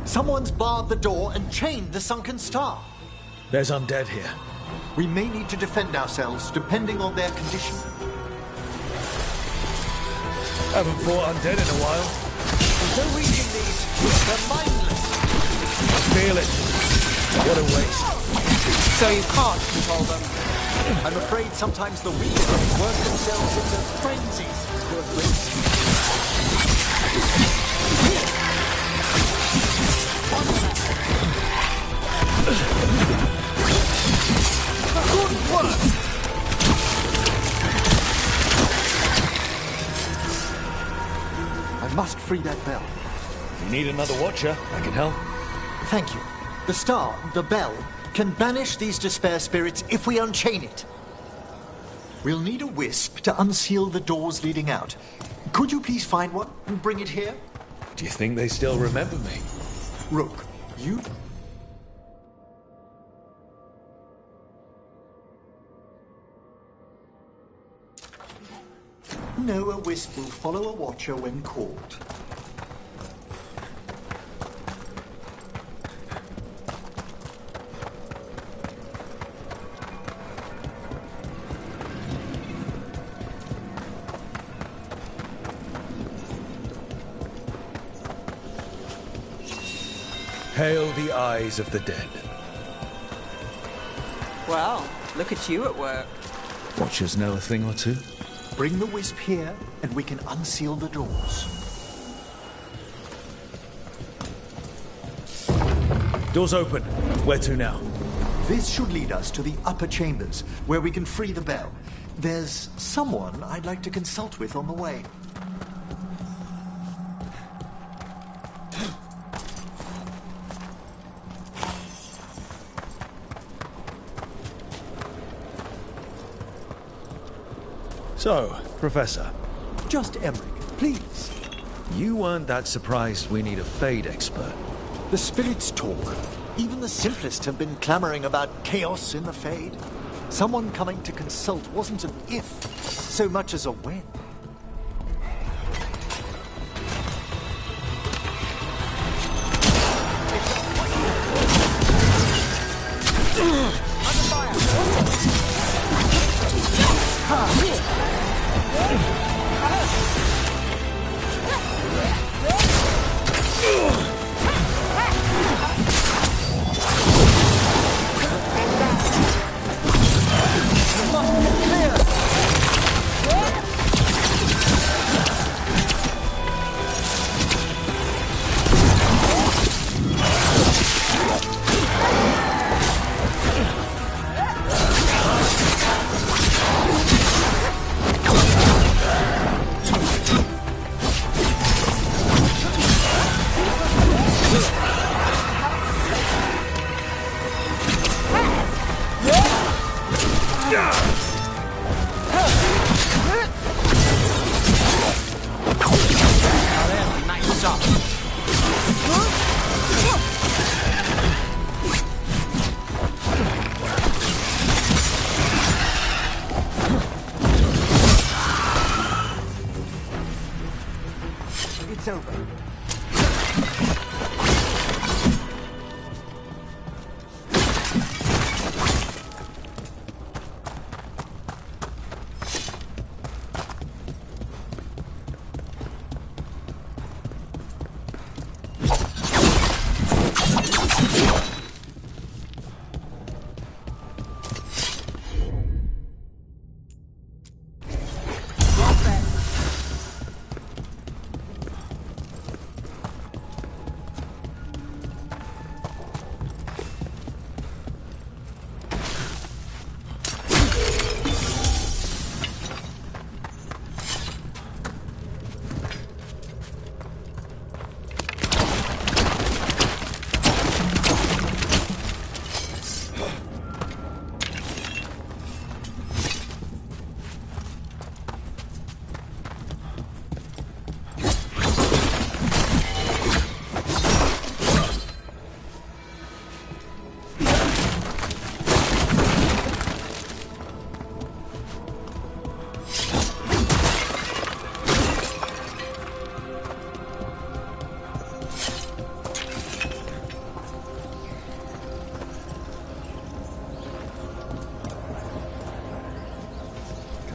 Someone's barred the door and chained the sunken star. There's undead here. We may need to defend ourselves, depending on their condition. Haven't fought undead in a while. There's no reaching these. They're mindless. Feel it. What a waste. So you can't control them. I'm afraid sometimes the weak work themselves into frenzies. Good work! I must free that bell. If you need another watcher, I can help. Thank you. The star, the bell, can banish these despair spirits if we unchain it. We'll need a wisp to unseal the doors leading out. Could you please find one and bring it here? Do you think they still remember me? Rook, you... No, a wisp will follow a watcher when called. Hail the eyes of the dead. Well, look at you at work. Watchers know a thing or two. Bring the wisp here, and we can unseal the doors. Doors open. Where to now? This should lead us to the upper chambers, where we can free the bell. There's someone I'd like to consult with on the way. So, Professor. Just Emmerich, please. You weren't that surprised we need a Fade expert. The spirits talk. Even the simplest have been clamoring about chaos in the Fade. Someone coming to consult wasn't an if, so much as a when.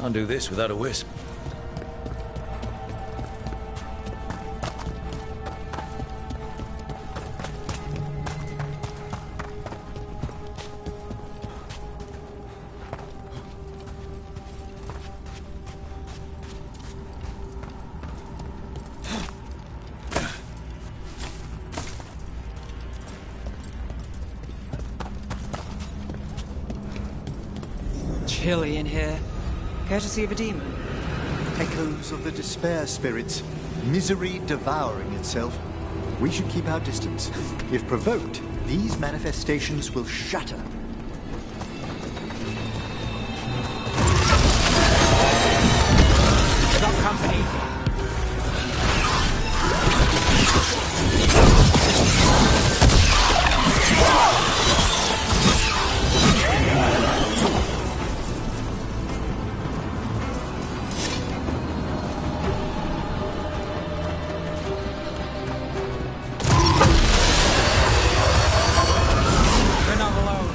Can't do this without a wisp. Chilly in here. Care to see of a demon? Echoes of the despair spirits, misery devouring itself. We should keep our distance. If provoked, these manifestations will shatter. Got company. We're not alone.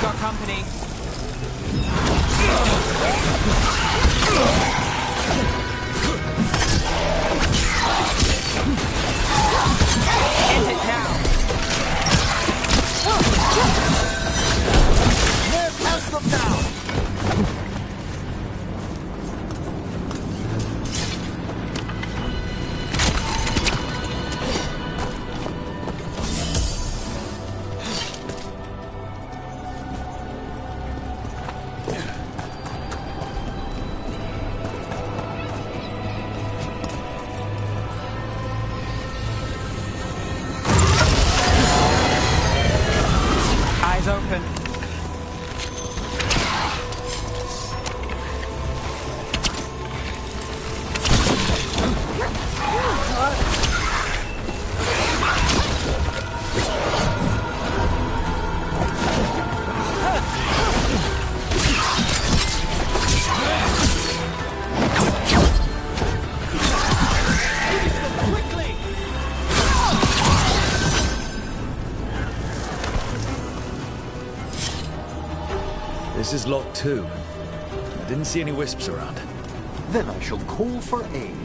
Got company. End it now. There, cast them down! Eyes open. Quickly! This is locked too. I didn't see any wisps around. Then I shall call for aid.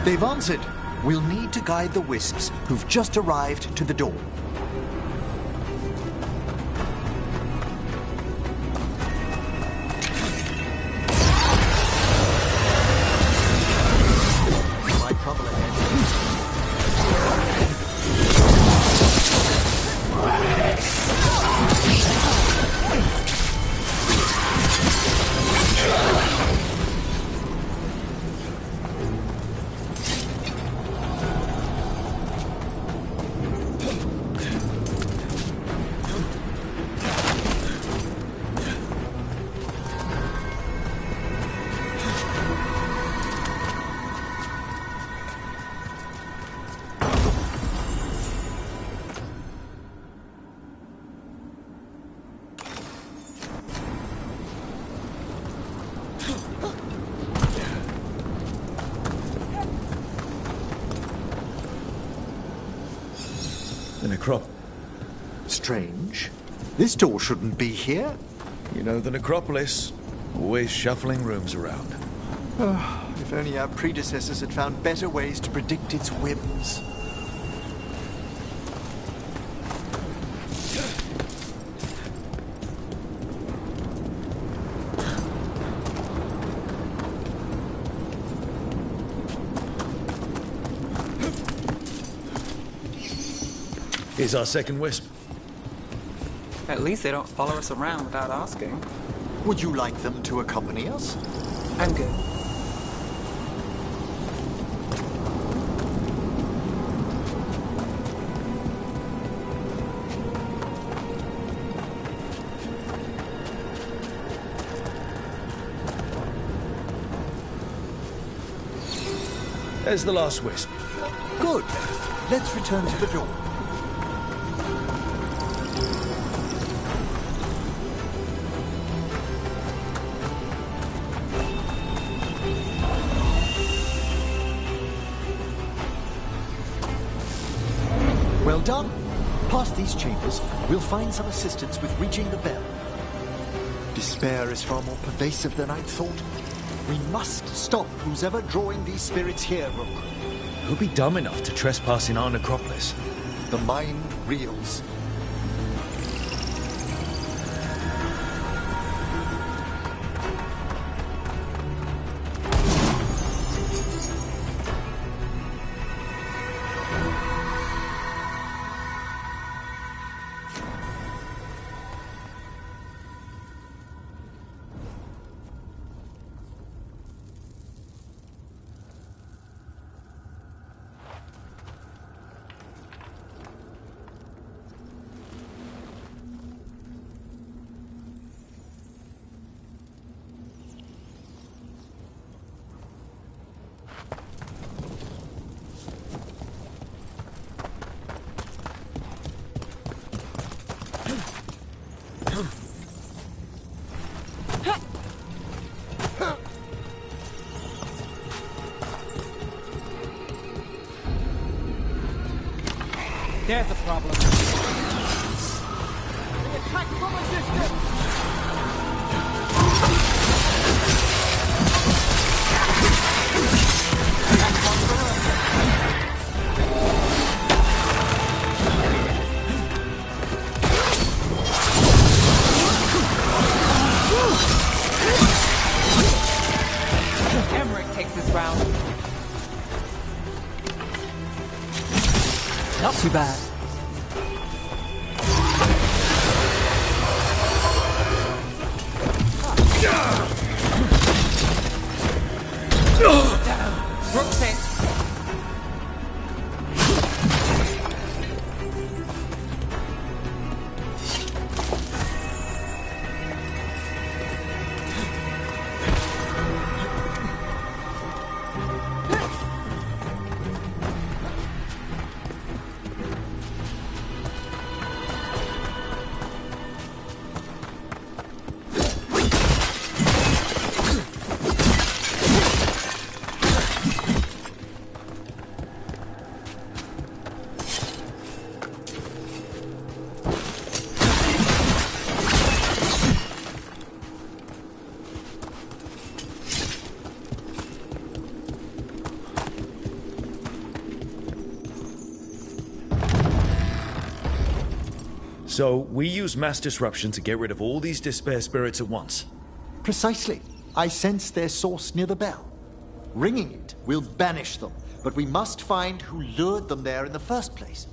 They've answered. We'll need to guide the wisps who've just arrived to the door. My trouble ahead. The necrop. Strange. This door shouldn't be here. You know the necropolis. Always shuffling rooms around. If only our predecessors had found better ways to predict its whims. Here's our second wisp. At least they don't follow us around without asking. Would you like them to accompany us? I'm good. There's the last wisp. Good. Let's return to the door. Well done. Past these chambers, we'll find some assistance with reaching the bell. Despair is far more pervasive than I'd thought. We must stop who's ever drawing these spirits here, Rook. Who'd be dumb enough to trespass in our necropolis? The mind reels. There's a problem. Attack from a distance! Emmerich takes this round. Not too bad. Rook safe. So, we use mass disruption to get rid of all these despair spirits at once. Precisely. I sense their source near the bell. Ringing it will banish them, but we must find who lured them there in the first place.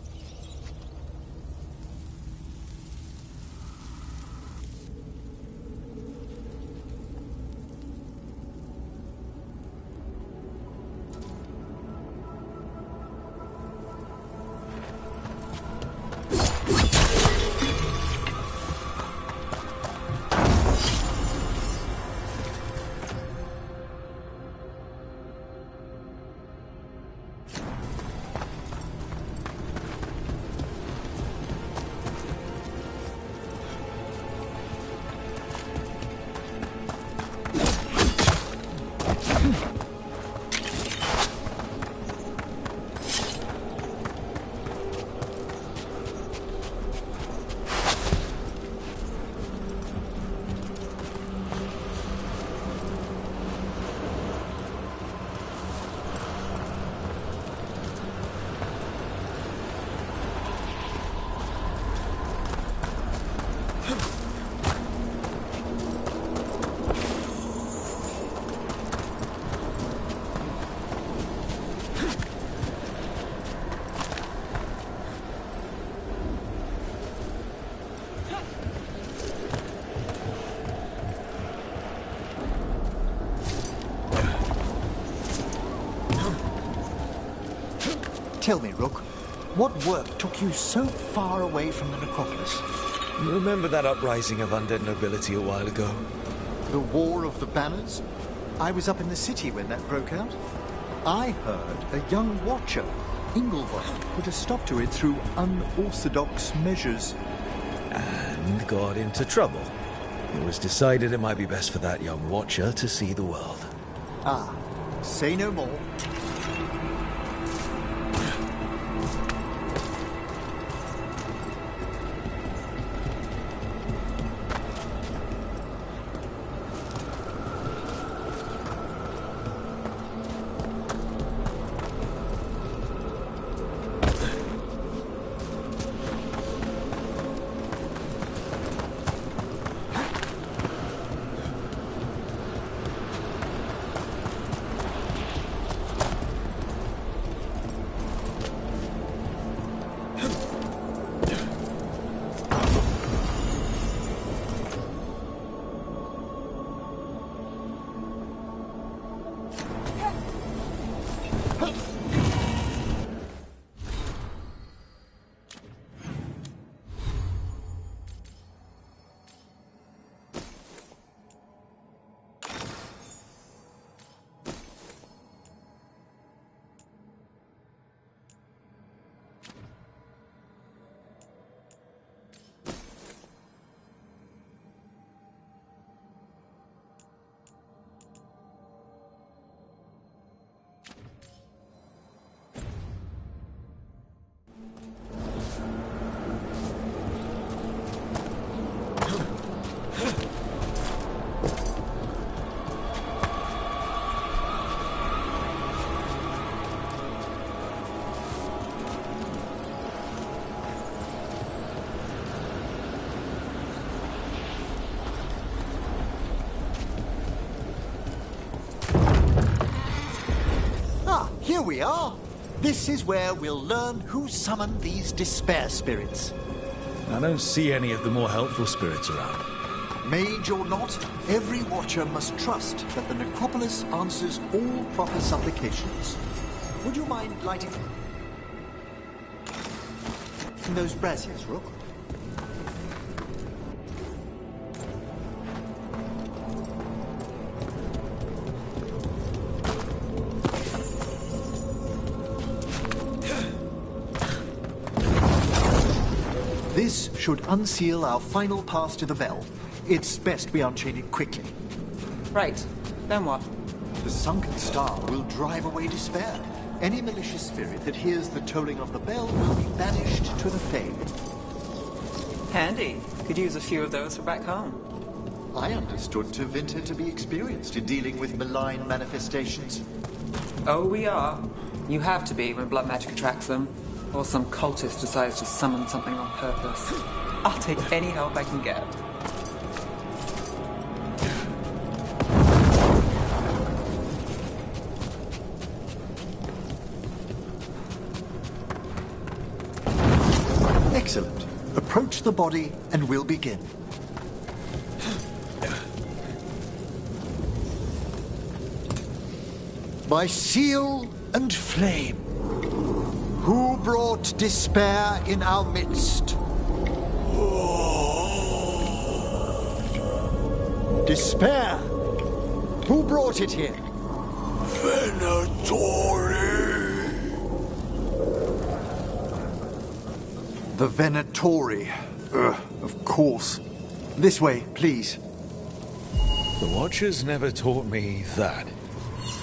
Tell me, Rook, what work took you so far away from the necropolis? You remember that uprising of undead nobility a while ago? The War of the Banners? I was up in the city when that broke out. I heard a young watcher, Inglevold, put a stop to it through unorthodox measures. And got into trouble. It was decided it might be best for that young watcher to see the world. Ah, say no more. Here we are. This is where we'll learn who summoned these despair spirits. I don't see any of the more helpful spirits around. Mage or not, every watcher must trust that the necropolis answers all proper supplications. Would you mind lighting those braziers, Rook? This should unseal our final pass to the bell. It's best we unchain it quickly. Right. Then what? The sunken star will drive away despair. Any malicious spirit that hears the tolling of the bell will be banished to the Fane. Handy. Could use a few of those for back home. I understood Tevinter to be experienced in dealing with malign manifestations. Oh, we are. You have to be when blood magic attracts them. Or some cultist decides to summon something on purpose. I'll take any help I can get. Excellent. Approach the body and we'll begin. By seal and flame, who brought despair in our midst? Despair? Who brought it here? Venatori! The Venatori. Of course. This way, please. The Watchers never taught me that.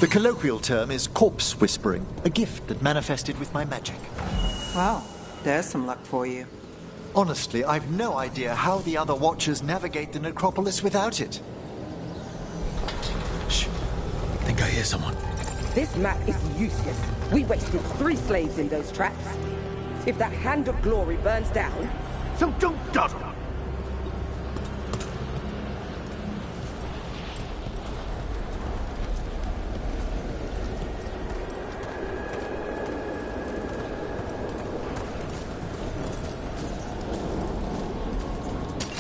The colloquial term is corpse whispering, a gift that manifested with my magic. Well, there's some luck for you. Honestly, I've no idea how the other Watchers navigate the necropolis without it. Shh. I think I hear someone. This map is useless. We wasted 3 slaves in those traps. If that Hand of Glory burns down, So don't dawdle!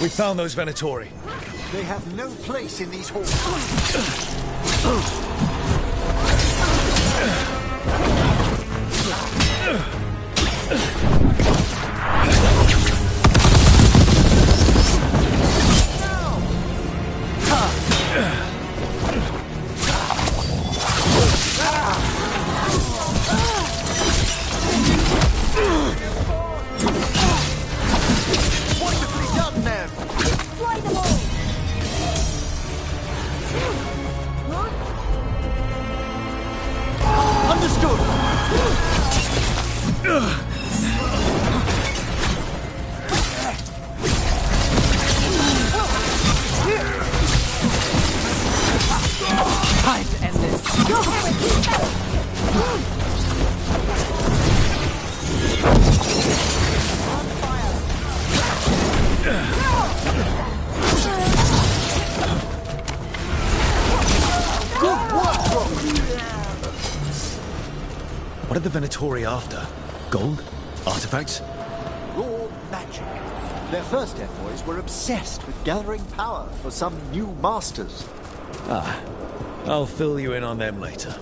We found those Venatori. They have no place in these halls. Wonderfully done, Nev. Destroy them all! Understood. Time to end this. What are the Venatori after? Gold? Artifacts? Raw magic. Their first envoys were obsessed with gathering power for some new masters. I'll fill you in on them later.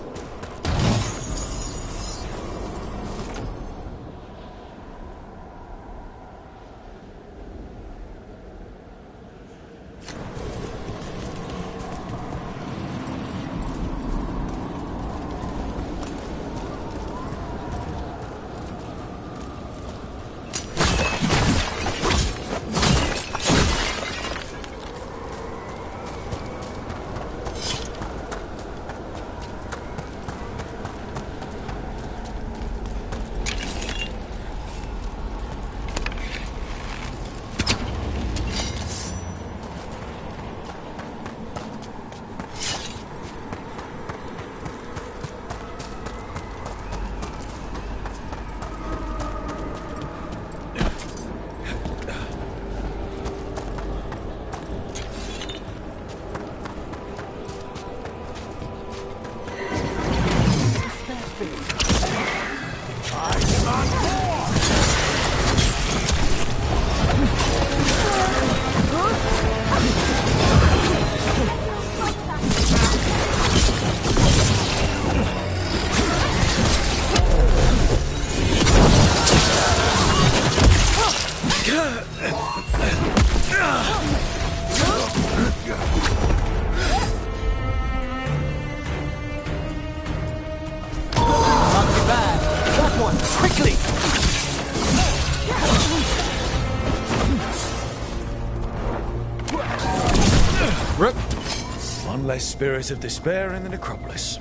That one, quickly! One less spirit of despair in the necropolis.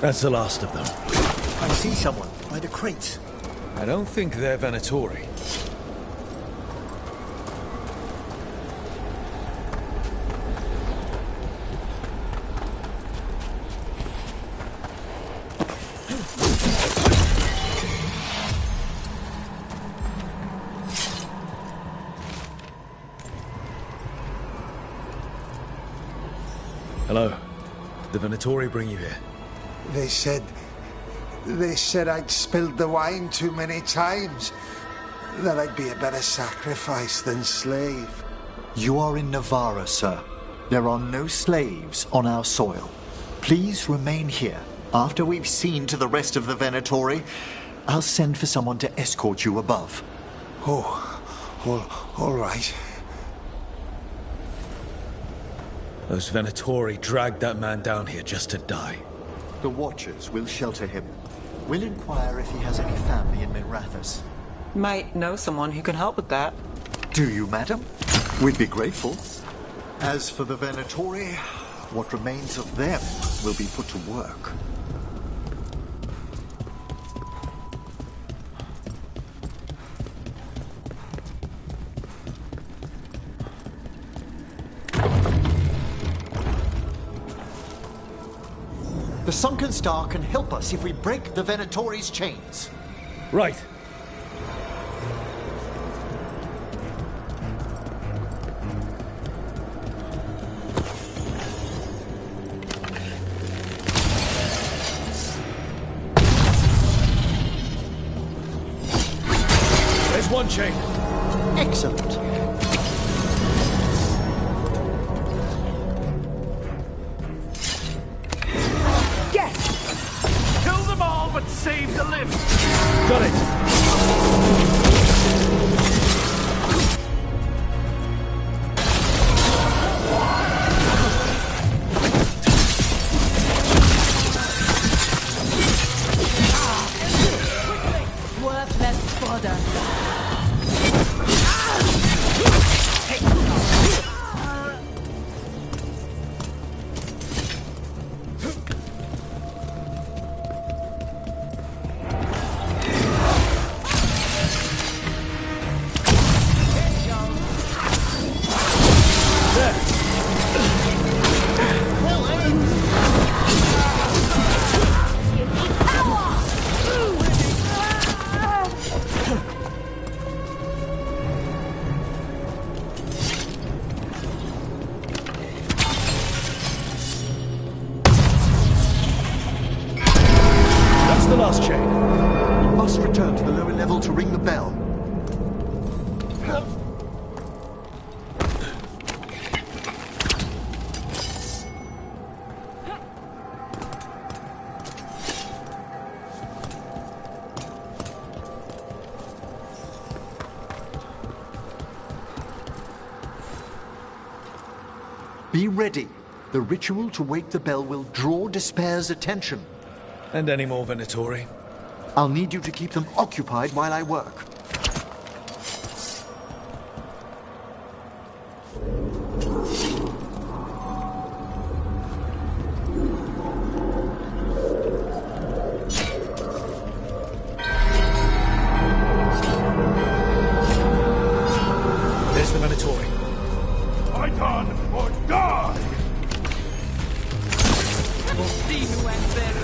That's the last of them. I see someone by the crates. I don't think they're Venatori. Hello. Did the Venatori bring you here? They said I'd spilled the wine too many times. That I'd be a better sacrifice than slave. You are in Navarra, sir. There are no slaves on our soil. Please remain here. After we've seen to the rest of the Venatori, I'll send for someone to escort you above. All right. Those Venatori dragged that man down here just to die. The Watchers will shelter him. We'll inquire if he has any family in Minrathous. Might know someone who can help with that. Do you, madam? We'd be grateful. As for the Venatori, what remains of them will be put to work. The Sunken Star can help us if we break the Venatori's chains. Right. There's one chain. Excellent. Kill them all! Be ready. The ritual to wake the bell will draw Despair's attention. And any more Venatori? I'll need you to keep them occupied while I work. There's the Venatori. Fight on or die! We'll see who ends this.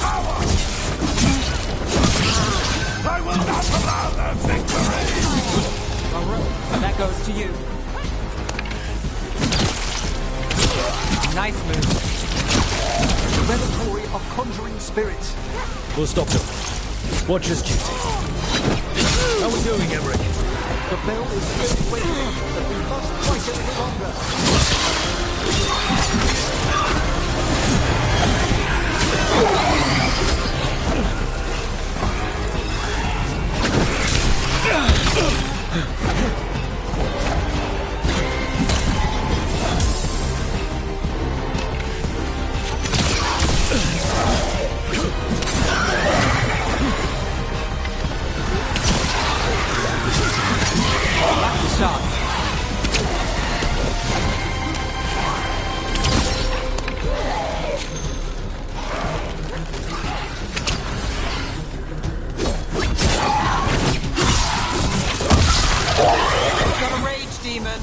Power! I will not allow their victory! And that goes to you. Nice move. The Venatori are conjuring spirits. We'll stop them. Watcher's duty. How are we doing, Emmerich? The bell is still waiting, but we must fight a little longer. Lucky shot. Got a rage demon.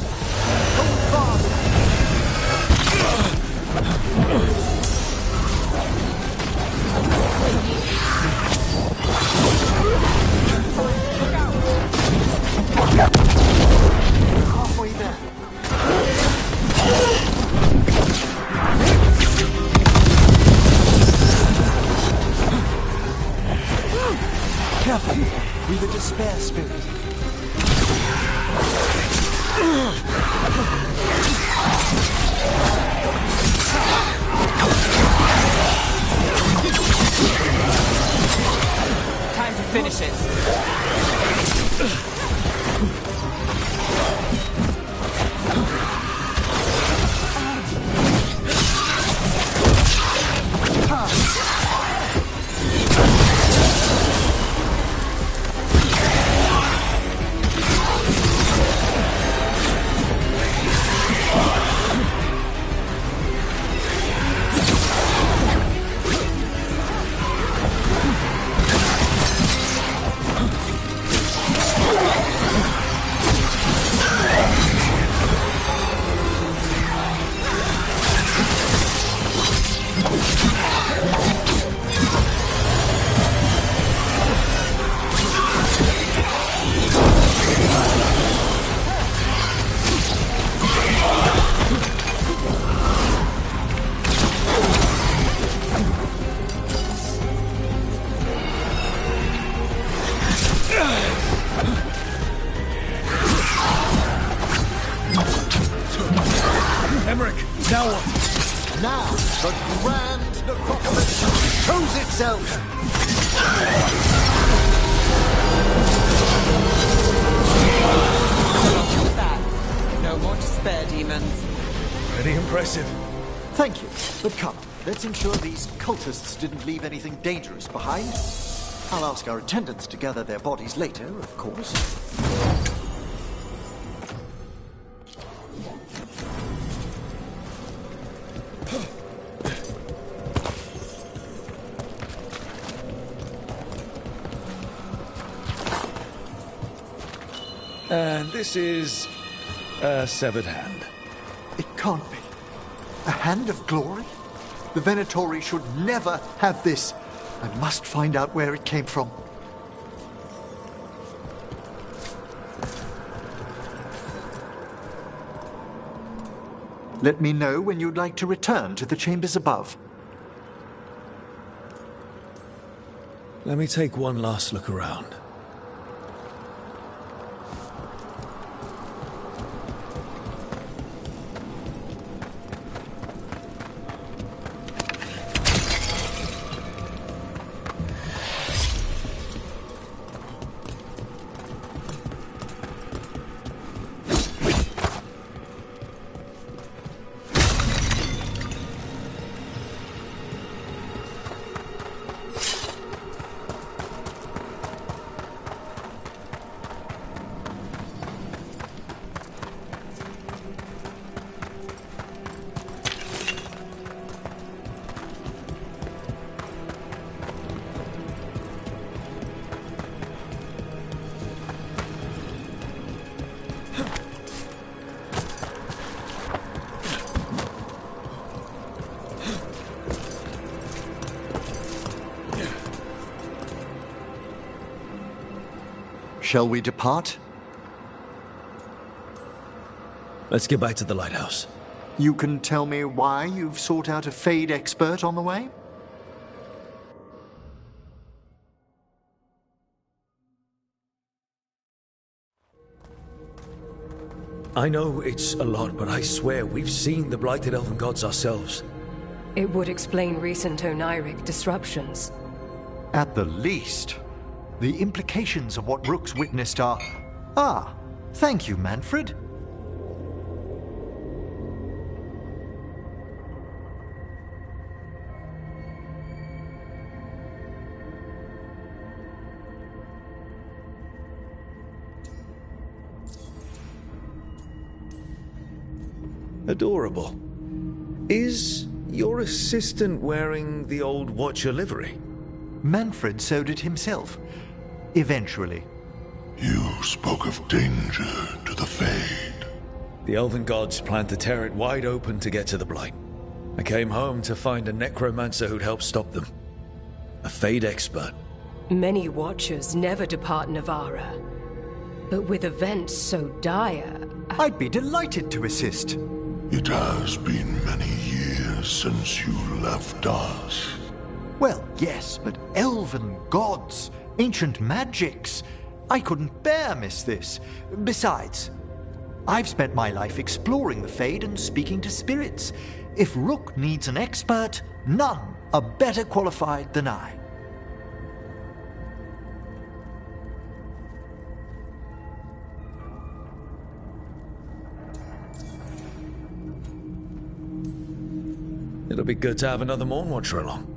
Halfway there. Careful. We've a despair spirit. Time to finish it. Emmerich, now what? Now, the grand necropolis shows itself. What's that? No more despair demons. Pretty impressive. Thank you. But come, let's ensure these cultists didn't leave anything dangerous behind. I'll ask our attendants to gather their bodies later, of course. And this is a severed hand. It can't be. A hand of glory? The Venatori should never have this. I must find out where it came from. Let me know when you'd like to return to the chambers above. Let me take one last look around. Shall we depart? Let's get back to the lighthouse. You can tell me why you've sought out a Fade expert on the way? I know it's a lot, but I swear we've seen the blighted elven gods ourselves. It would explain recent Oniric disruptions. At the least. The implications of what Rook's witnessed are... Ah, thank you, Manfred. Adorable. Is your assistant wearing the old Watcher livery? Manfred sewed it himself. Eventually. You spoke of danger to the Fade. The elven gods planned to tear it wide open to get to the Blight. I came home to find a necromancer who'd help stop them. A Fade expert. Many Watchers never depart Navarra. But with events so dire... I'd be delighted to assist. It has been many years since you left us. Well, yes, but elven gods, ancient magics. I couldn't bear miss this. Besides, I've spent my life exploring the Fade and speaking to spirits. If Rook needs an expert, none are better qualified than I. It'll be good to have another Morn Watcher along.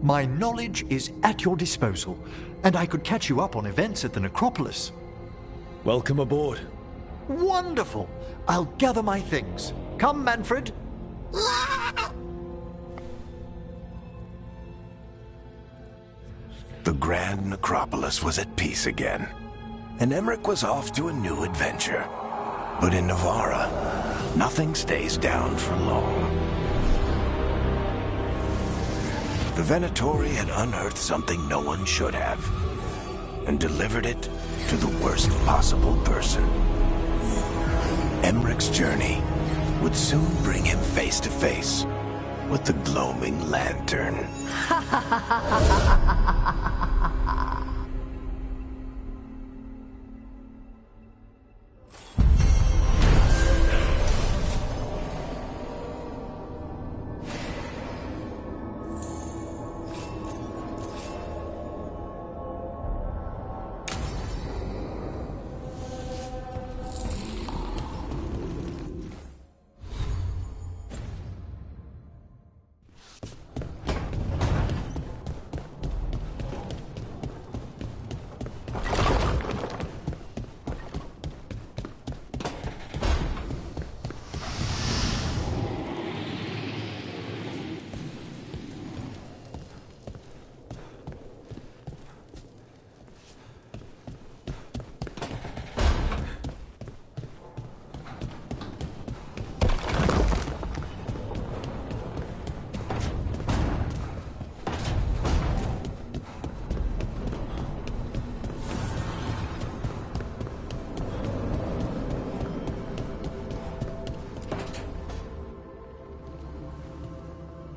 My knowledge is at your disposal, and I could catch you up on events at the Necropolis. Welcome aboard. Wonderful! I'll gather my things. Come, Manfred. The Grand Necropolis was at peace again, and Emmerich was off to a new adventure. But in Navarra, nothing stays down for long. The Venatori had unearthed something no one should have, and delivered it to the worst possible person. Emmerich's journey would soon bring him face to face with the Gloaming Lantern.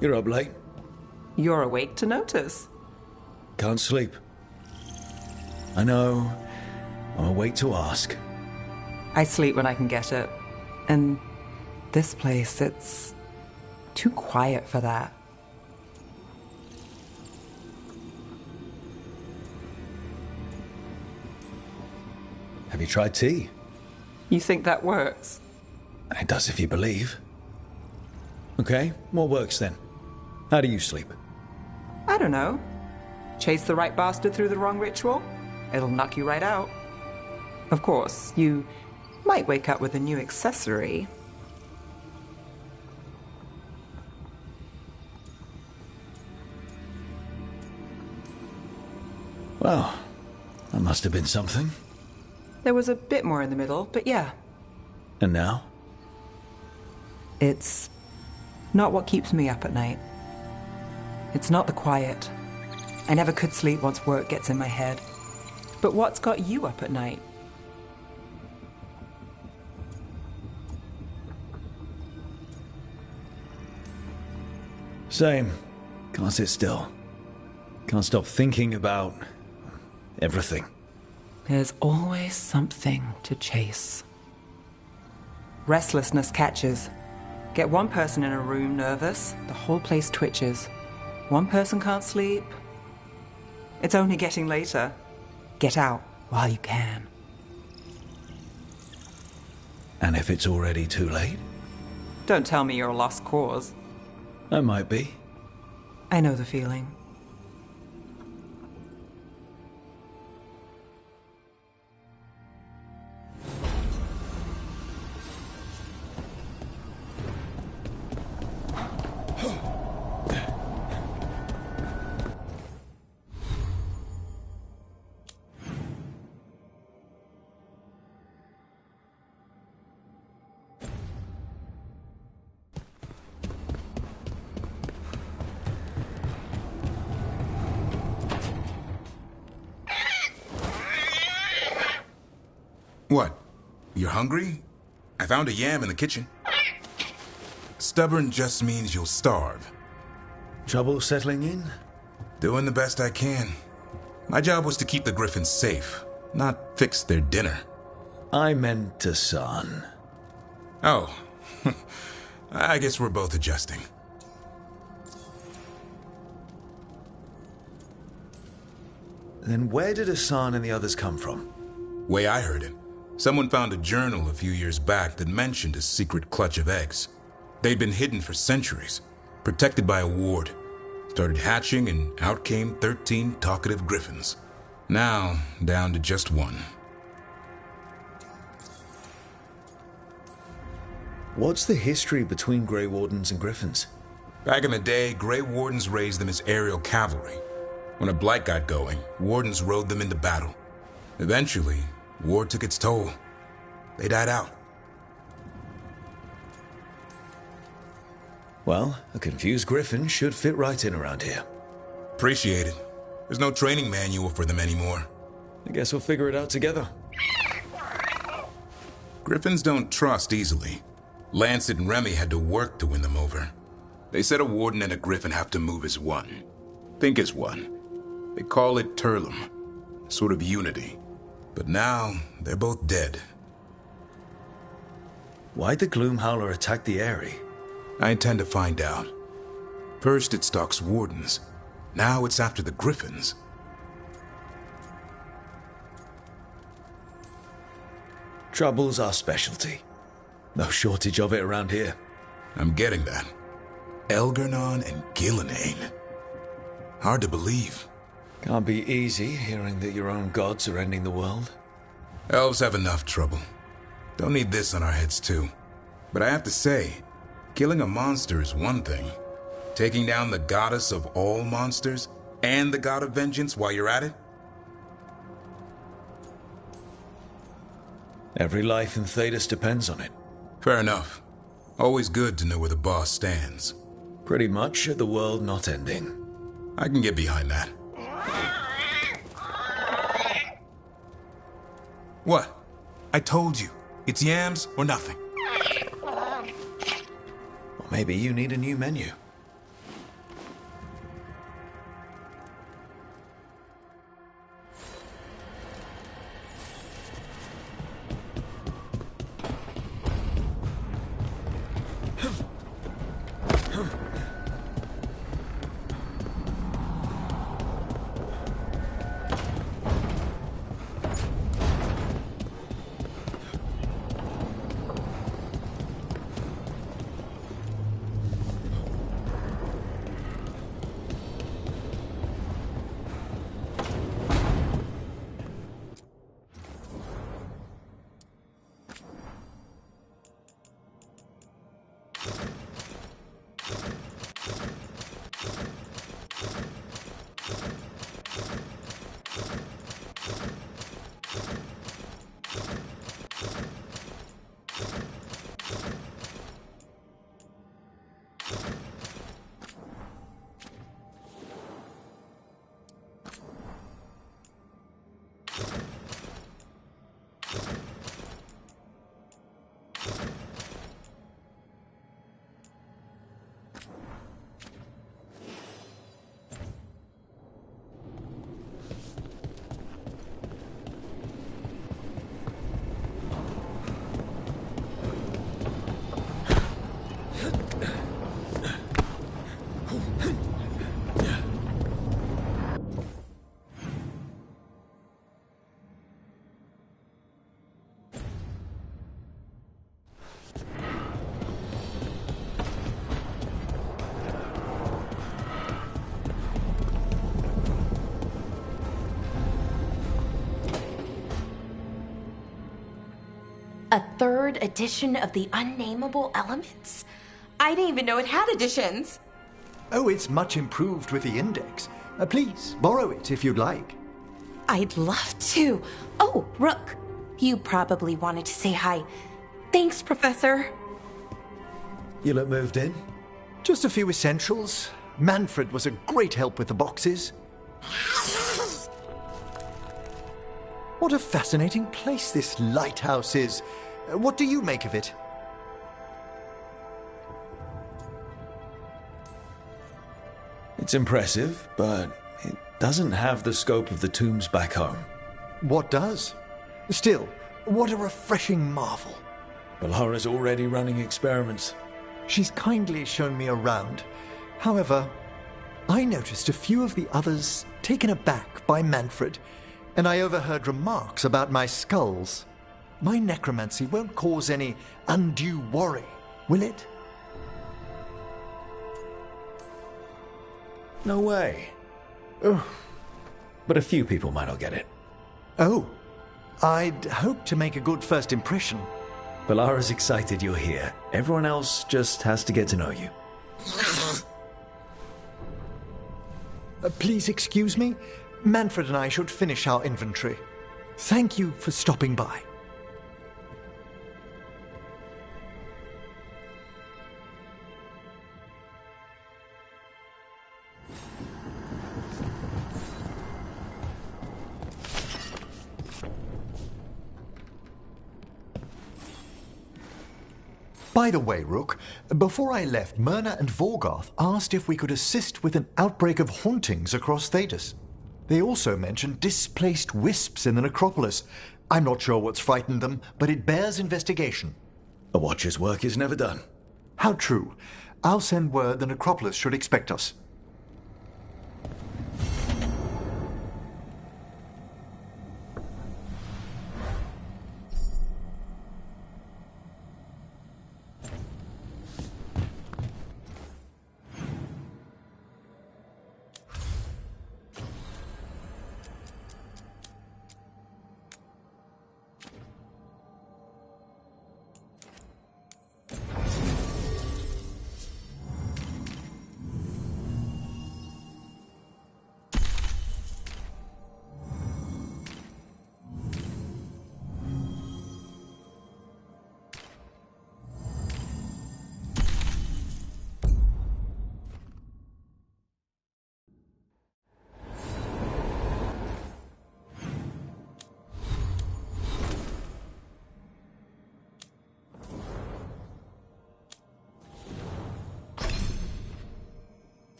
You're up late. You're awake to notice. Can't sleep. I know. I'm awake to ask. I sleep when I can get it. And this place, it's too quiet for that. Have you tried tea? You think that works? It does if you believe. Okay, what works then? How do you sleep? I don't know. Chase the right bastard through the wrong ritual? It'll knock you right out. Of course, you might wake up with a new accessory. Well, that must have been something. There was a bit more in the middle, but yeah. And now? It's not what keeps me up at night. It's not the quiet. I never could sleep once work gets in my head. But what's got you up at night? Same. Can't sit still. Can't stop thinking about everything. There's always something to chase. Restlessness catches. Get one person in a room nervous, the whole place twitches. One person can't sleep. It's only getting later. Get out while you can. And if it's already too late? Don't tell me you're a lost cause. I might be. I know the feeling. What? You're hungry? I found a yam in the kitchen. Stubborn just means you'll starve. Trouble settling in? Doing the best I can. My job was to keep the Griffins safe, not fix their dinner. I meant Hassan. Oh. I guess we're both adjusting. Then where did Hassan and the others come from? Way I heard it, someone found a journal a few years back that mentioned a secret clutch of eggs. They'd been hidden for centuries, protected by a ward. Started hatching and out came 13 talkative griffins. Now, down to just one. What's the history between Grey Wardens and Griffins? Back in the day, Grey Wardens raised them as aerial cavalry. When a blight got going, Wardens rode them into battle. Eventually, war took its toll. They died out. Well, a confused Griffin should fit right in around here. Appreciate it. There's no training manual for them anymore. I guess we'll figure it out together. Griffins don't trust easily. Lancet and Remy had to work to win them over. They said a Warden and a Griffin have to move as one. Think as one. They call it Turlum. Sort of unity. But now, they're both dead. Why'd the Gloomhowler attack the Eyrie? I intend to find out. First it stalks Wardens. Now it's after the Griffins. Trouble's our specialty. No shortage of it around here. I'm getting that. Elgernon and Gillenane. Hard to believe. Can't be easy hearing that your own gods are ending the world. Elves have enough trouble. Don't need this on our heads too. But I have to say, killing a monster is one thing. Taking down the goddess of all monsters and the god of vengeance while you're at it? Every life in Thedas depends on it. Fair enough. Always good to know where the boss stands. Pretty much at the world not ending. I can get behind that. What? I told you. It's yams or nothing. Or maybe you need a new menu. A third edition of the Unnameable Elements? I didn't even know it had editions. Oh, it's much improved with the index. Please, borrow it if you'd like. I'd love to. Oh, Rook, you probably wanted to say hi. Thanks, Professor. You look moved in? Just a few essentials. Manfred was a great help with the boxes. What a fascinating place this lighthouse is. What do you make of it? It's impressive, but it doesn't have the scope of the tombs back home. What does? Still, what a refreshing marvel. Balara's already running experiments. She's kindly shown me around. However, I noticed a few of the others taken aback by Manfred, and I overheard remarks about my skulls. My necromancy won't cause any undue worry, will it? No way. Ugh. But a few people might not get it. Oh, I'd hoped to make a good first impression. Balara's excited you're here. Everyone else just has to get to know you. Please excuse me. Manfred and I should finish our inventory. Thank you for stopping by. By the way, Rook, before I left, Myrna and Vorgoth asked if we could assist with an outbreak of hauntings across Thedas. They also mentioned displaced wisps in the necropolis. I'm not sure what's frightened them, but it bears investigation. A watcher's work is never done. How true. I'll send word the necropolis should expect us.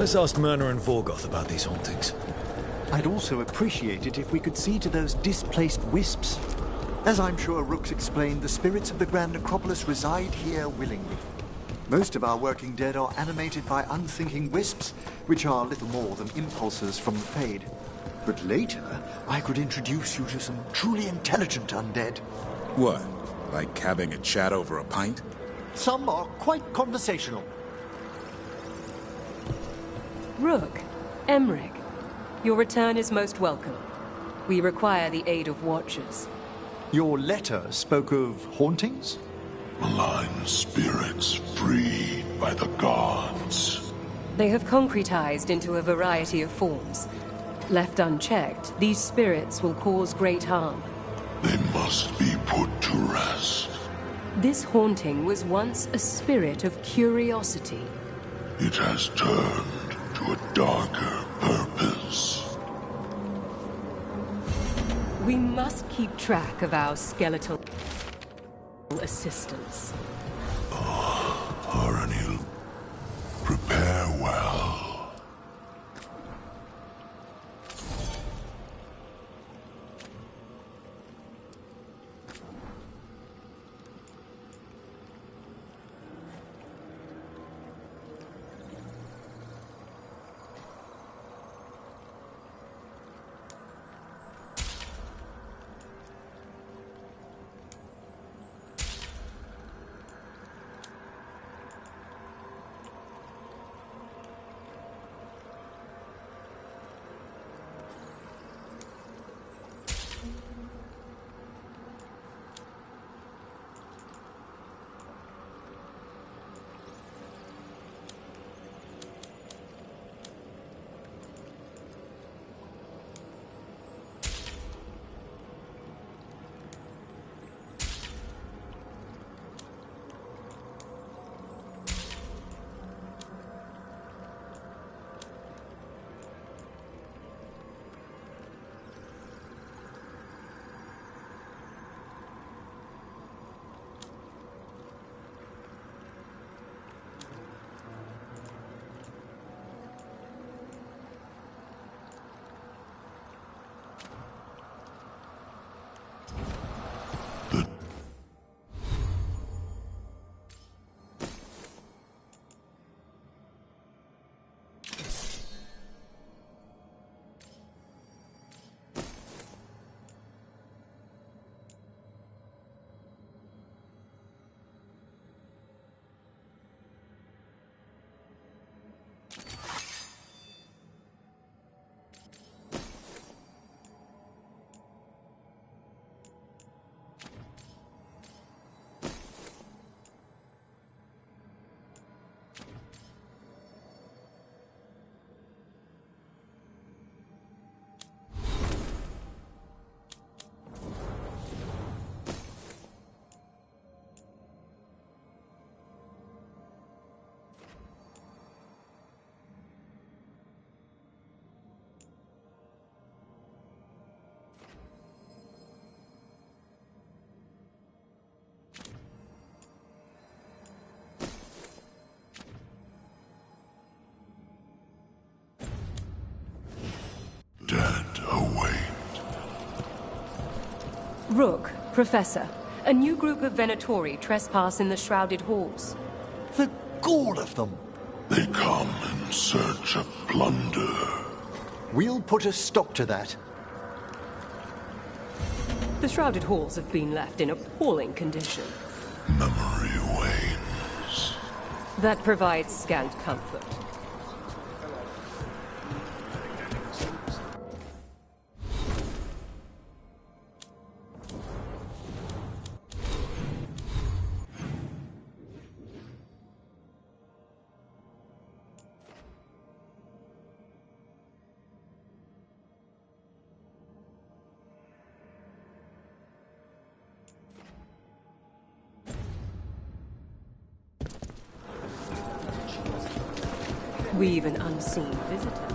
Let's ask Myrna and Vorgoth about these hauntings. I'd also appreciate it if we could see to those displaced wisps. As I'm sure Rook's explained, the spirits of the Grand Necropolis reside here willingly. Most of our working dead are animated by unthinking wisps, which are little more than impulses from the Fade. But later, I could introduce you to some truly intelligent undead. What? Like having a chat over a pint? Some are quite conversational. Rook, Emmerich, your return is most welcome. We require the aid of Watchers. Your letter spoke of hauntings? Malign spirits freed by the gods. They have concretized into a variety of forms. Left unchecked, these spirits will cause great harm. They must be put to rest. This haunting was once a spirit of curiosity. It has turned to a darker purpose. We must keep track of our skeletal assistants. Aranil, prepare well. Rook, Professor, a new group of Venatori trespass in the Shrouded Halls. The gall of them! They come in search of plunder. We'll put a stop to that. The Shrouded Halls have been left in appalling condition. Memory wanes. That provides scant comfort. We've an unseen visitor.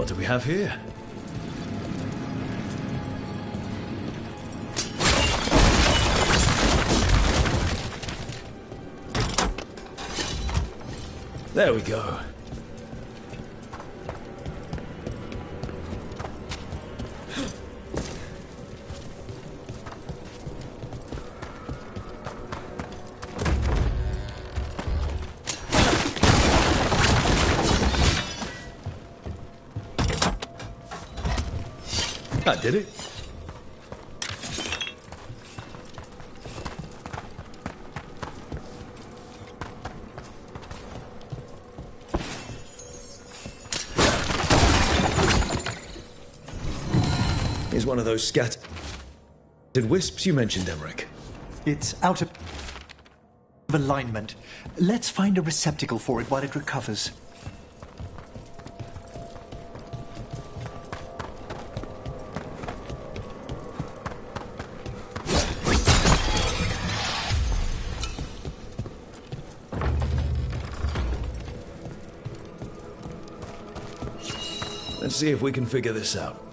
What do we have here? There we go. That did it. Here's one of those scattered wisps you mentioned, Emmerich. It's out of alignment. Let's find a receptacle for it while it recovers. Let's see if we can figure this out.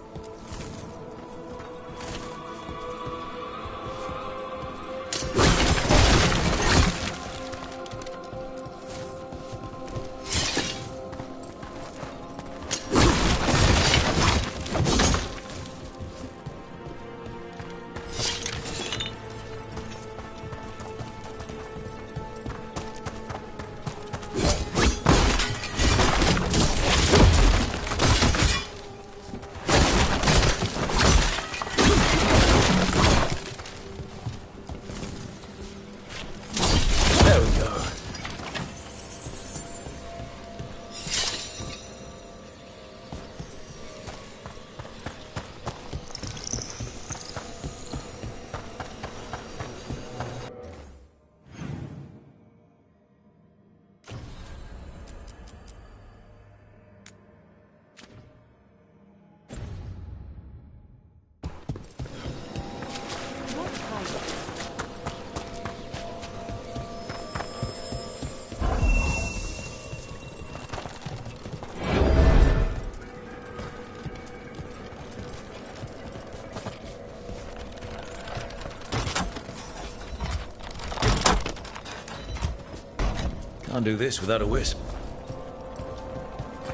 Can't do this without a wisp.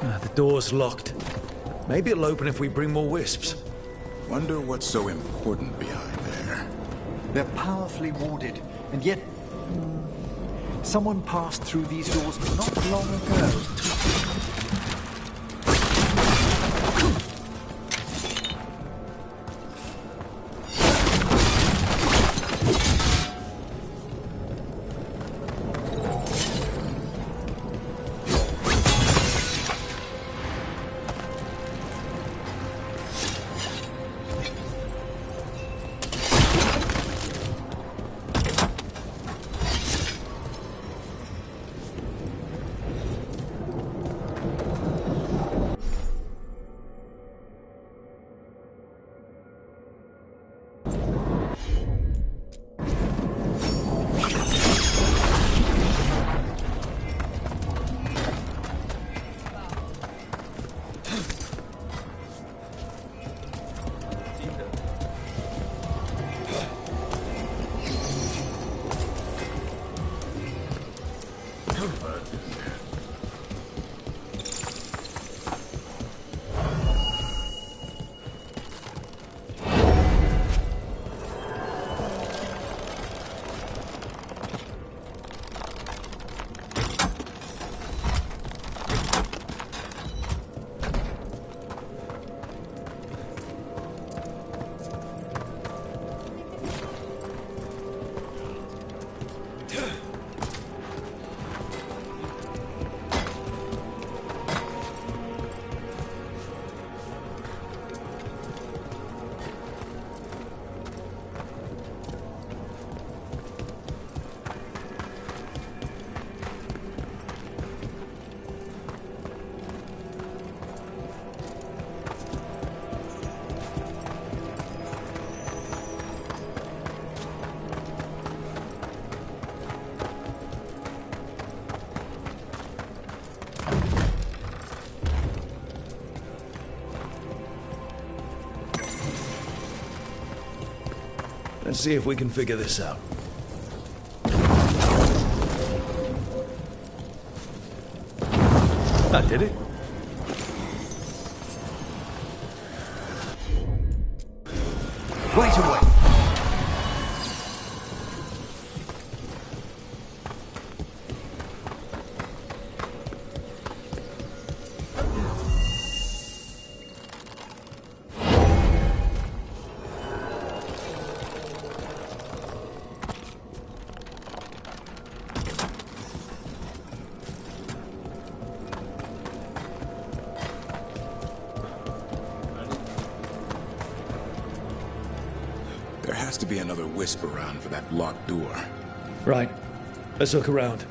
The door's locked. Maybe it'll open if we bring more wisps. Wonder what's so important behind there. They're powerfully warded, and yet someone passed through these doors not long ago. and see if we can figure this out. That did it. Right away. There has to be another wisp around for that locked door. Right. Let's look around.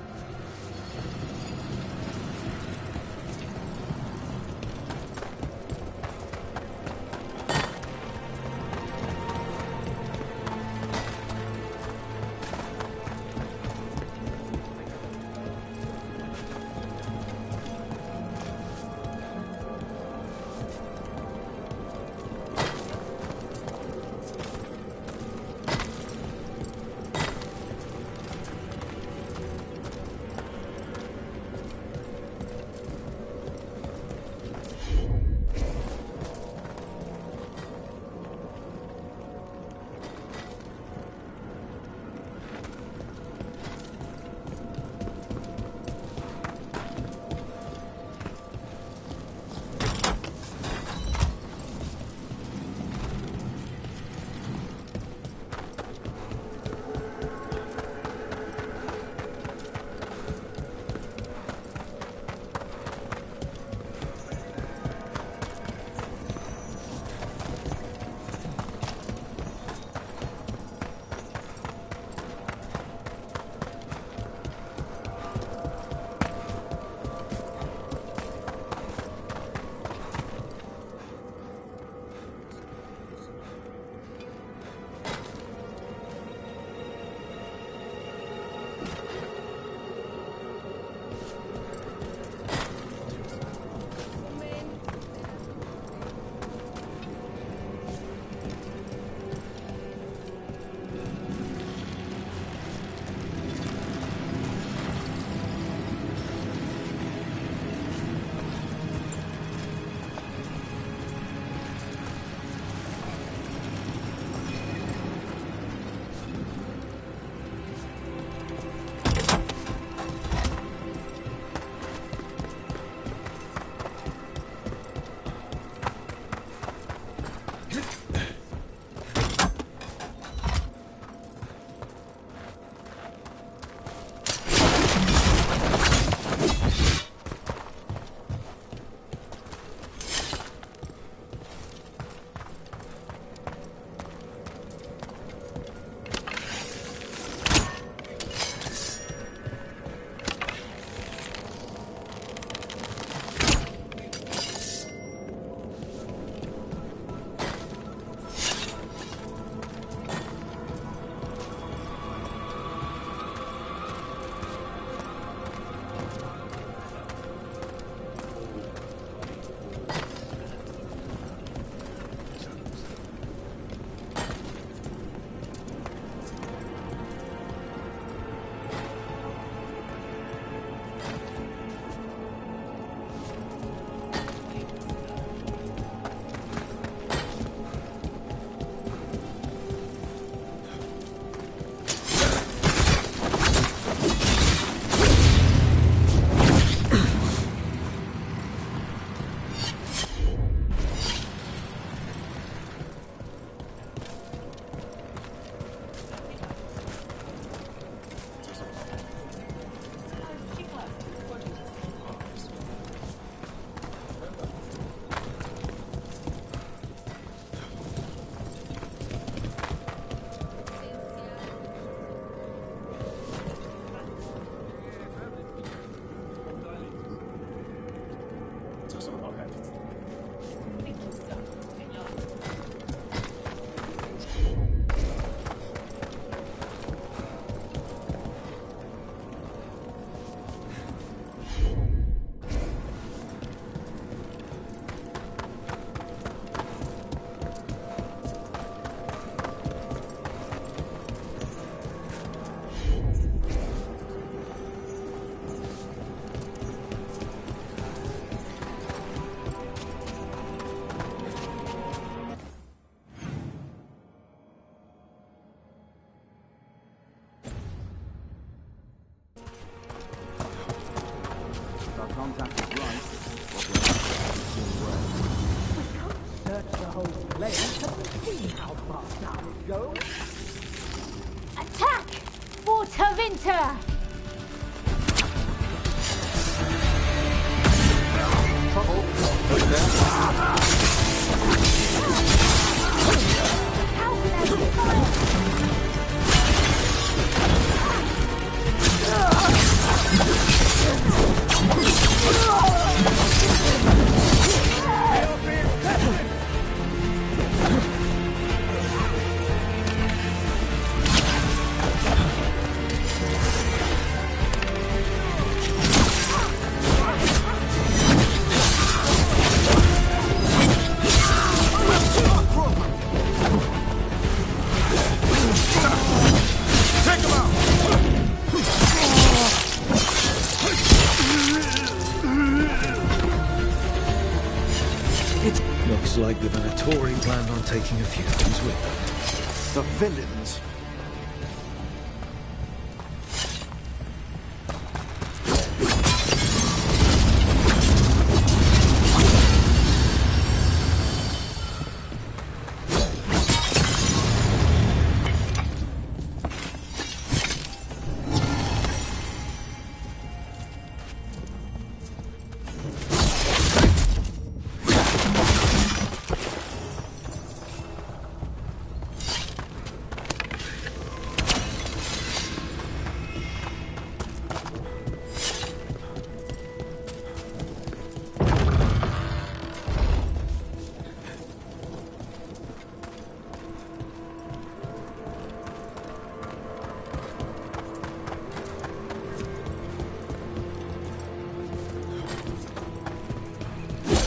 contact is right, what we're we can't search the whole place. Have you seen how far down it goes? Attack! Waterwinter! Trouble. Looks like the Venatori planned on taking a few things with them. The villains.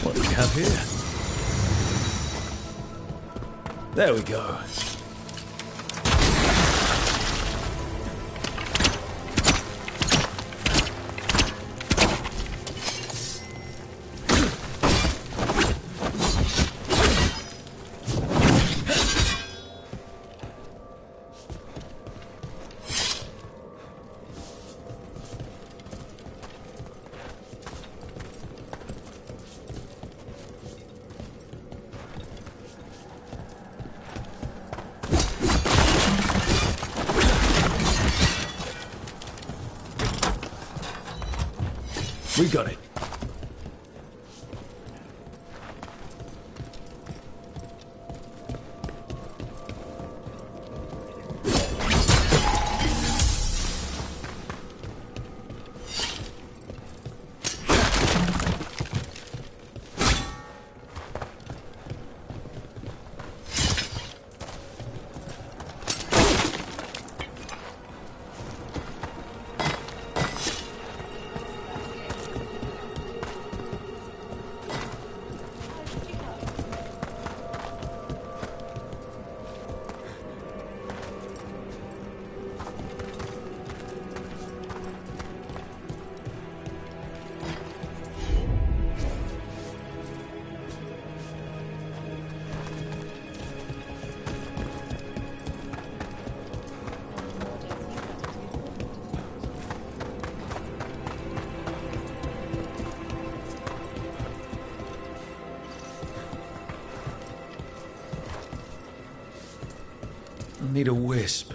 What do we have here? There we go. We got it. I need a wisp.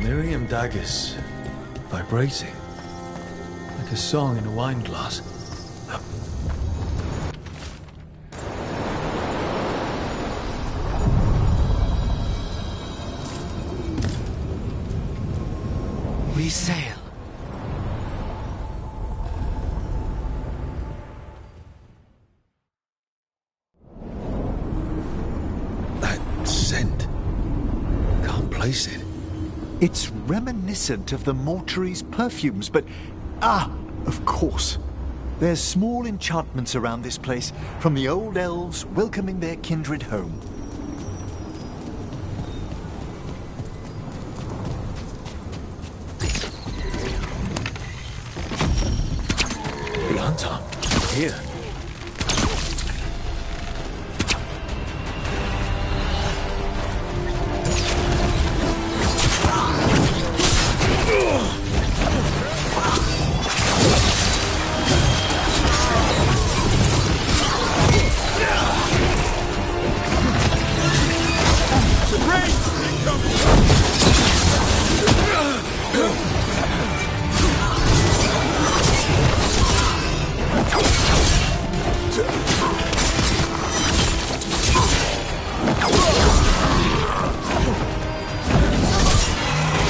Miriam daggers. Vibrating. Like a song in a wine glass. We sail. That scent. Can't place it. It's reminiscent of the mortuary's perfumes, but... of course. There's small enchantments around this place, from the old elves welcoming their kindred home. The hunter. Here.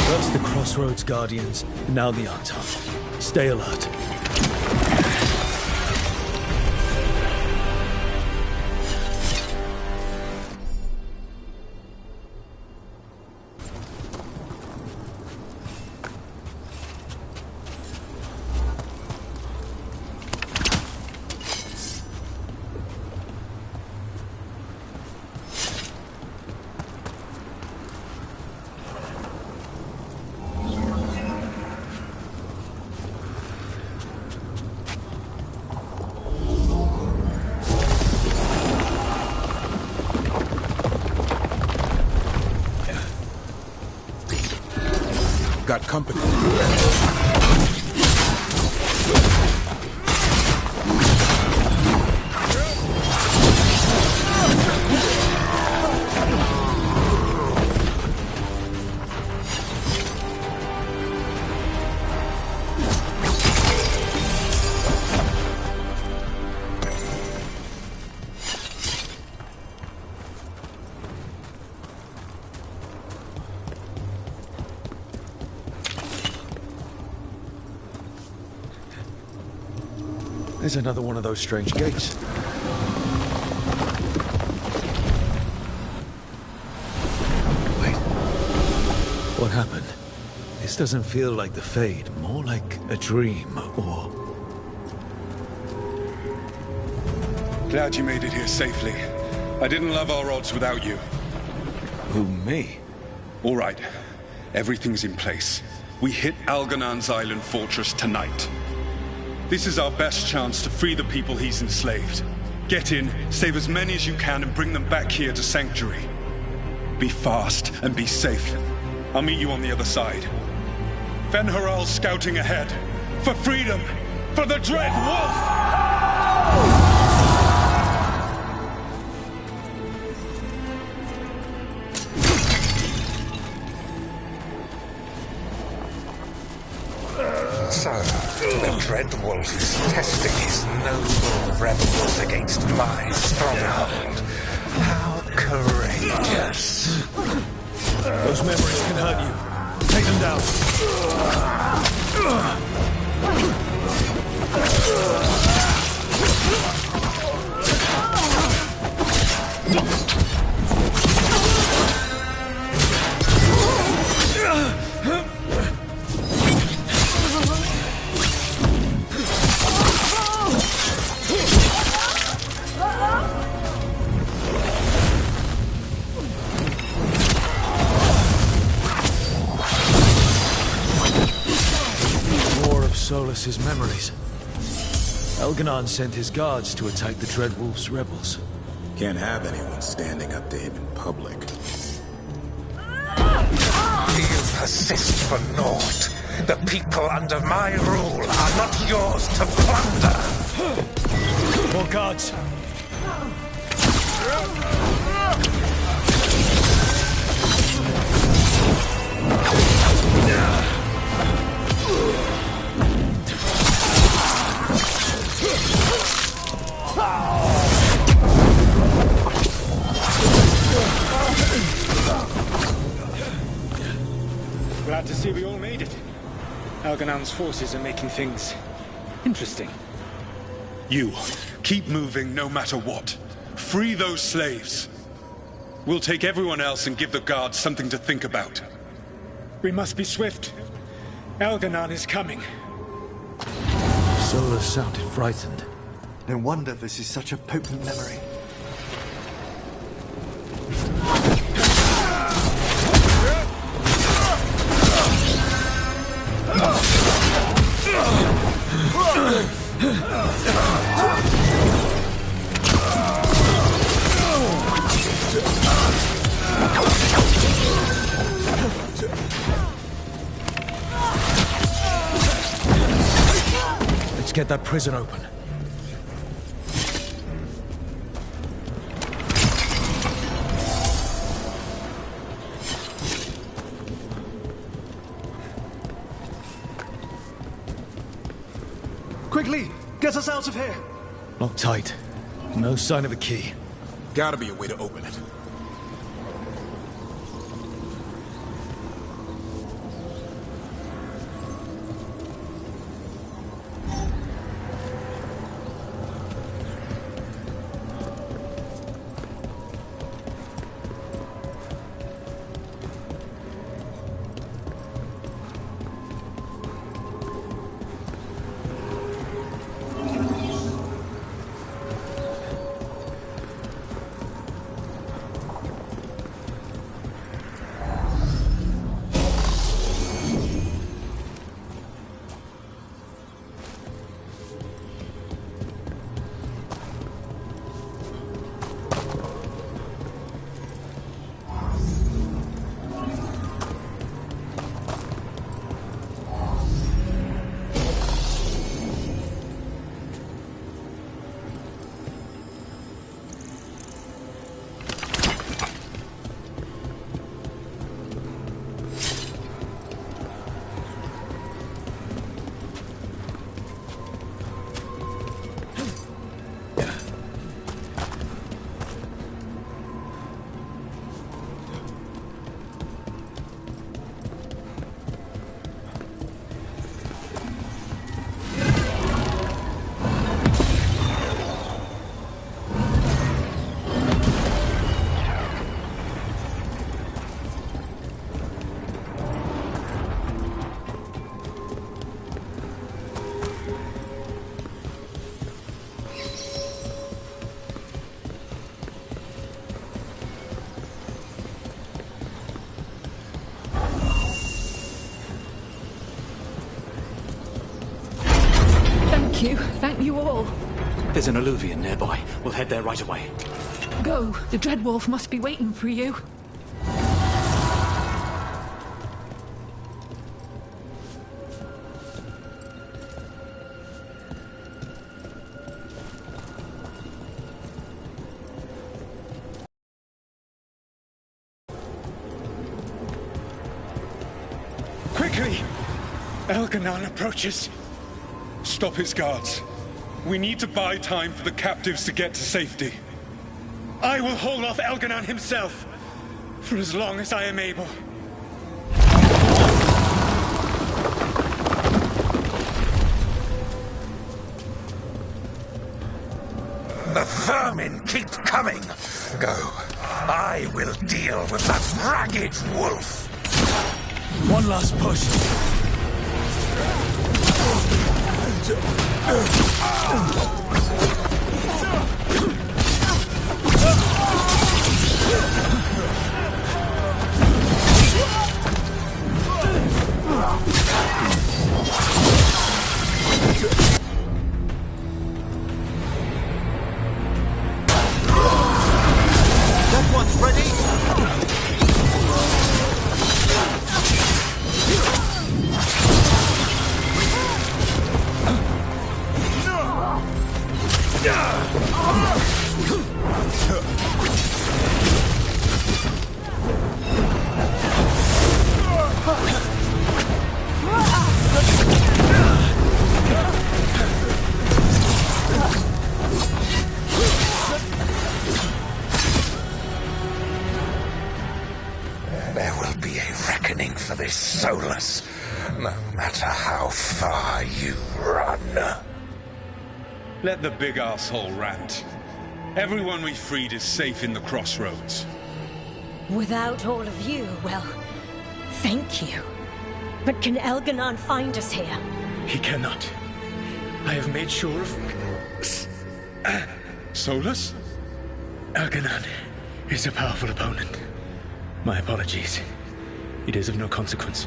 First the Crossroads Guardians, now the hunter. Stay alert. Got company. There's another one of those strange gates. Wait. What happened? This doesn't feel like the Fade, more like a dream, or... Glad you made it here safely. I didn't love our odds without you. Who, me? All right. Everything's in place. We hit Algernon's island fortress tonight. This is our best chance to free the people he's enslaved. Get in, save as many as you can, and bring them back here to Sanctuary. Be fast and be safe. I'll meet you on the other side. Fen-Haral's scouting ahead. For freedom! For the Dread Wolf! So, the Dread Wolf is testing his noble rebels against my stronghold. How courageous. Those memories can hurt you. Take them down. Solas's memories. Elganon sent his guards to attack the Dreadwolf's rebels. Can't have anyone standing up to him in public. You persist for naught. The people under my rule are not yours to plunder. More guards. Glad to see we all made it. Alganon's forces are making things interesting. You, keep moving no matter what. Free those slaves. We'll take everyone else and give the guards something to think about. We must be swift. Elganon is coming. Sola sounded frightened. No wonder this is such a potent memory. Let's get that prison open. Quickly, get us out of here! Locked tight. No sign of a key. Gotta be a way to open it. Thank you all. There's an Eluvian nearby. We'll head there right away. Go. The Dreadwolf must be waiting for you. Quickly! Elganon approaches. Stop his guards. We need to buy time for the captives to get to safety. I will hold off Elganon himself for as long as I am able. The vermin keep coming. Go. I will deal with that ragged wolf. One last push. That one's ready! will be a reckoning for this Solus, no matter how far you run. Let the big asshole rant. Everyone we freed is safe in the crossroads. Without all of you, well, thank you. But can Elganon find us here? He cannot. I have made sure of... Solus? Elganon is a powerful opponent. My apologies. It is of no consequence.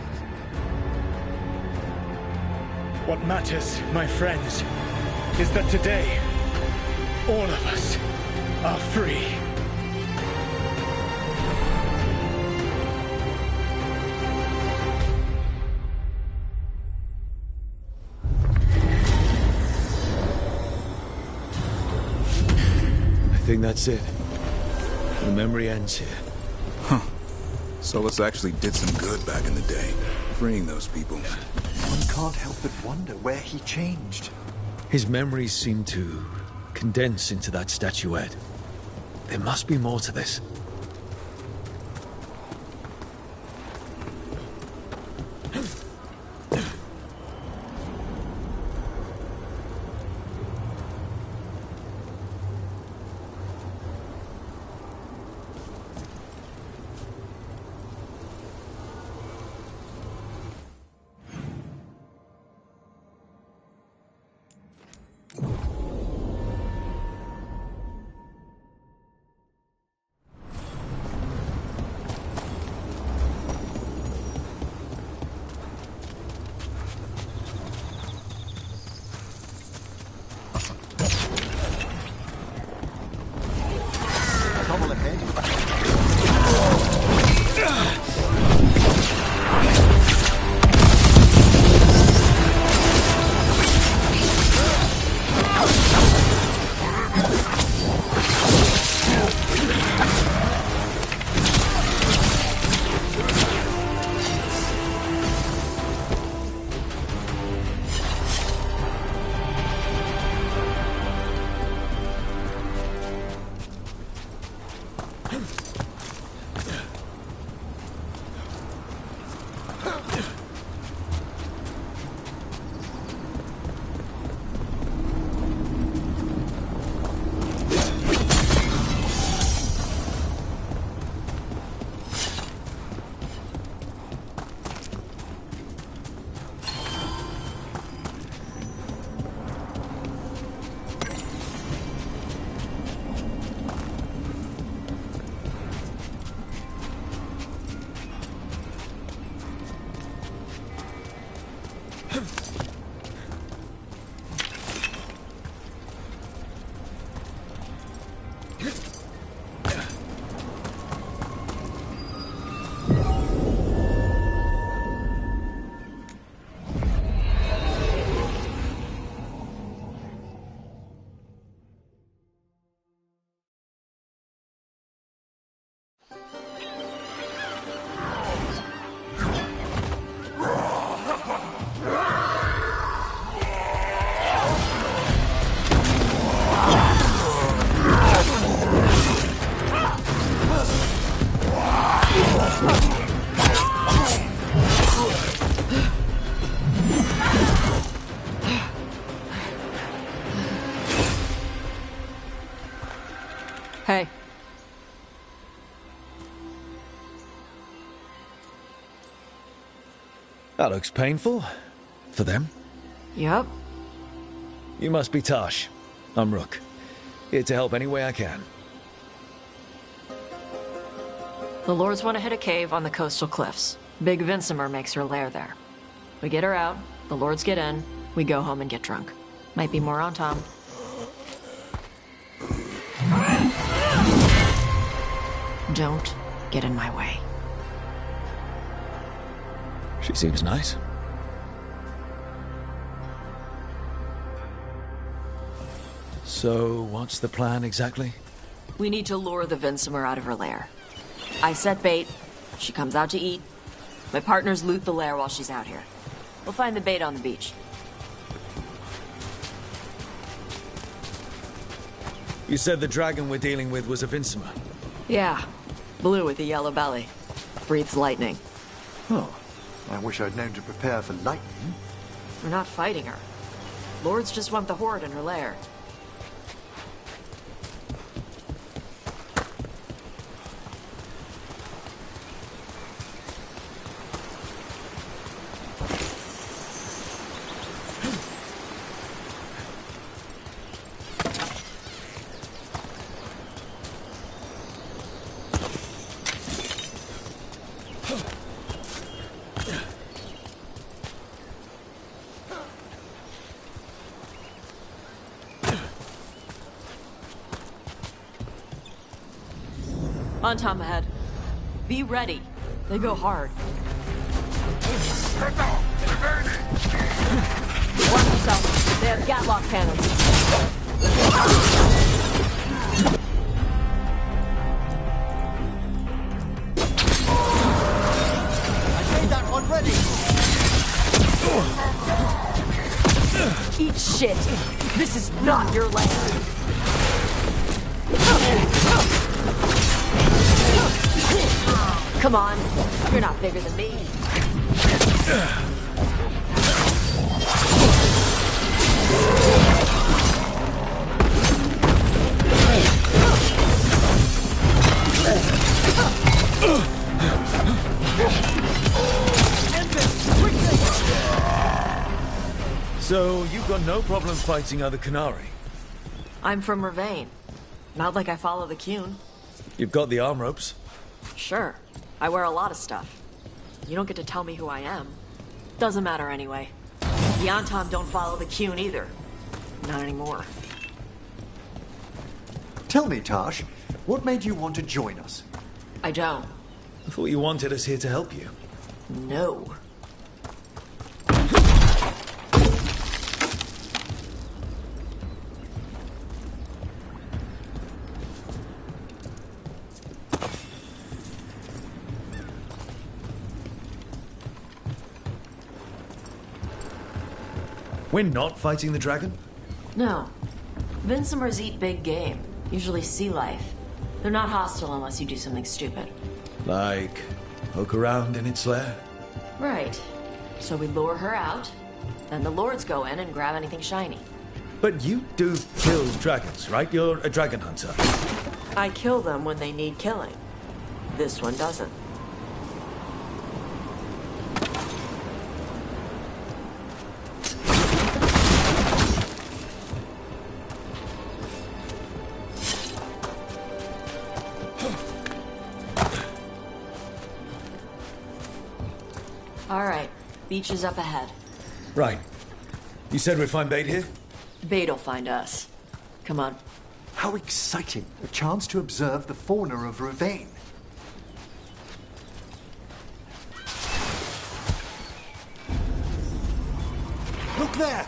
What matters, my friends, is that today, all of us are free. I think that's it. The memory ends here. Huh. Solus actually did some good back in the day, freeing those people. One can't help but wonder where he changed. His memories seem to condense into that statuette. There must be more to this. Hey. That looks painful. For them. Yep. You must be Tash. I'm Rook. Here to help any way I can. The Lords want to hit a cave on the coastal cliffs. Big Vinsimer makes her lair there. We get her out, the Lords get in, we go home and get drunk. Might be more on Tom. Don't get in my way. She seems nice. So, what's the plan exactly? We need to lure the Vinsimer out of her lair. I set bait, she comes out to eat. My partners loot the lair while she's out here. We'll find the bait on the beach. You said the dragon we're dealing with was a Vinsimer. Yeah, blue with a yellow belly. breathes lightning. Oh, I wish I'd known to prepare for lightning. We're not fighting her. Lords just want the Horde in her lair. On Tom ahead. Be ready. They go hard. Watch yourself. They have Gatlock cannons. I made that one ready. Eat shit. This is not your land. Come on, you're not bigger than me. So, you've got no problem fighting other Qunari? I'm from Rivain. Not like I follow the Qun. You've got the arm ropes? Sure. I wear a lot of stuff. You don't get to tell me who I am. Doesn't matter anyway. The Anton don't follow the Qun either. Not anymore. Tell me, Tash, what made you want to join us? I don't. I thought you wanted us here to help you. No. We're not fighting the dragon? No. Vincimers eat big game, usually sea life. They're not hostile unless you do something stupid. Like, poke around in its lair? Right. So we lure her out, then the lords go in and grab anything shiny. But you do kill dragons, right? You're a dragon hunter. I kill them when they need killing. This one doesn't. All right, beach is up ahead. Right. You said we'd find bait here? Bait'll find us. Come on. How exciting! A chance to observe the fauna of Rivain. Look there!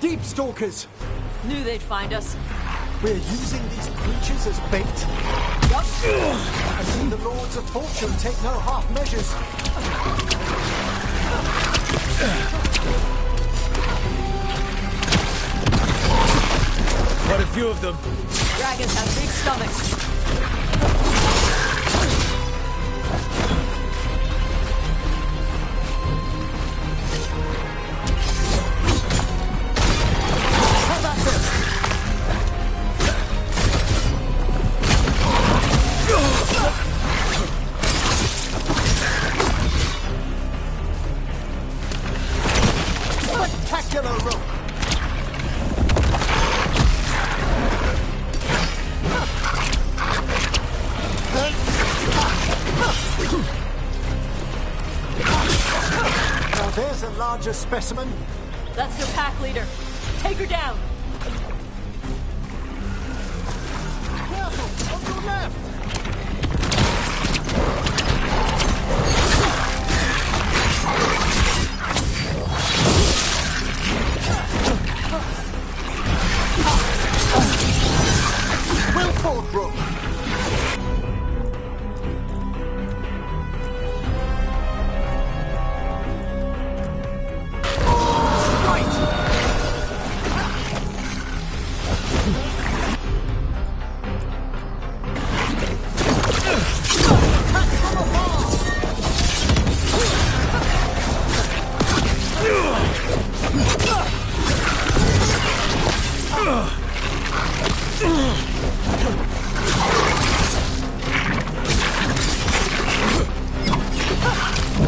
Deep stalkers! Knew they'd find us. We're using these creatures as bait? Yup. I've seen the Lords of Fortune take no half measures. Quite a few of them. Dragons have big stomachs. How about this? Spectacular rope! Now there's a larger specimen. That's their pack leader. Take her down. Careful! On your left! Wilford Brook!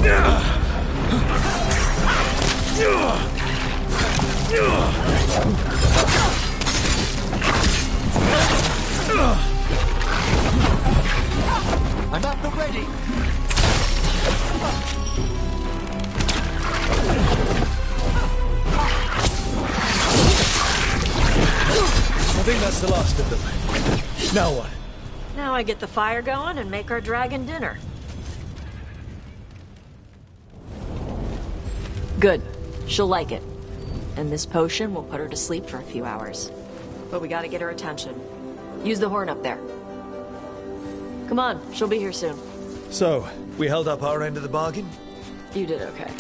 I'm at the ready. I think that's the last of them. Now what? Now I get the fire going and make our dragon dinner. Good. She'll like it. And this potion will put her to sleep for a few hours. But we gotta get her attention. Use the horn up there. Come on, she'll be here soon. So, we held up our end of the bargain? You did okay.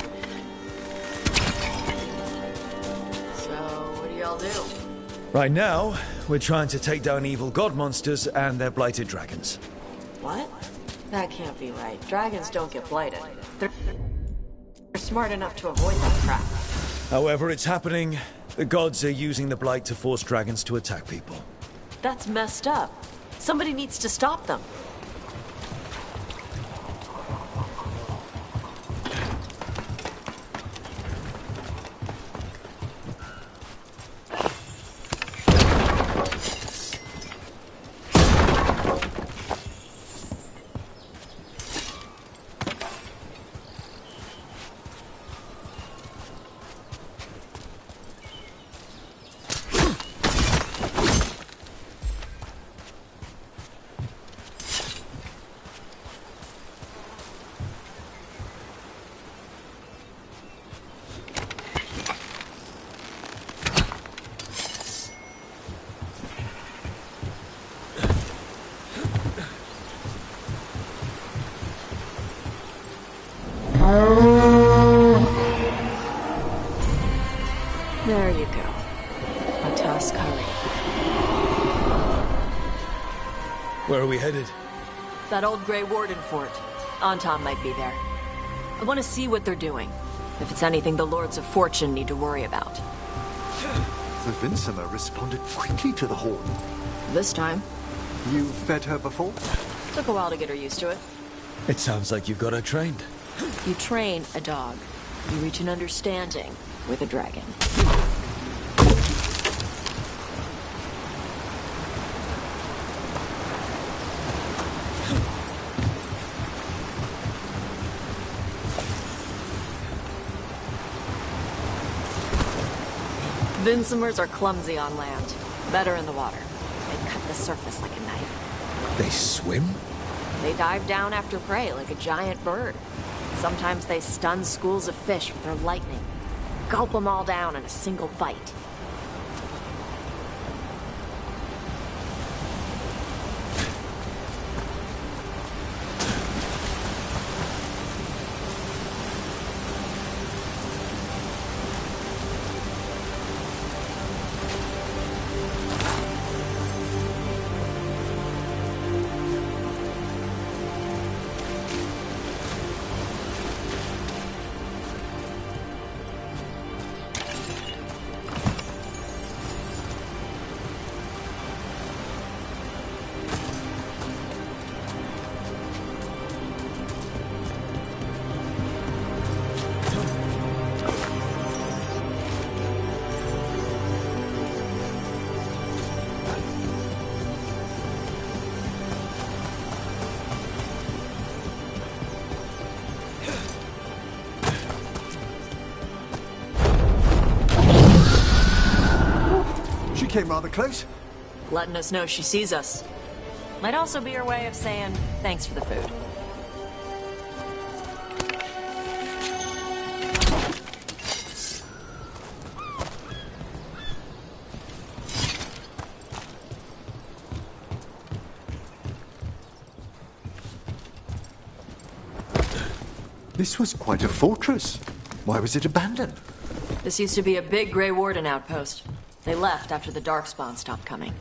So, what do y'all do? Right now, we're trying to take down evil god monsters and their blighted dragons. What? That can't be right. Dragons don't get blighted. They're smart enough to avoid that crap. However it's happening, the gods are using the blight to force dragons to attack people. That's messed up. Somebody needs to stop them. There you go. A tusk curry. Where are we headed? That old Grey Warden fort. Anton might be there. I want to see what they're doing. If it's anything the Lords of Fortune need to worry about. The Vinsima responded quickly to the horn. This time. You fed her before? Took a while to get her used to it. It sounds like you've got her trained. You train a dog. You reach an understanding with a dragon. Vinsimers are clumsy on land, better in the water. They cut the surface like a knife. They swim? They dive down after prey like a giant bird. Sometimes they stun schools of fish with their lightning. Gulp them all down in a single bite. Came rather close. Letting us know she sees us. Might also be her way of saying thanks for the food. This was quite a fortress. Why was it abandoned? This used to be a big Grey Warden outpost. They left after the Darkspawn stopped coming.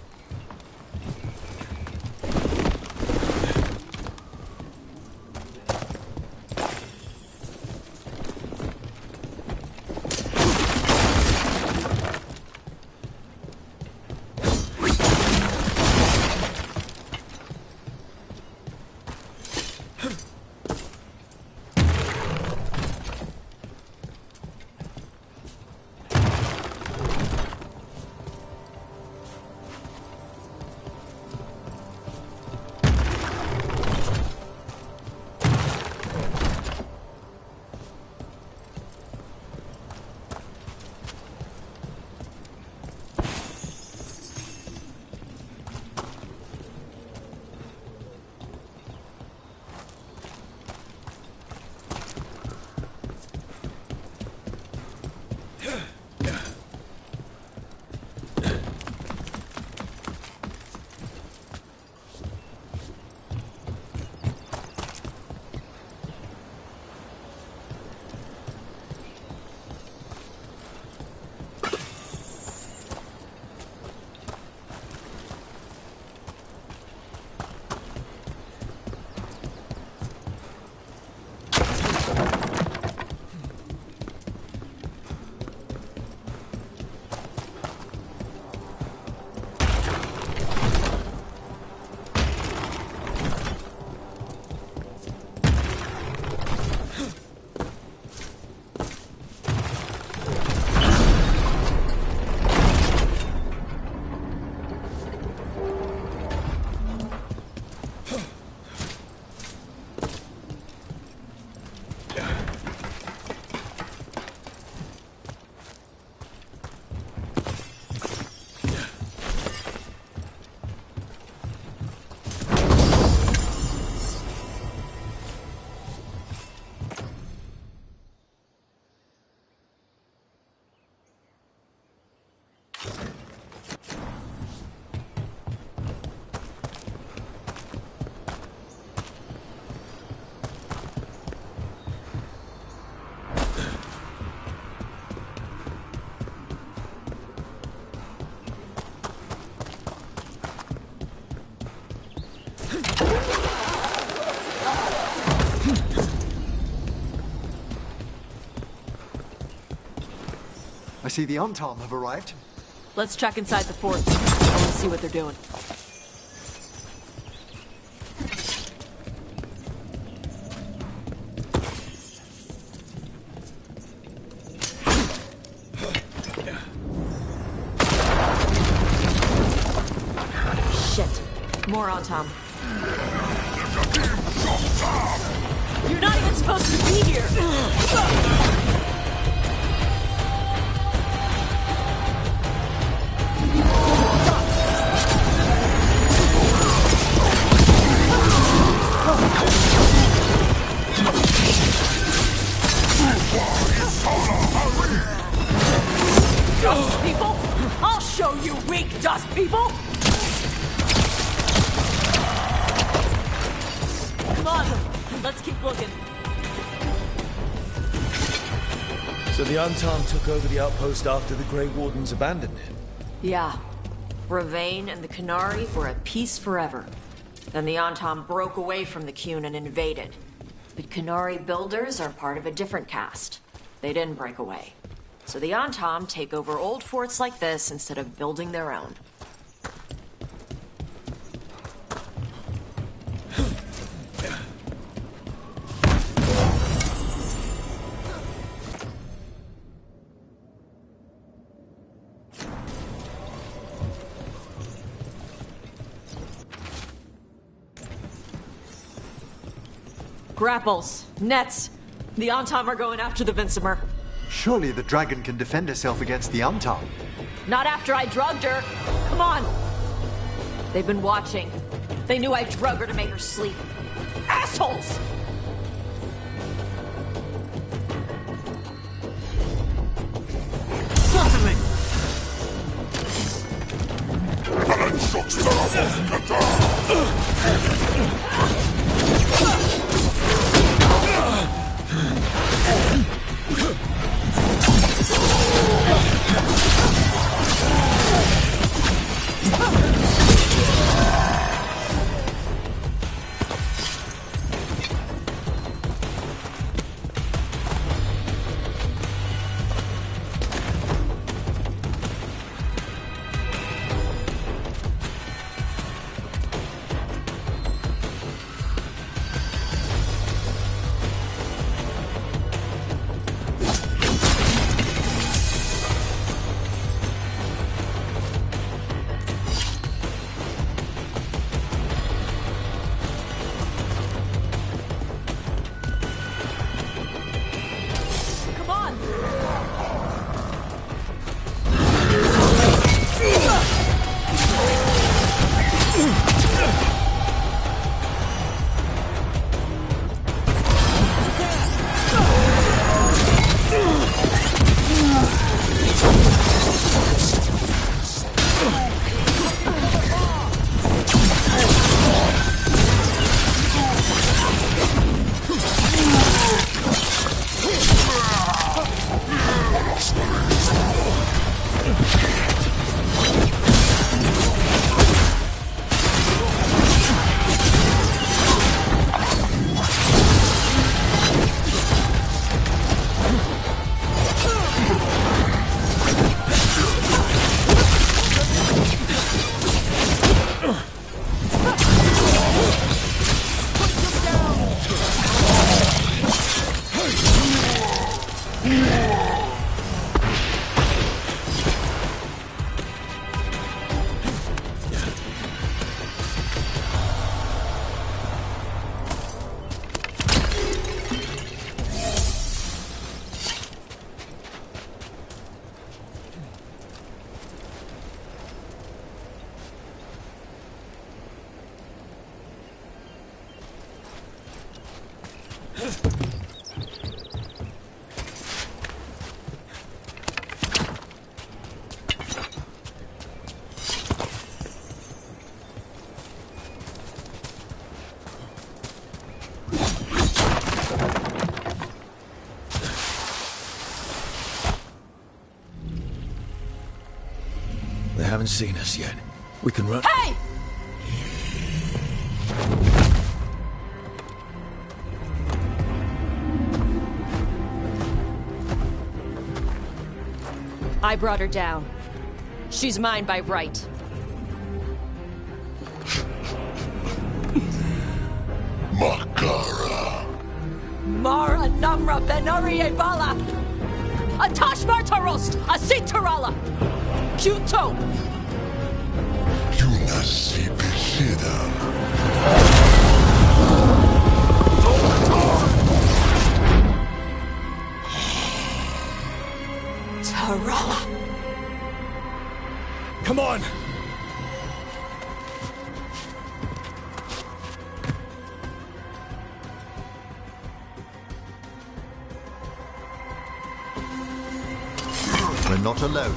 I see the Antam have arrived. Let's check inside the fort. I want to see what they're doing. Shit. More Antam. You're not even supposed to be here! Dust people? I'll show you weak dust people! Come on, let's keep looking. So the Antam took over the outpost after the Grey Wardens abandoned it? Yeah. Ravain and the Qunari were at peace forever. Then the Antam broke away from the Qun and invaded. But Qunari builders are part of a different caste. They didn't break away. So the Antam take over old forts like this instead of building their own. Grapples, nets. The Antam are going after the Vinsimer. Surely the dragon can defend herself against the Antam. Not after I drugged her. Come on. They've been watching. They knew I drug her to make her sleep. Assholes! Certainly! They haven't seen us yet. We can run. Hey! I brought her down. She's mine by right. Makara. Mara Namra Benarie Bala! Atash Martarost! Asitarala! Kyuto! Yunasi Bishida. Tarala! Come on! We're not alone.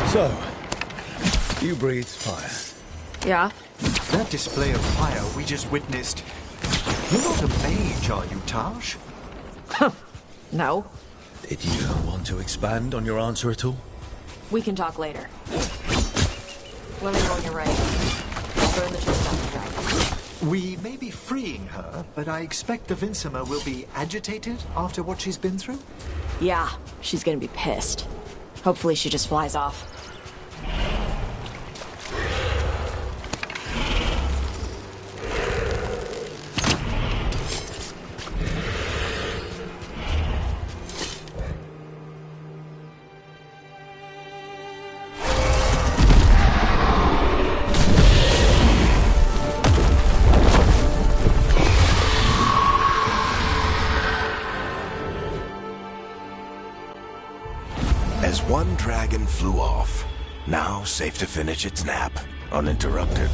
So, you breathe fire. Yeah? That display of fire we just witnessed. You're not a mage, are you, Tash? No. Did you want to expand on your answer at all? We can talk later. Let me know when you're ready. I'll burn the chest off the dragon. We may be freeing her, but I expect the Vincima will be agitated after what she's been through? Yeah, she's gonna be pissed. Hopefully she just flies off. As one dragon flew off, now safe to finish its nap, uninterrupted,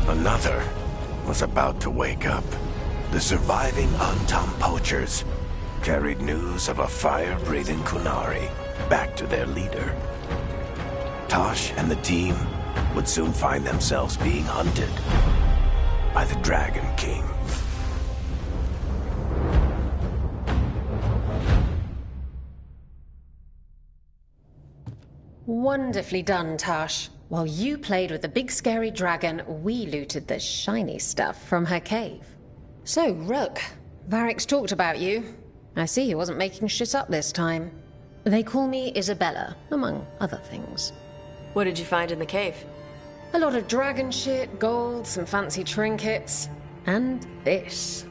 another was about to wake up. The surviving Antam poachers carried news of a fire-breathing Qunari back to their leader. Tosh and the team would soon find themselves being hunted by the Dragon King. Wonderfully done, Tash. While you played with the big scary dragon, we looted the shiny stuff from her cave. So, Rook, Varric's talked about you. I see he wasn't making shit up this time. They call me Isabella, among other things. What did you find in the cave? A lot of dragon shit, gold, some fancy trinkets, and this.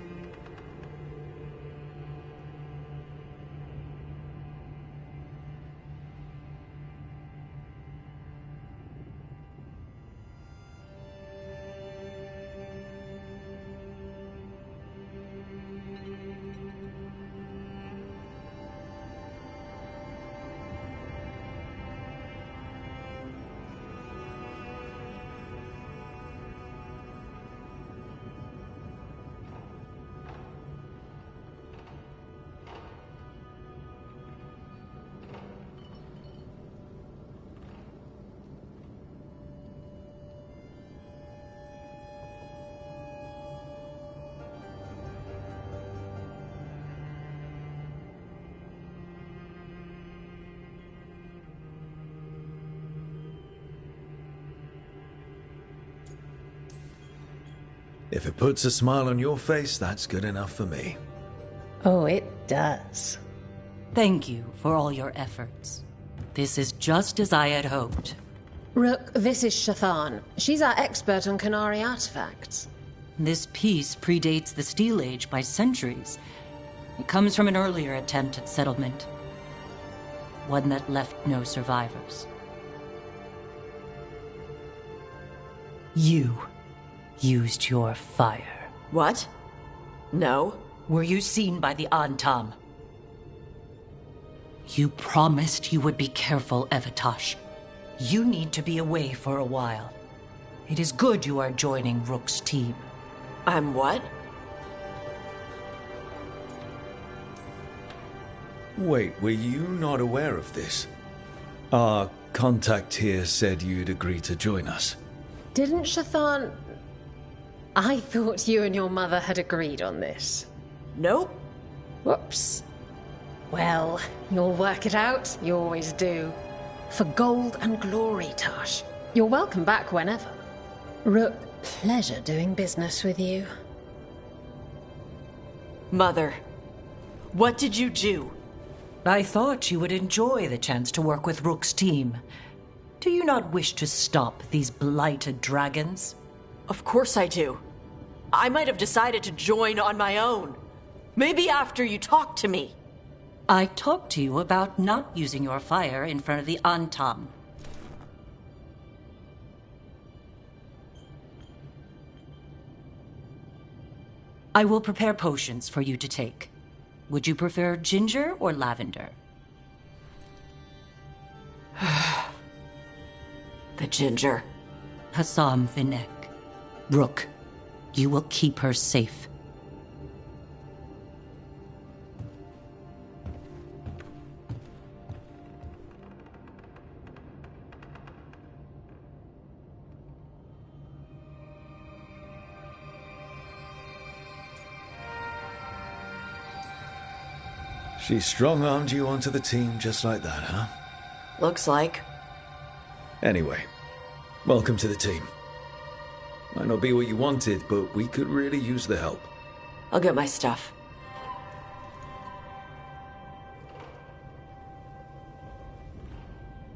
If it puts a smile on your face, that's good enough for me. Oh, it does. Thank you for all your efforts. This is just as I had hoped. Rook, this is Shathan. She's our expert on Qunari artifacts. This piece predates the Steel Age by centuries. It comes from an earlier attempt at settlement. One that left no survivors. You used your fire. What? No. Were you seen by the Antam? You promised you would be careful, Evatosh. You need to be away for a while. It is good you are joining Rook's team. I'm what? Wait, were you not aware of this? Our contact here said you'd agree to join us. Didn't Shathan... I thought you and your mother had agreed on this. Nope. Whoops. Well, you'll work it out. You always do. For gold and glory, Tosh. You're welcome back whenever. Rook, pleasure doing business with you. Mother, what did you do? I thought you would enjoy the chance to work with Rook's team. Do you not wish to stop these blighted dragons? Of course I do. I might have decided to join on my own. Maybe after you talked to me. I talked to you about not using your fire in front of the Antam. I will prepare potions for you to take. Would you prefer ginger or lavender? The ginger. Hassam Vinek. Rook, you will keep her safe. She strong-armed you onto the team just like that, huh? Looks like. Anyway, welcome to the team. Might not be what you wanted, but we could really use the help. I'll get my stuff.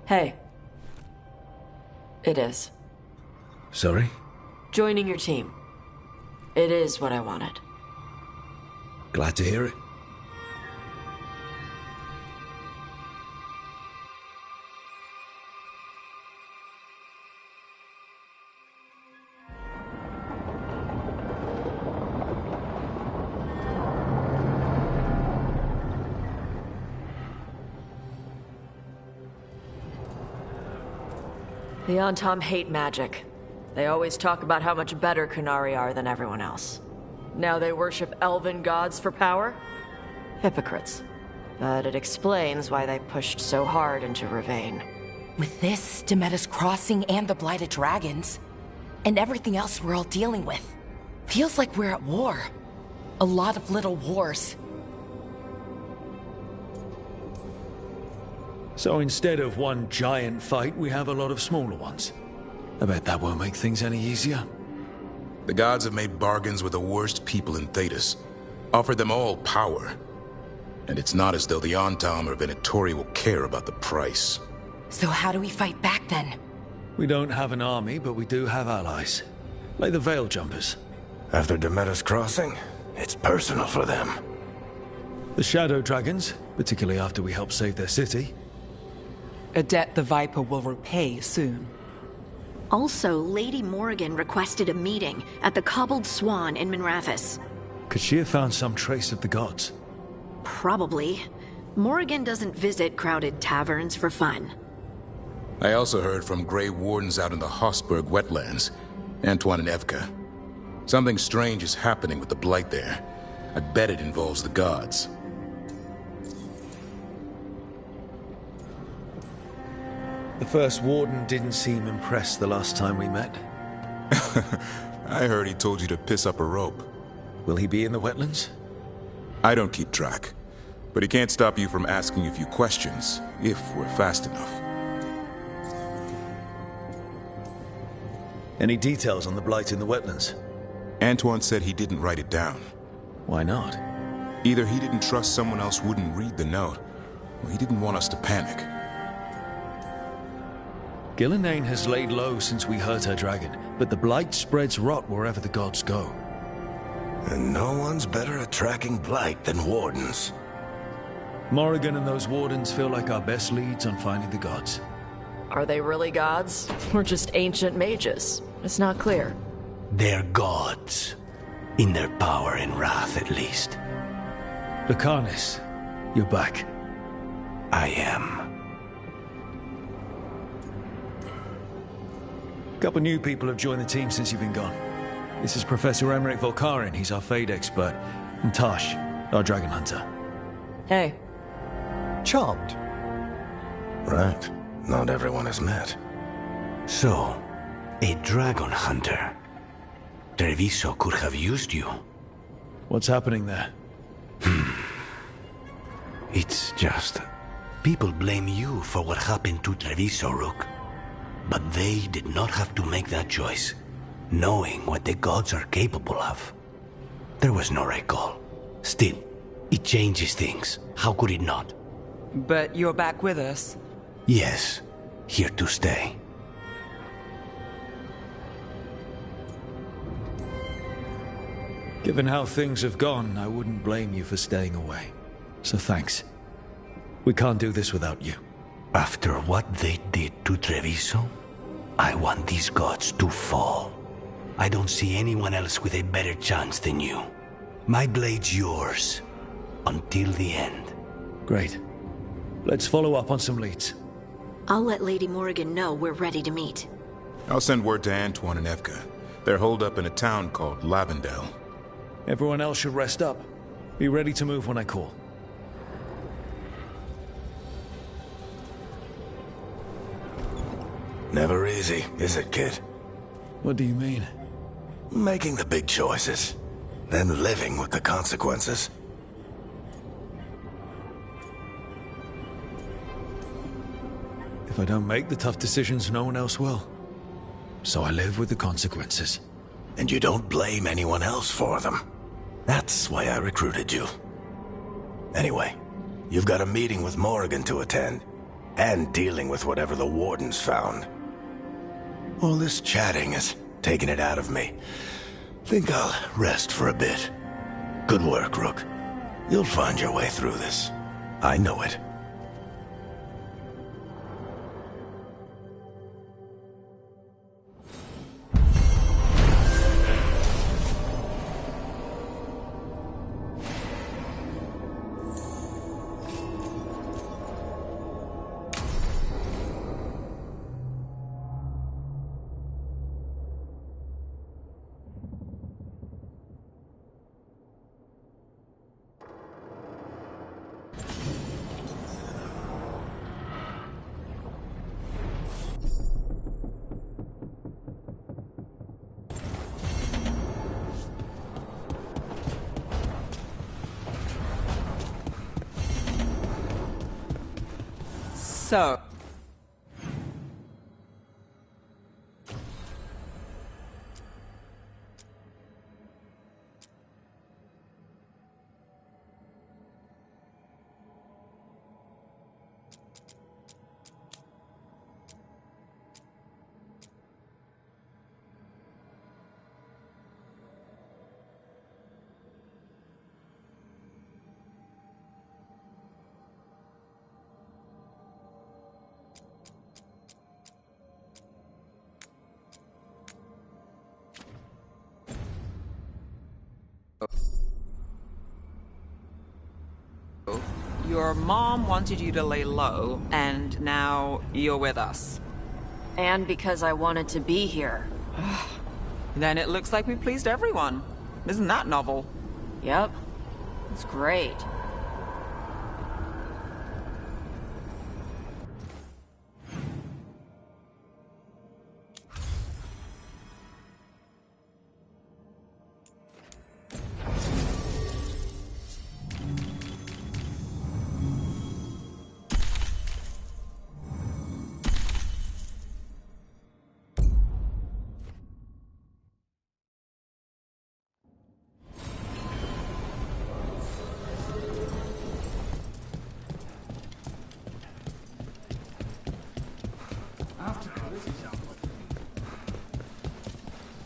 Hey. It is. Sorry? Joining your team. It is what I wanted. Glad to hear it. The Antam hate magic. They always talk about how much better Qunari are than everyone else. Now they worship elven gods for power? Hypocrites. But it explains why they pushed so hard into Rivain. With this, Demeter's Crossing and the Blighted Dragons, and everything else we're all dealing with, feels like we're at war. A lot of little wars. So instead of one giant fight, we have a lot of smaller ones. I bet that won't make things any easier. The gods have made bargains with the worst people in Thedas, offered them all power. And it's not as though the Antam or Venatori will care about the price. So how do we fight back then? We don't have an army, but we do have allies. Like the Veil Jumpers. After Demeter's Crossing, it's personal for them. The Shadow Dragons, particularly after we helped save their city. A debt the Viper will repay soon. Also, Lady Morrigan requested a meeting at the Cobbled Swan in Minrathous. Could she have found some trace of the gods? Probably. Morrigan doesn't visit crowded taverns for fun. I also heard from Grey Wardens out in the Hossberg wetlands, Antoine and Evka. Something strange is happening with the Blight there. I bet it involves the gods. The first warden didn't seem impressed the last time we met. I heard he told you to piss up a rope. Will he be in the wetlands? I don't keep track, but he can't stop you from asking a few questions, if we're fast enough. Any details on the Blight in the wetlands? Antoine said he didn't write it down. Why not? Either he didn't trust someone else wouldn't read the note, or he didn't want us to panic. Gillenane has laid low since we hurt her dragon, but the Blight spreads rot wherever the gods go. And no one's better at tracking Blight than Wardens. Morrigan and those Wardens feel like our best leads on finding the gods. Are they really gods? Or just ancient mages? It's not clear. They're gods. In their power and wrath, at least. Lucanus, you're back. I am. A couple new people have joined the team since you've been gone. This is Professor Emmerich Volkarin, he's our Fade expert, and Tosh, our Dragon Hunter. Hey. Charmed. Right. Not everyone has met. So, a dragon hunter. Treviso could have used you. What's happening there? It's just... people blame you for what happened to Treviso, Rook. But they did not have to make that choice, knowing what the gods are capable of. There was no recall. Still, it changes things. How could it not? But you're back with us? Yes, here to stay. Given how things have gone, I wouldn't blame you for staying away. So thanks. We can't do this without you. After what they did to Treviso, I want these gods to fall. I don't see anyone else with a better chance than you. My blade's yours. Until the end. Great. Let's follow up on some leads. I'll let Lady Morrigan know we're ready to meet. I'll send word to Antoine and Evka. They're holed up in a town called Lavendel. Everyone else should rest up. Be ready to move when I call. Never easy, is it, kid? What do you mean? Making the big choices, then living with the consequences. If I don't make the tough decisions, no one else will. So I live with the consequences. And you don't blame anyone else for them. That's why I recruited you. Anyway, you've got a meeting with Morrigan to attend, and dealing with whatever the Wardens found. All this chatting is taking it out of me. Think I'll rest for a bit. Good work, Rook. You'll find your way through this. I know it. So... Your mom wanted you to lay low, and now you're with us. And because I wanted to be here. Then it looks like we pleased everyone. Isn't that novel? Yep. It's great.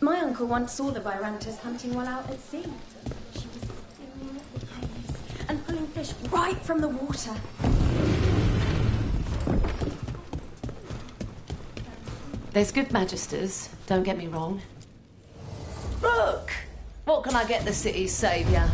My uncle once saw the Virantas hunting while out at sea. She was swimming at the caves and pulling fish right from the water. There's good magisters, don't get me wrong. Rook! What can I get the city's saviour?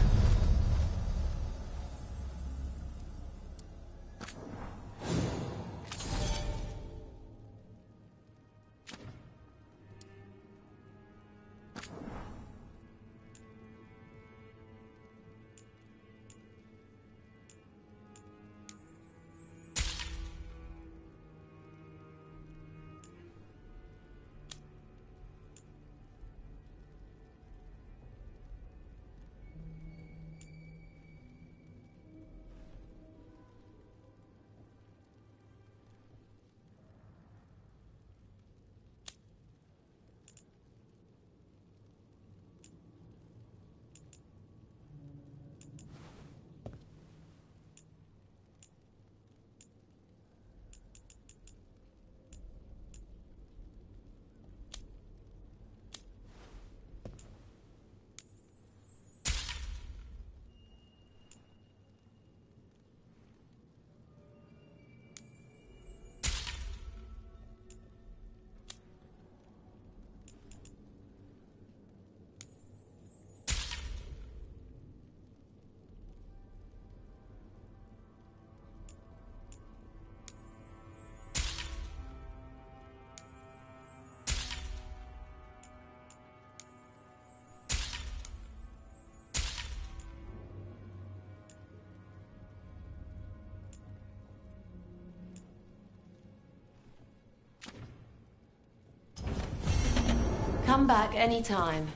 Come back anytime.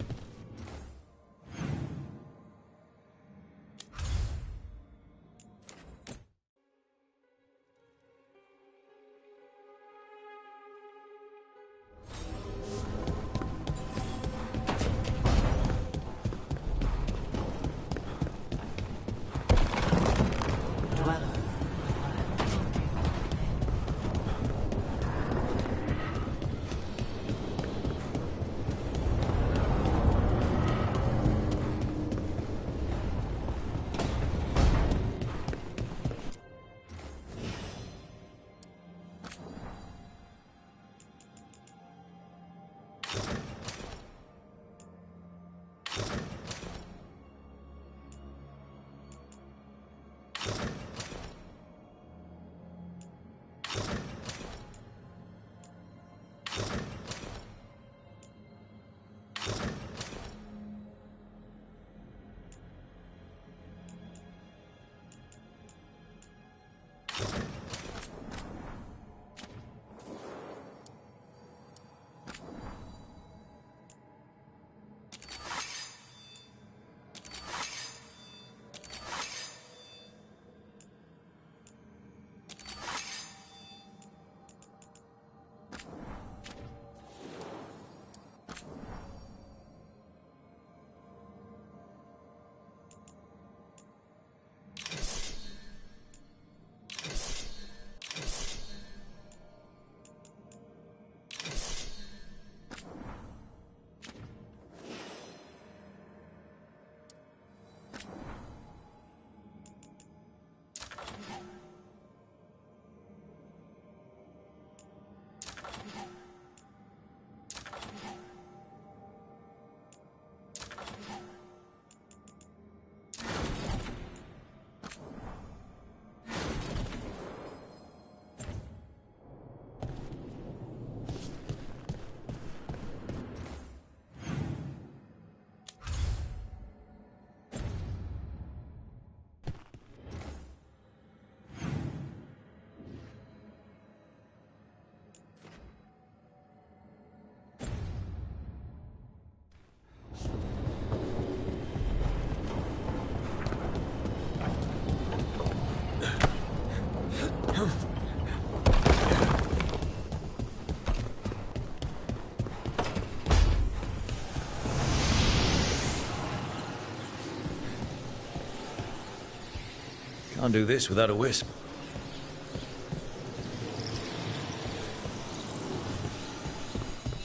Can't do this without a wisp.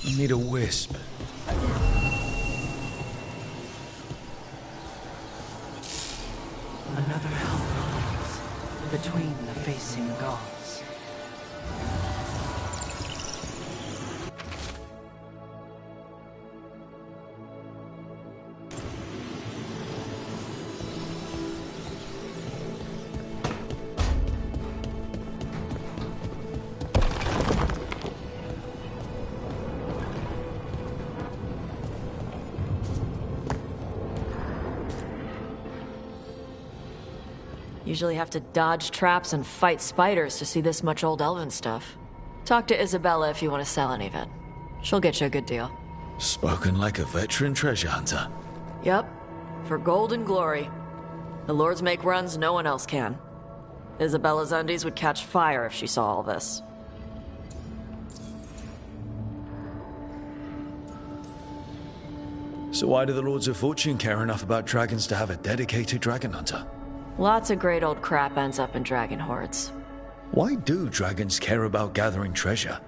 I need a wisp. Another helper between the facing gods. Usually have to dodge traps and fight spiders to see this much old elven stuff. Talk to Isabella if you want to sell any of it. She'll get you a good deal. Spoken like a veteran treasure hunter. Yep. For gold and glory. The lords make runs no one else can. Isabella's undies would catch fire if she saw all this. So why do the Lords of Fortune care enough about dragons to have a dedicated dragon hunter? Lots of great old crap ends up in dragon hordes. Why do dragons care about gathering treasure?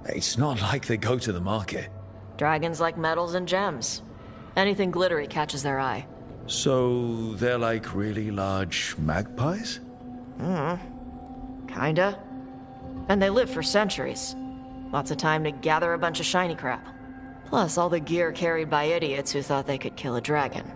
It's not like they go to the market. Dragons like metals and gems. Anything glittery catches their eye. So they're like really large magpies? Kinda. And they live for centuries. Lots of time to gather a bunch of shiny crap. Plus all the gear carried by idiots who thought they could kill a dragon.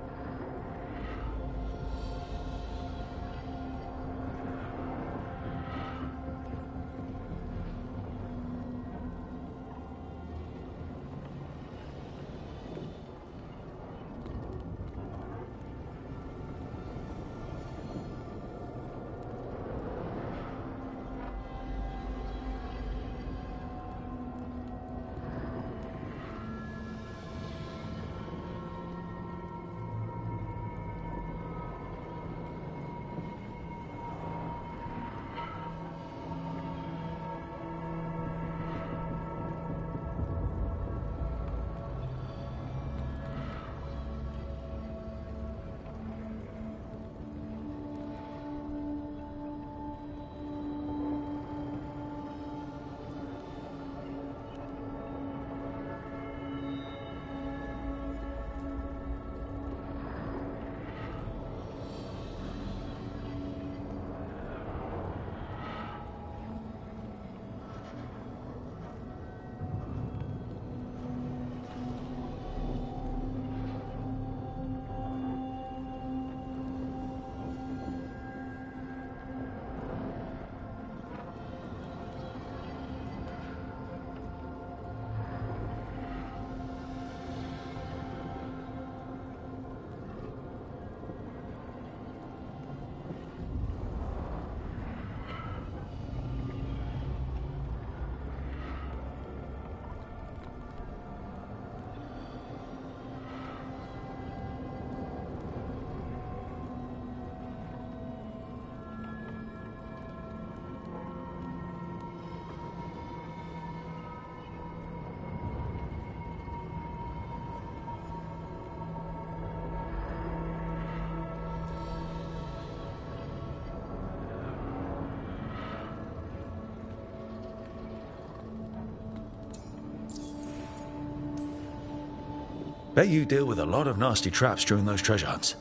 Bet you deal with a lot of nasty traps during those treasure hunts.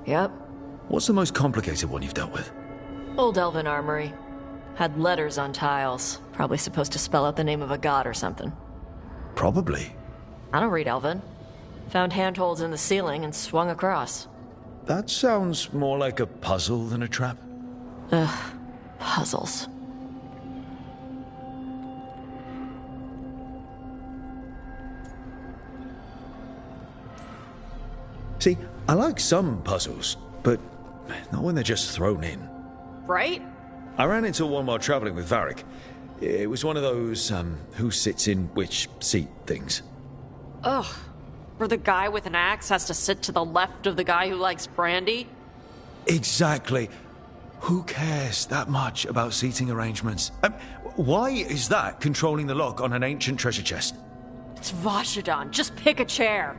Yep. What's the most complicated one you've dealt with? Old Elven armory. Had letters on tiles. Probably supposed to spell out the name of a god or something. Probably. I don't read Elven. Found handholds in the ceiling and swung across. That sounds more like a puzzle than a trap. Ugh. Puzzles. See, I like some puzzles, but not when they're just thrown in. Right? I ran into one while traveling with Varric. It was one of those, who sits in which seat things. Ugh. Where the guy with an axe has to sit to the left of the guy who likes brandy? Exactly. Who cares that much about seating arrangements? Why is that controlling the lock on an ancient treasure chest? It's Vashidon. Just pick a chair.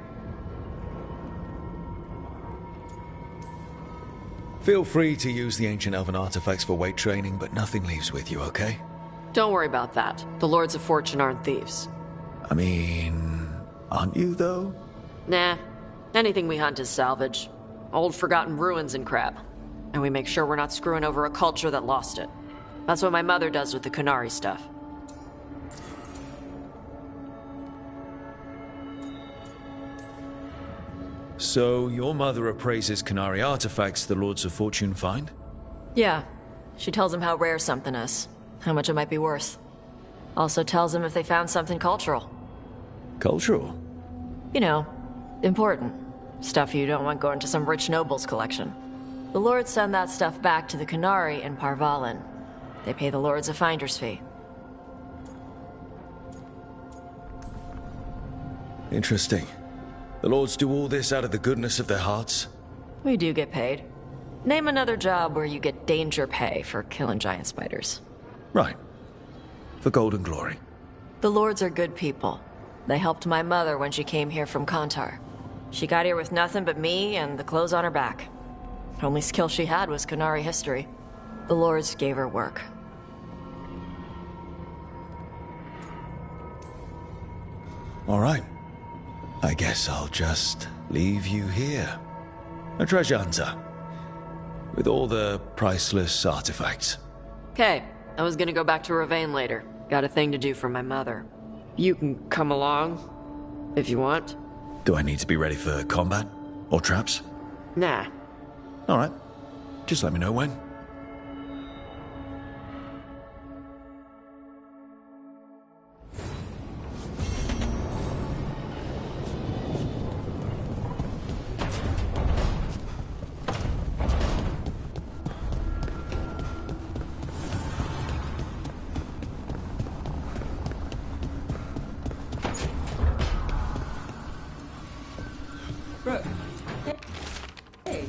Feel free to use the ancient elven artifacts for weight training, but nothing leaves with you, okay? Don't worry about that. The Lords of Fortune aren't thieves. I mean, aren't you, though? Nah. Anything we hunt is salvage. Old forgotten ruins and crap. And we make sure we're not screwing over a culture that lost it. That's what my mother does with the Qunari stuff. So, your mother appraises Qunari artifacts the Lords of Fortune find? Yeah. She tells them how rare something is. How much it might be worth. Also tells them if they found something cultural. Cultural? You know, important. Stuff you don't want going to some rich noble's collection. The Lords send that stuff back to the Qunari in Parvalin. They pay the Lords a finder's fee. Interesting. The Lords do all this out of the goodness of their hearts? We do get paid. Name another job where you get danger pay for killing giant spiders. Right. For golden glory. The Lords are good people. They helped my mother when she came here from Kontar. She got here with nothing but me and the clothes on her back. The only skill she had was Qunari history. The Lords gave her work. All right. I guess I'll just leave you here. A treasure hunter. With all the priceless artifacts. Okay, I was gonna go back to Ravane later. Got a thing to do for my mother. You can come along, if you want. Do I need to be ready for combat? Or traps? Nah. All right. Just let me know when. Hey.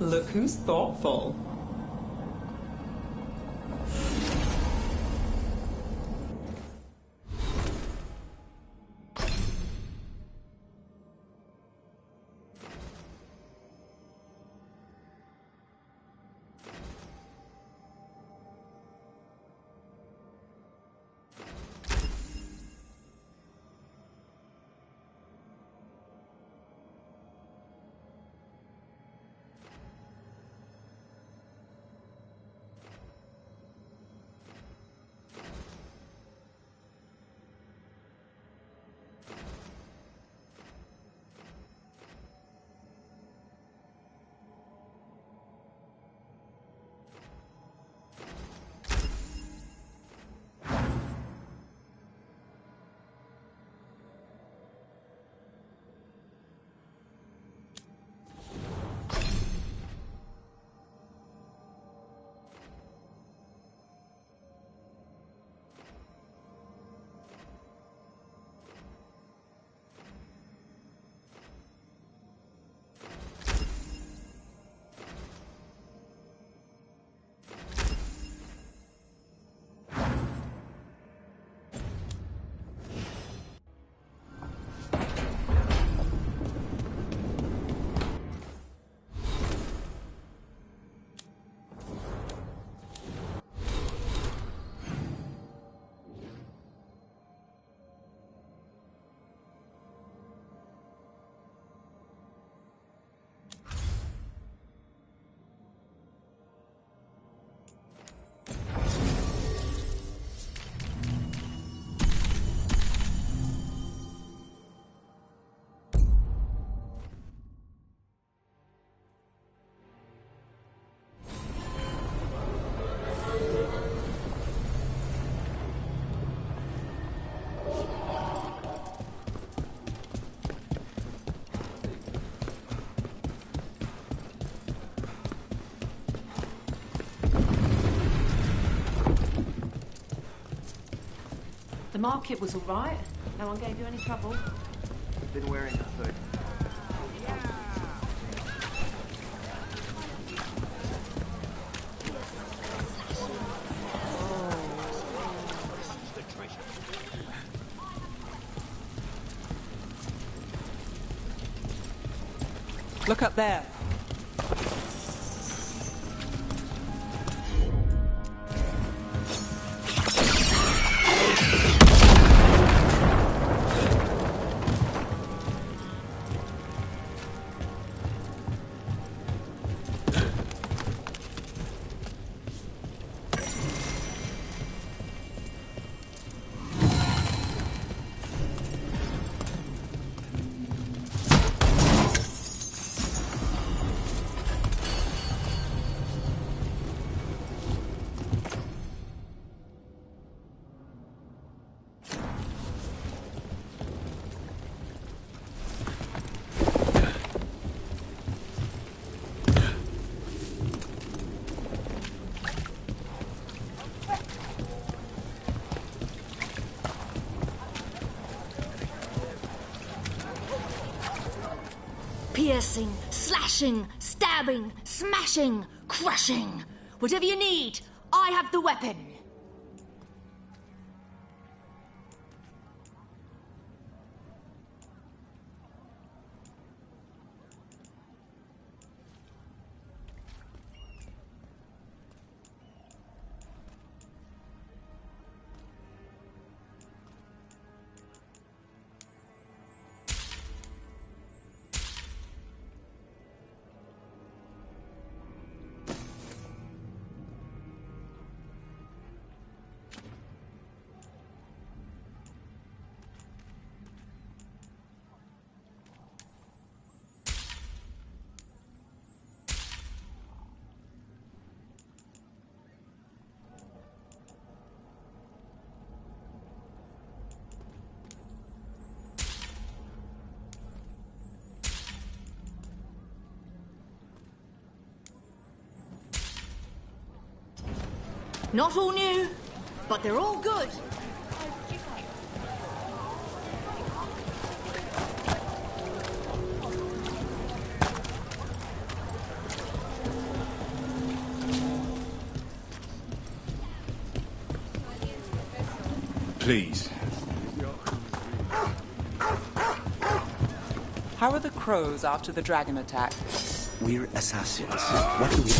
Look who's thoughtful. The market was all right. No one gave you any trouble. I've been wearing a hood. Look up there. Piercing, slashing, stabbing, smashing, crushing. Whatever you need, I have the weapon. Not all new, but they're all good. Please. How are the crows after the dragon attack? We're assassins. What do we...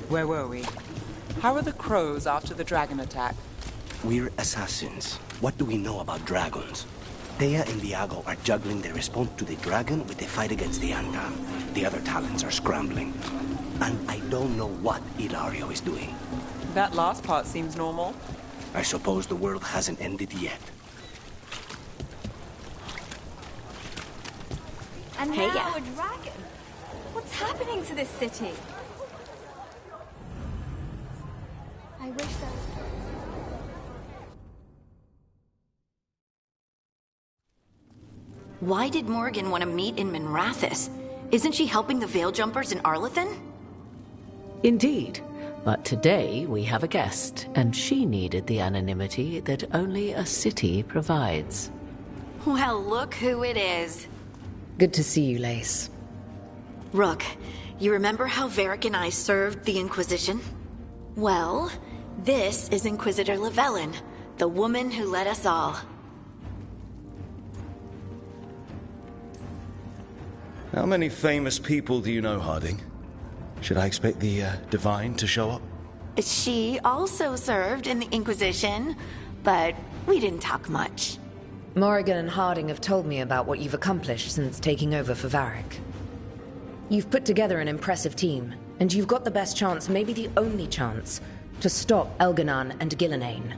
Where were we? How are the crows after the dragon attack? We're assassins. What do we know about dragons? Thea and Viago are juggling their response to the dragon with the fight against the Antam. The other talents are scrambling. And I don't know what Ilario is doing. That last part seems normal. I suppose the world hasn't ended yet. And now a dragon. What's happening to this city? I wish that... Why did Morrigan want to meet in Minrathous? Isn't she helping the Veil Jumpers in Arlathan? Indeed. But today we have a guest, and she needed the anonymity that only a city provides. Well, look who it is. Good to see you, Lace. Rook, you remember how Varric and I served the Inquisition? Well, this is Inquisitor Llewellyn, the woman who led us all. How many famous people do you know, Harding? Should I expect the Divine to show up? She also served in the Inquisition, but we didn't talk much. Morrigan and Harding have told me about what you've accomplished since taking over for Varric. You've put together an impressive team, and you've got the best chance, maybe the only chance, to stop Elganon and Gillenane.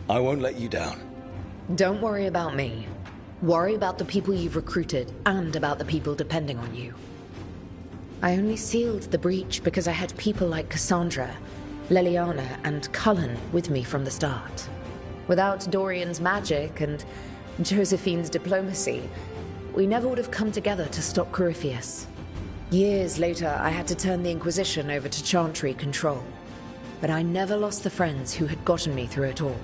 I won't let you down. Don't worry about me. Worry about the people you've recruited, and about the people depending on you. I only sealed the breach because I had people like Cassandra, Leliana, and Cullen with me from the start. Without Dorian's magic and Josephine's diplomacy, we never would have come together to stop Corypheus. Years later, I had to turn the Inquisition over to Chantry control. But I never lost the friends who had gotten me through it all.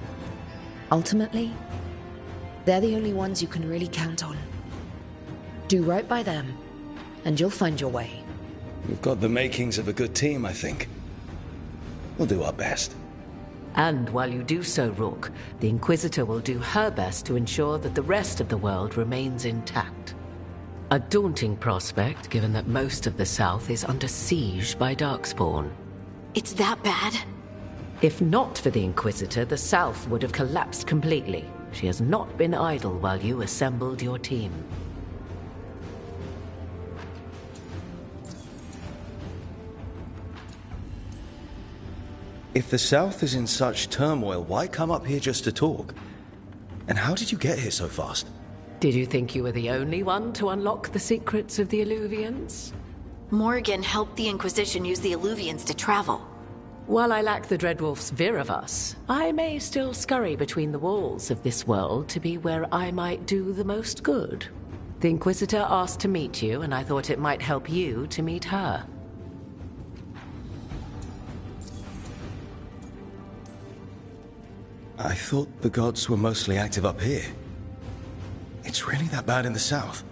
Ultimately, they're the only ones you can really count on. Do right by them, and you'll find your way. We've got the makings of a good team, I think. We'll do our best. And while you do so, Rook, the Inquisitor will do her best to ensure that the rest of the world remains intact. A daunting prospect, given that most of the South is under siege by Darkspawn. It's that bad? If not for the Inquisitor, the South would have collapsed completely. She has not been idle while you assembled your team. If the South is in such turmoil, why come up here just to talk? And how did you get here so fast? Did you think you were the only one to unlock the secrets of the Illuvians? Morgan helped the Inquisition use the Illuvians to travel. While I lack the Dreadwolf's Viravus, I may still scurry between the walls of this world to be where I might do the most good. The Inquisitor asked to meet you, and I thought it might help you to meet her. I thought the gods were mostly active up here. It's really that bad in the south?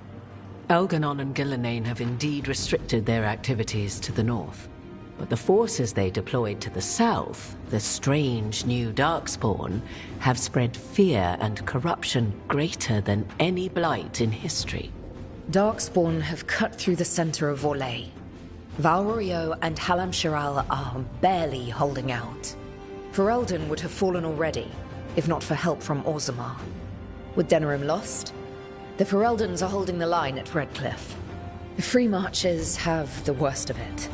Elganon and Gillenane have indeed restricted their activities to the north. But the forces they deployed to the south, the strange new Darkspawn, have spread fear and corruption greater than any blight in history. Darkspawn have cut through the center of Vorlay. Valrorio and Halam Shiral are barely holding out. Ferelden would have fallen already, if not for help from Orzammar. With Denerim lost, the Fereldans are holding the line at Redcliffe. The Free Marches have the worst of it.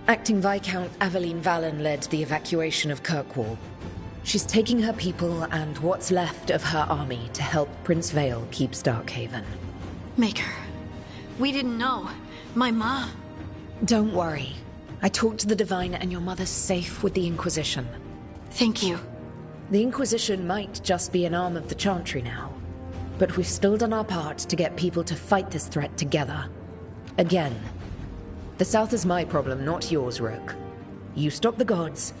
Acting Viscount Aveline Valen led the evacuation of Kirkwall. She's taking her people and what's left of her army to help Prince Vale keep Starkhaven. Maker, we didn't know. My mom... Don't worry. I talked to the Divine and your mother's safe with the Inquisition. Thank you. The Inquisition might just be an arm of the Chantry now, but we've still done our part to get people to fight this threat together. Again. The South is my problem, not yours, Rook. You stop the gods,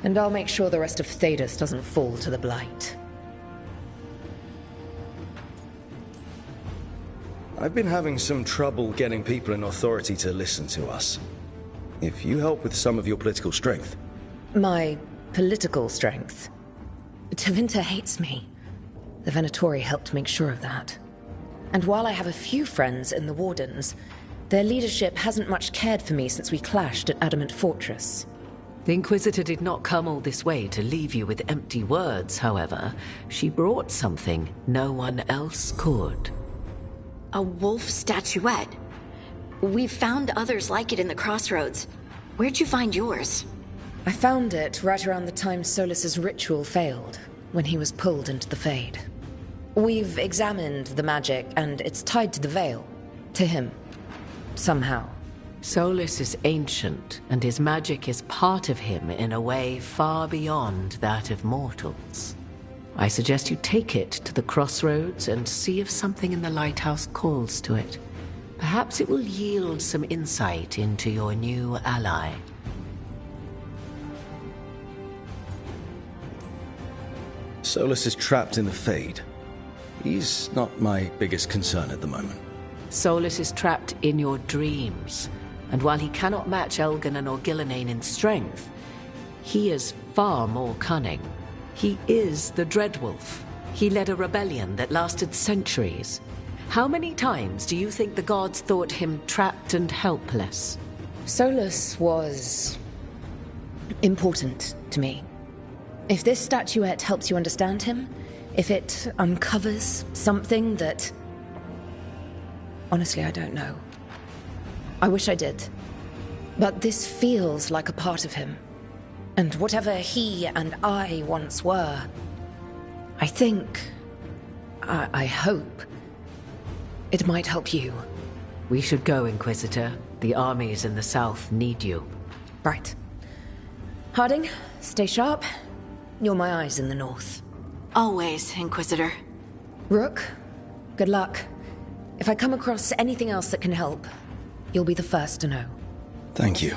and I'll make sure the rest of Thedas doesn't fall to the Blight. I've been having some trouble getting people in authority to listen to us. If you help with some of your political strength... My political strength? Tevinter hates me. The Venatori helped make sure of that. And while I have a few friends in the Wardens, their leadership hasn't much cared for me since we clashed at Adamant Fortress. The Inquisitor did not come all this way to leave you with empty words, however. She brought something no one else could. A wolf statuette. We've found others like it in the crossroads. Where'd you find yours? I found it right around the time Solus's ritual failed, when he was pulled into the Fade. We've examined the magic, and it's tied to the Veil. To him. Somehow. Solus is ancient, and his magic is part of him in a way far beyond that of mortals. I suggest you take it to the crossroads and see if something in the lighthouse calls to it. Perhaps it will yield some insight into your new ally. Solus is trapped in the Fade. He's not my biggest concern at the moment. Solus is trapped in your dreams, and while he cannot match Elganon or Gillenane in strength, he is far more cunning. He is the Dreadwolf. He led a rebellion that lasted centuries. How many times do you think the gods thought him trapped and helpless? Solus was... important to me. If this statuette helps you understand him, if it uncovers something that... Honestly, I don't know. I wish I did. But this feels like a part of him. And whatever he and I once were, I think... I hope... it might help you. We should go, Inquisitor. The armies in the south need you. Right. Harding, stay sharp. You're my eyes in the north. Always, Inquisitor. Rook, good luck. If I come across anything else that can help, you'll be the first to know. Thank you.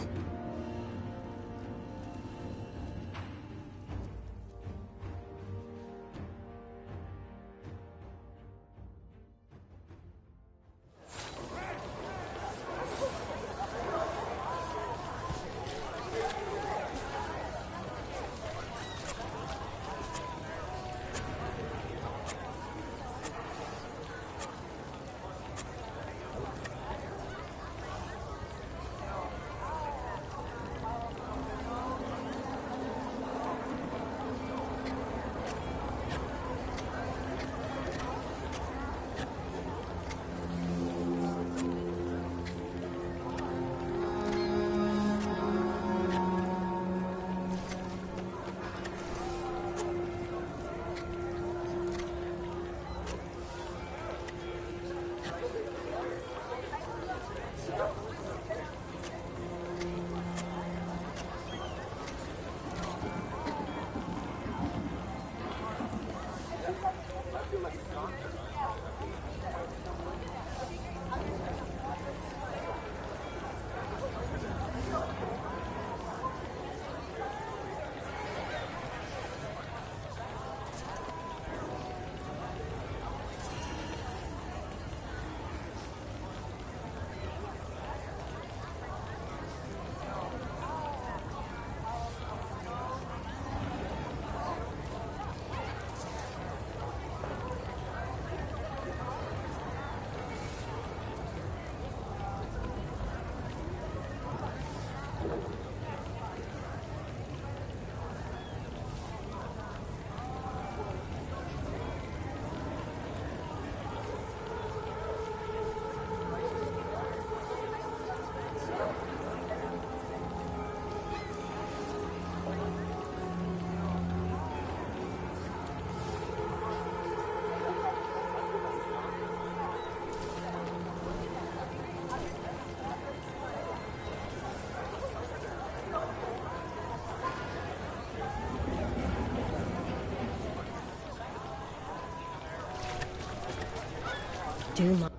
Do my...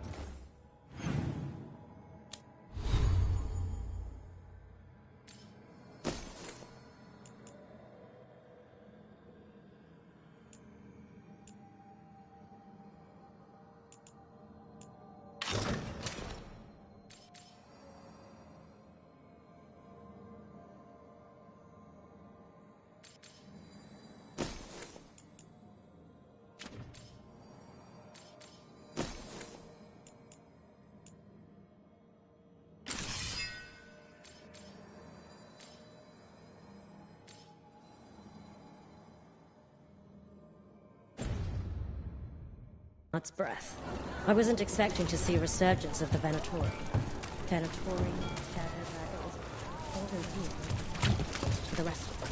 God's breath. I wasn't expecting to see a resurgence of the Venatori. Venatori, Shadow Dragons, all in the rest of them.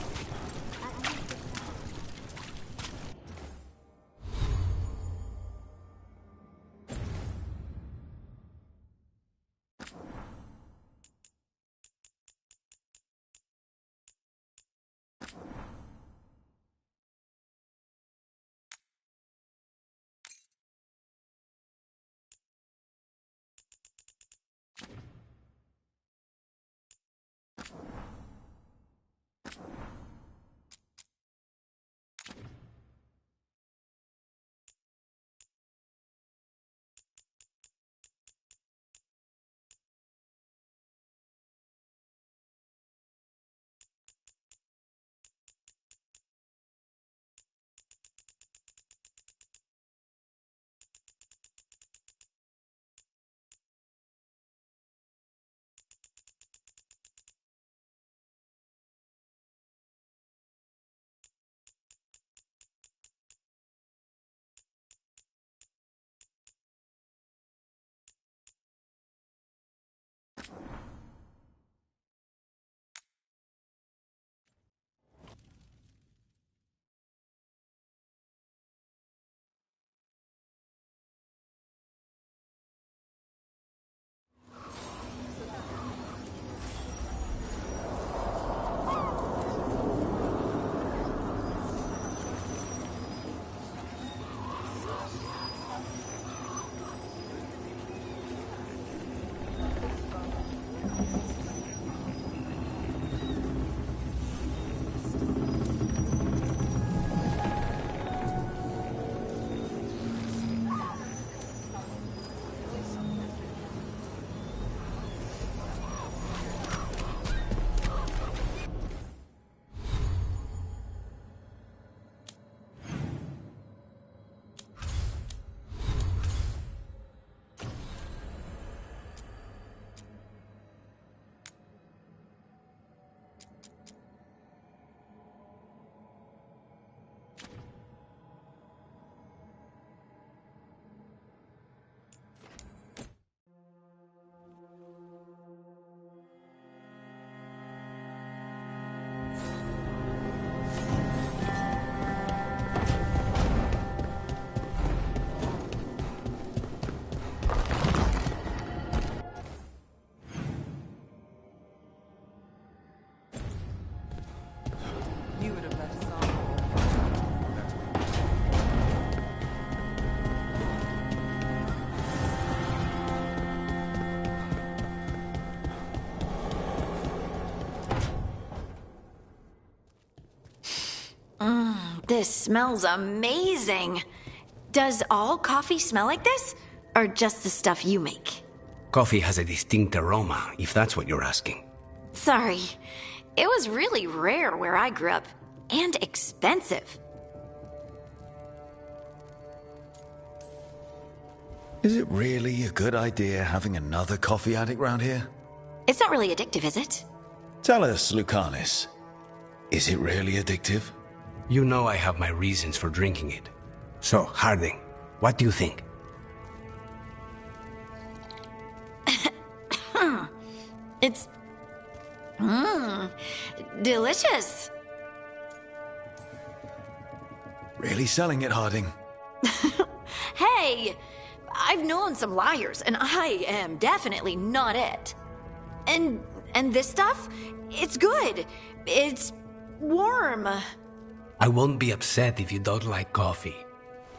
This smells amazing. Does all coffee smell like this? Or just the stuff you make? Coffee has a distinct aroma, if that's what you're asking. Sorry. It was really rare where I grew up. And expensive. Is it really a good idea having another coffee addict round here? It's not really addictive, is it? Tell us, Lucanus. Is it really addictive? You know I have my reasons for drinking it. So, Harding, what do you think? It's... delicious. Really selling it, Harding. Hey! I've known some liars, and I am definitely not it. And this stuff? It's good. It's warm. I won't be upset if you don't like coffee.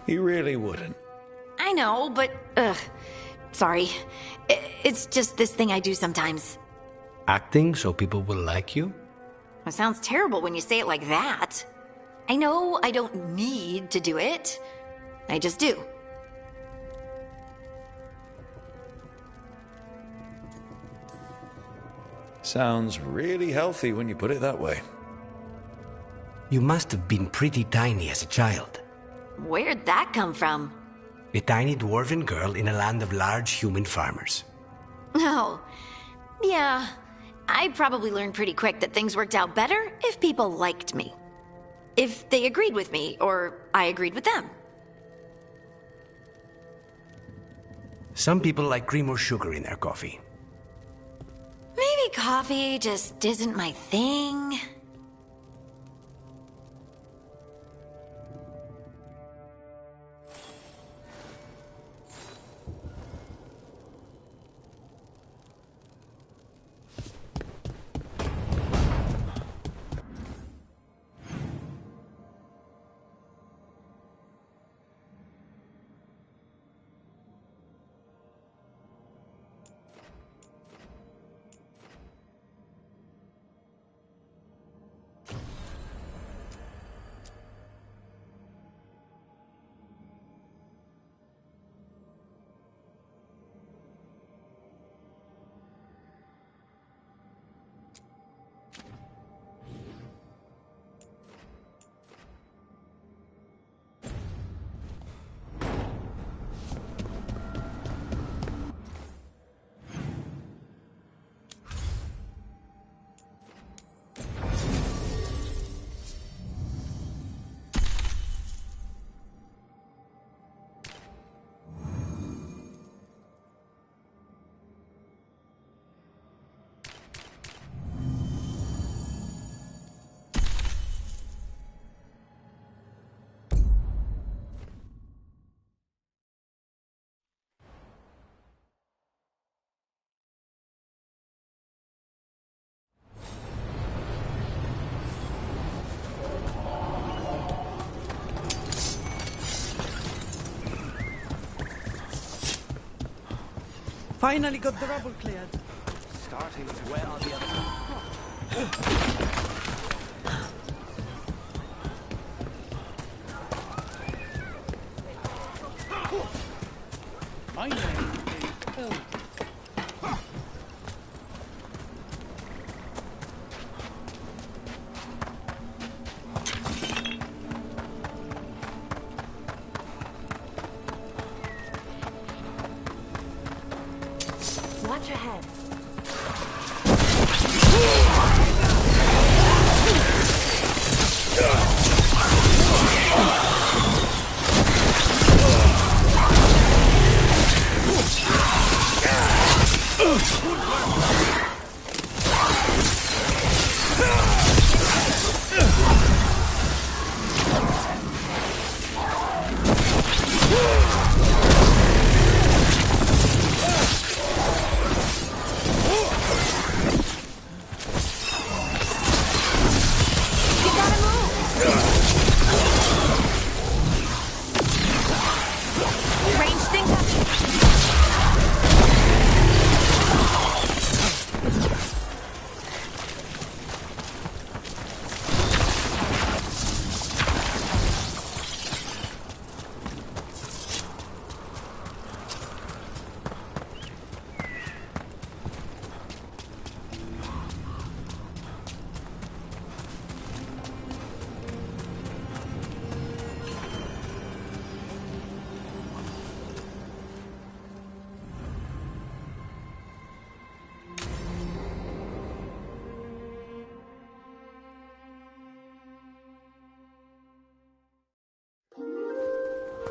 He really wouldn't. I know, but... sorry. It's just this thing I do sometimes. Acting so people will like you? It sounds terrible when you say it like that. I know I don't need to do it. I just do. Sounds really healthy when you put it that way. You must have been pretty tiny as a child. Where'd that come from? A tiny dwarven girl in a land of large human farmers. Oh, yeah. I probably learned pretty quick that things worked out better if people liked me. If they agreed with me, or I agreed with them. Some people like cream or sugar in their coffee. Maybe coffee just isn't my thing. Finally got the rubble cleared. Starting to wear on the other. My name is Elton. Watch your head.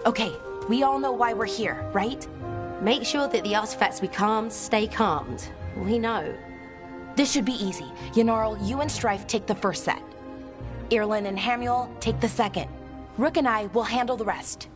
Okay, we all know why we're here, right? Make sure that the artifacts we calmed stay calmed. We know. This should be easy. Yanarl, you and Strife take the first set. Irlin and Hamuel take the second. Rook and I will handle the rest.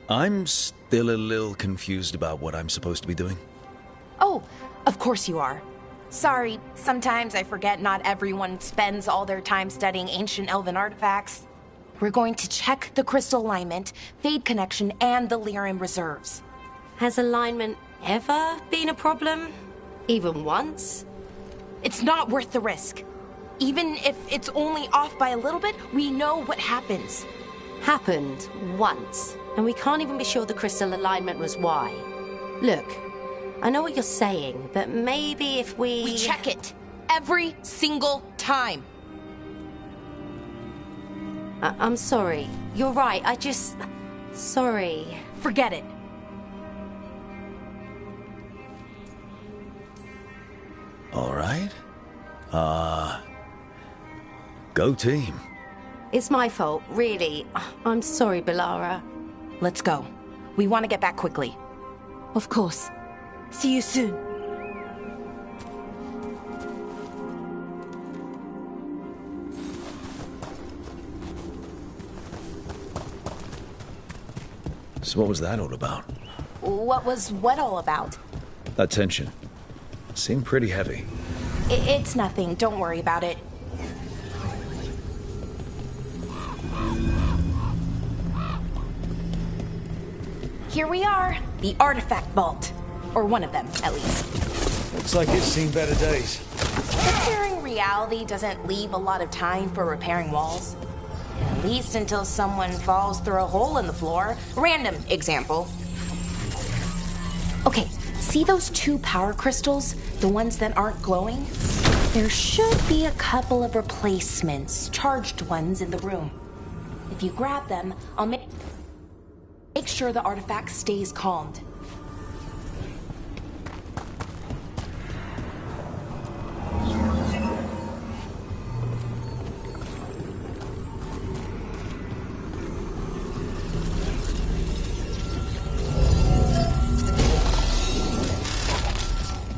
I'm still a little confused about what I'm supposed to be doing. Oh, of course you are. Sorry, sometimes I forget not everyone spends all their time studying ancient elven artifacts. We're going to check the crystal alignment, fade connection, and the Lyrium reserves. Has alignment ever been a problem? Even once? It's not worth the risk. Even if it's only off by a little bit, we know what happens. Happened once, and we can't even be sure the crystal alignment was why. Look, I know what you're saying, but maybe if we... We check it every single time. I'm sorry. You're right, Sorry. Forget it. All right. Go team. It's my fault, really. I'm sorry, Belara. Let's go. We want to get back quickly. Of course. See you soon. So what was that all about? What was what all about? That tension. Seemed pretty heavy. It's nothing. Don't worry about it. Here we are. The artifact vault. Or one of them, at least. Looks like it's seen better days. Repairing reality doesn't leave a lot of time for repairing walls. At least until someone falls through a hole in the floor. Random example. Okay, see those 2 power crystals? The ones that aren't glowing? There should be a couple of replacements, charged ones in the room. If you grab them, I'll make sure the artifact stays calmed.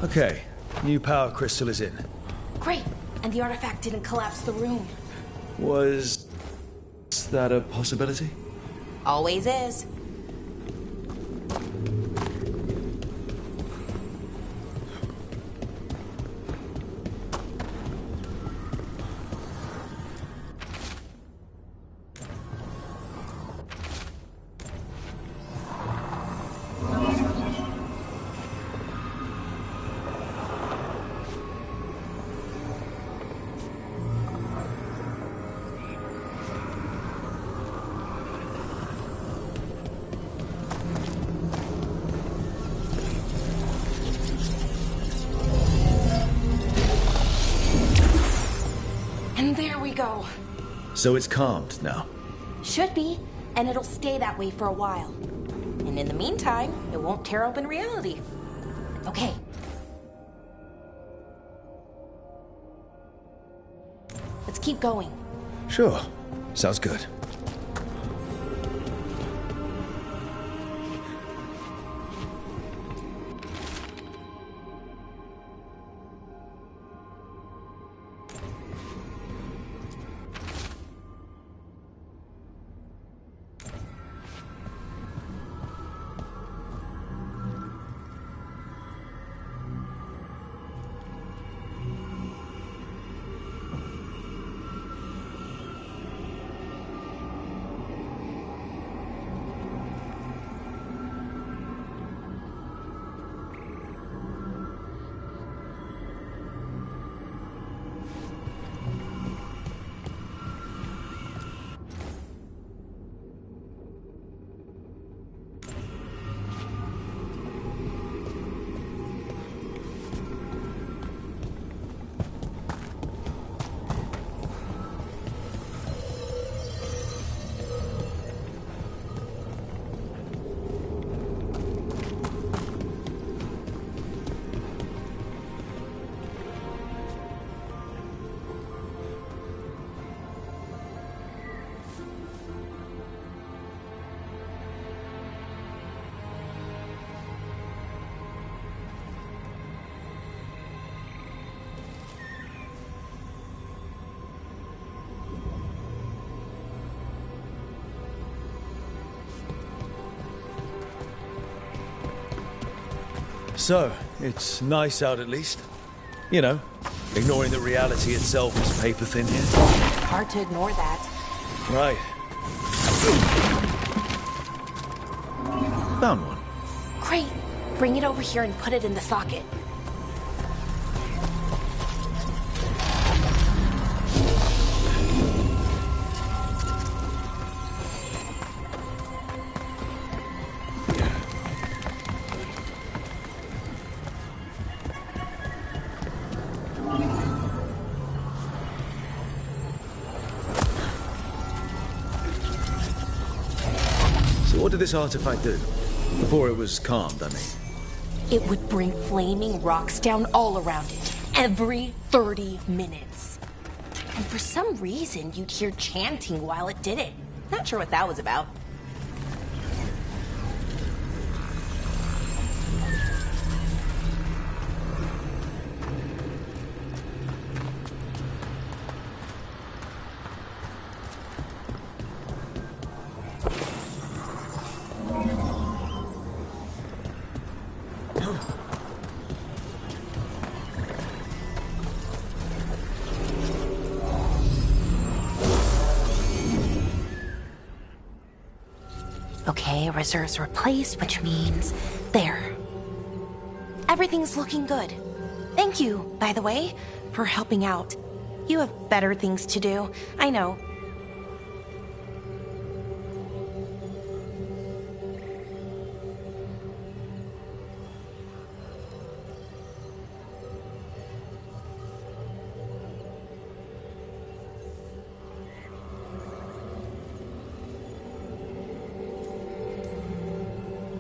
Okay, new power crystal is in. Great! And the artifact didn't collapse the room. Was that a possibility? Always is. And there we go. So it's calmed now. Should be, and it'll stay that way for a while. And in the meantime, it won't tear open reality. Okay. Let's keep going. Sure. Sounds good. So, it's nice out at least. You know, ignoring that reality itself is paper thin here. Hard to ignore that. Right. Found one. Great. Bring it over here and put it in the socket. What did this artifact do? Before it was calmed, I mean. It would bring flaming rocks down all around it, every 30 minutes. And for some reason, you'd hear chanting while it did it. Not sure what that was about. Okay, reserves replaced, which means there. Everything's looking good. Thank you, by the way, for helping out. You have better things to do, I know.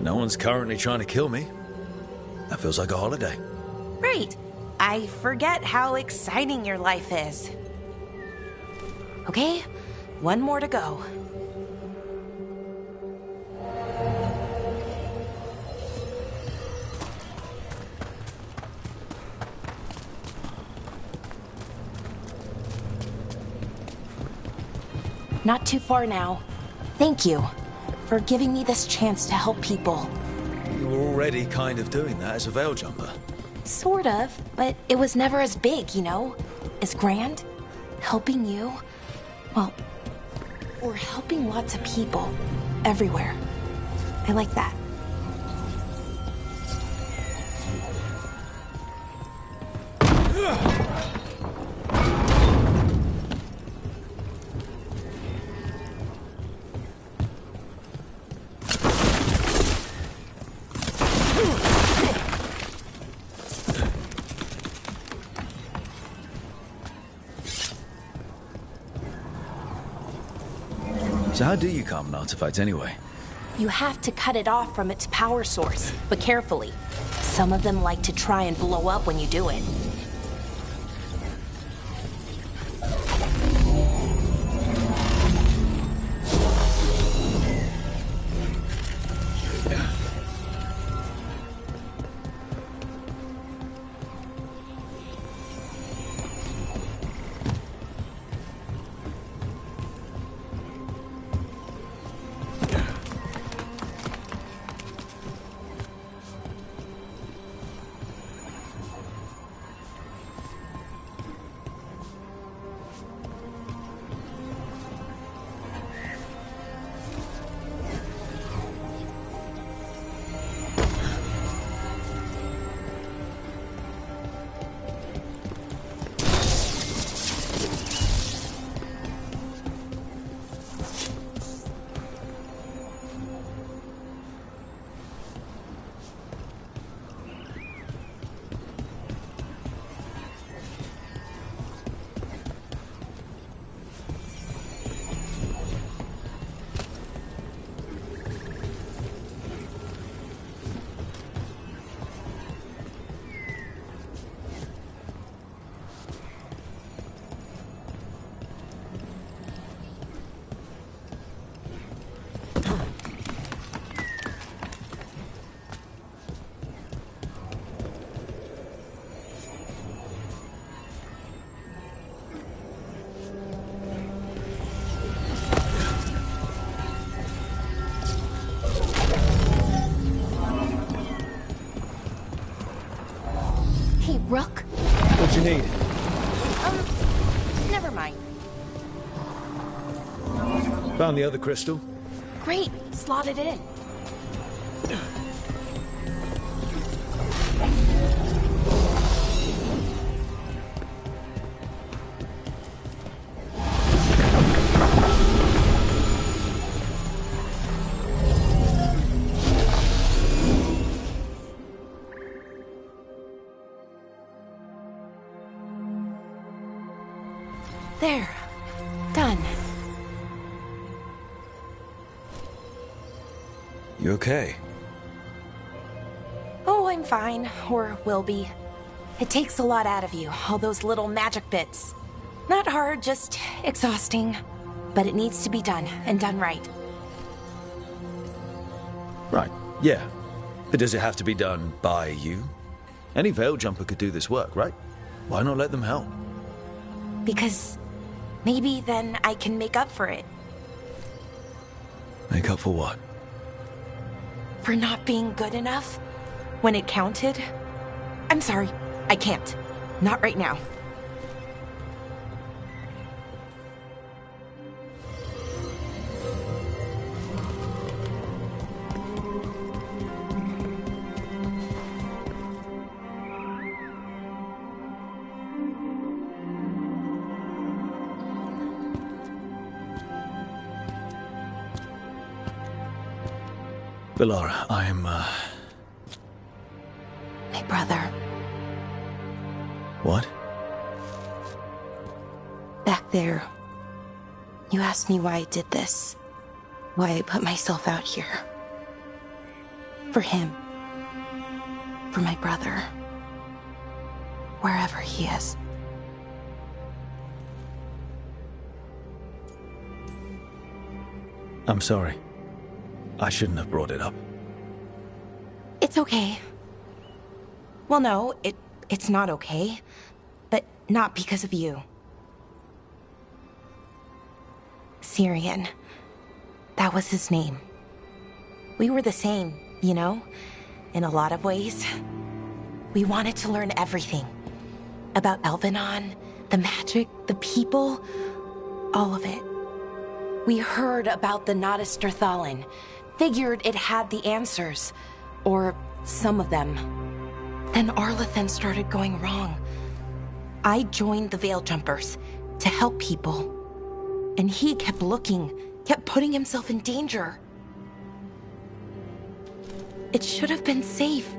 No one's currently trying to kill me. That feels like a holiday. Right. I forget how exciting your life is. Okay, one more to go. Not too far now. Thank you for giving me this chance to help people. You were already kind of doing that as a Veil Jumper. Sort of, but it was never as big, you know? As grand. Helping you. Well, we're helping lots of people. Everywhere. I like that. So how do you calm an artifact anyway? You have to cut it off from its power source, but carefully. Some of them like to try and blow up when you do it. Rook? What you need? Never mind. Found the other crystal. Great, slot it in. There. Done. You okay? Oh, I'm fine. Or will be. It takes a lot out of you, all those little magic bits. Not hard, just exhausting. But it needs to be done, and done right. Right, yeah. But does it have to be done by you? Any Veil Jumper could do this work, right? Why not let them help? Because maybe then I can make up for it. Make up for what? For not being good enough when it counted. I'm sorry, I can't. Not right now. Bellara, I'm, My brother. What? Back there. You asked me why I did this. Why I put myself out here. For him. For my brother. Wherever he is. I'm sorry. I shouldn't have brought it up. It's okay. Well, no, it's not okay. But not because of you. Syrian. That was his name. We were the same, you know, in a lot of ways. We wanted to learn everything. About Elvenon, the magic, the people, all of it. We heard about the Nodus Strathallan, figured it had the answers, or some of them. Then Arlathan started going wrong. I joined the Veil Jumpers to help people. And he kept looking, kept putting himself in danger. It should have been safe.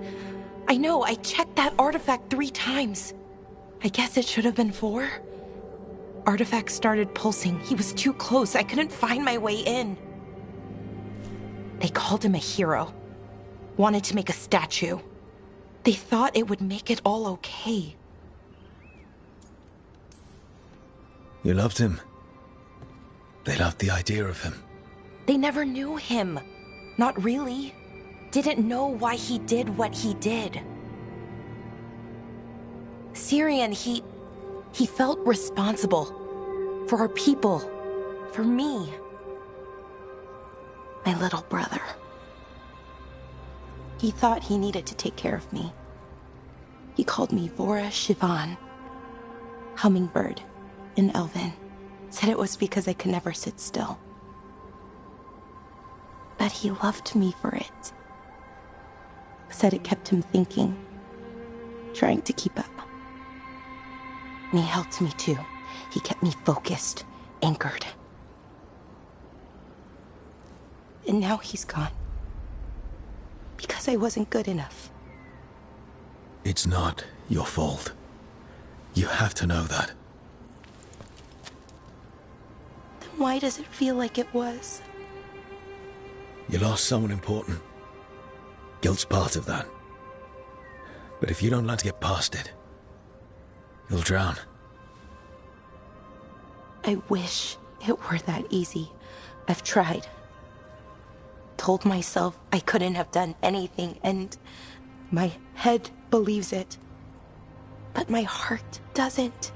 I know, I checked that artifact 3 times. I guess it should have been 4. Artifact started pulsing. He was too close. I couldn't find my way in. They called him a hero. Wanted to make a statue. They thought it would make it all okay. You loved him. They loved the idea of him. They never knew him. Not really. Didn't know why he did what he did. Syrian, he felt responsible. For our people. For me. My little brother. He thought he needed to take care of me. He called me Vora Shivan. Hummingbird in Elven. Said it was because I could never sit still. But he loved me for it. Said it kept him thinking. Trying to keep up. And he helped me too. He kept me focused, anchored. And now he's gone. Because I wasn't good enough. It's not your fault. You have to know that. Then why does it feel like it was? You lost someone important. Guilt's part of that. But if you don't learn to get past it, you'll drown. I wish it were that easy. I've tried. Told myself I couldn't have done anything, and my head believes it. But my heart doesn't.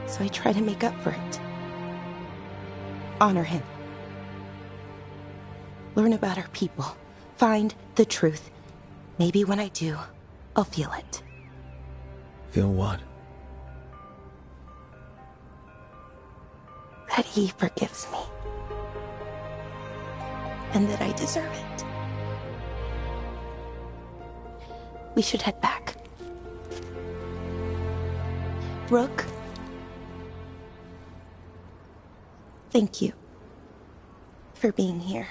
So I try to make up for it. Honor him. Learn about our people. Find the truth. Maybe when I do, I'll feel it. Feel what? That he forgives me. And that I deserve it. We should head back. Rook. Thank you for being here.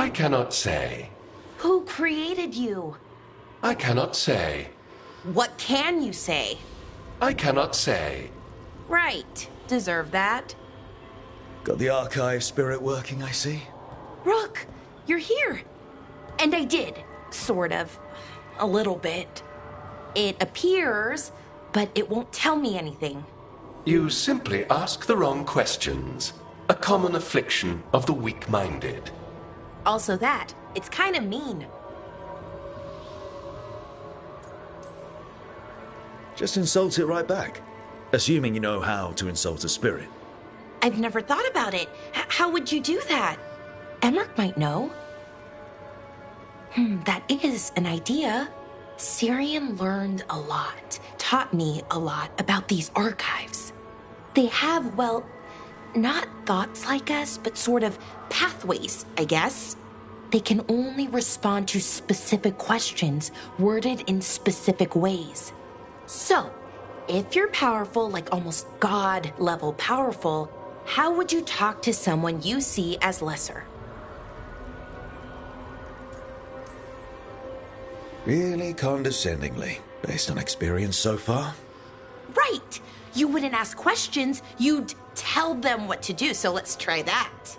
I cannot say. Who created you? I cannot say. What can you say? I cannot say. Right. Deserve that. Got the archive spirit working, I see. Rook, you're here. And I did. Sort of. A little bit. It appears, but it won't tell me anything. You simply ask the wrong questions. A common affliction of the weak-minded. Also that. It's kind of mean. Just insult it right back. Assuming you know how to insult a spirit. I've never thought about it. How would you do that? Emmerich might know. That is an idea. Syrian learned a lot, taught me a lot about these archives. They have, well, not thoughts like us, but sort of pathways, I guess. They can only respond to specific questions worded in specific ways. So, if you're powerful, like almost God-level powerful, how would you talk to someone you see as lesser? Really condescendingly, based on experience so far? Right! You wouldn't ask questions, you'd tell them what to do, so let's try that.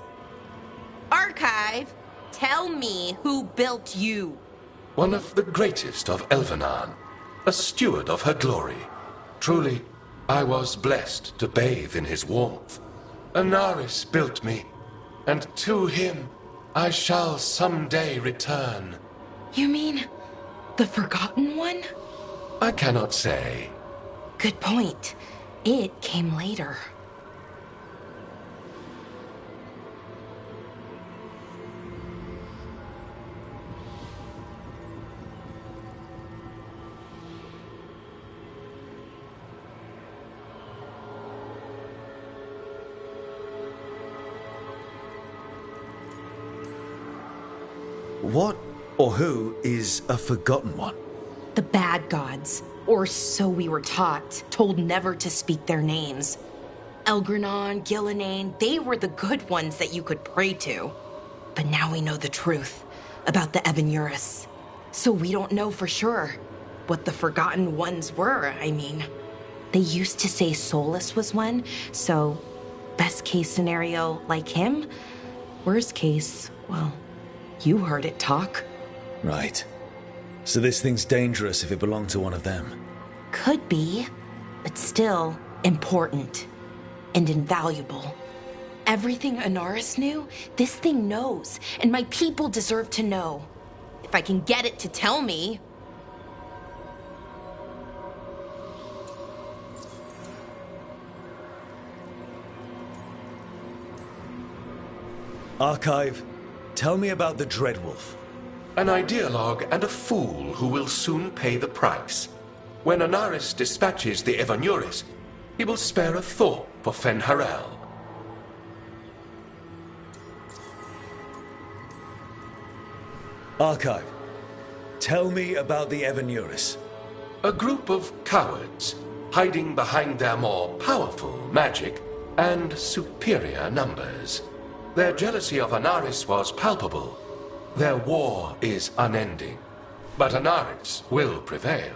Archive, tell me who built you. One of the greatest of Elvenan, a steward of her glory. Truly, I was blessed to bathe in his warmth. Anaris built me, and to him I shall someday return. You mean the Forgotten One? I cannot say. Good point. It came later. What or who is a Forgotten One? The bad gods, or so we were taught, told never to speak their names. Elgranon, Gillenane, they were the good ones that you could pray to. But now we know the truth about the Evanurus. So we don't know for sure what the Forgotten Ones were, I mean. They used to say Solus was one, so best case scenario, like him. Worst case, well, you heard it talk. Right. So this thing's dangerous if it belonged to one of them. Could be, but still important and invaluable. Everything Anaris knew, this thing knows, and my people deserve to know. If I can get it to tell me. Archive, tell me about the Dreadwolf. An ideologue and a fool who will soon pay the price. When Anaris dispatches the Evanurus, he will spare a thought for Fen'Harel. Archive, tell me about the Evanurus. A group of cowards, hiding behind their more powerful magic and superior numbers. Their jealousy of Anaris was palpable. Their war is unending, but Anaris will prevail.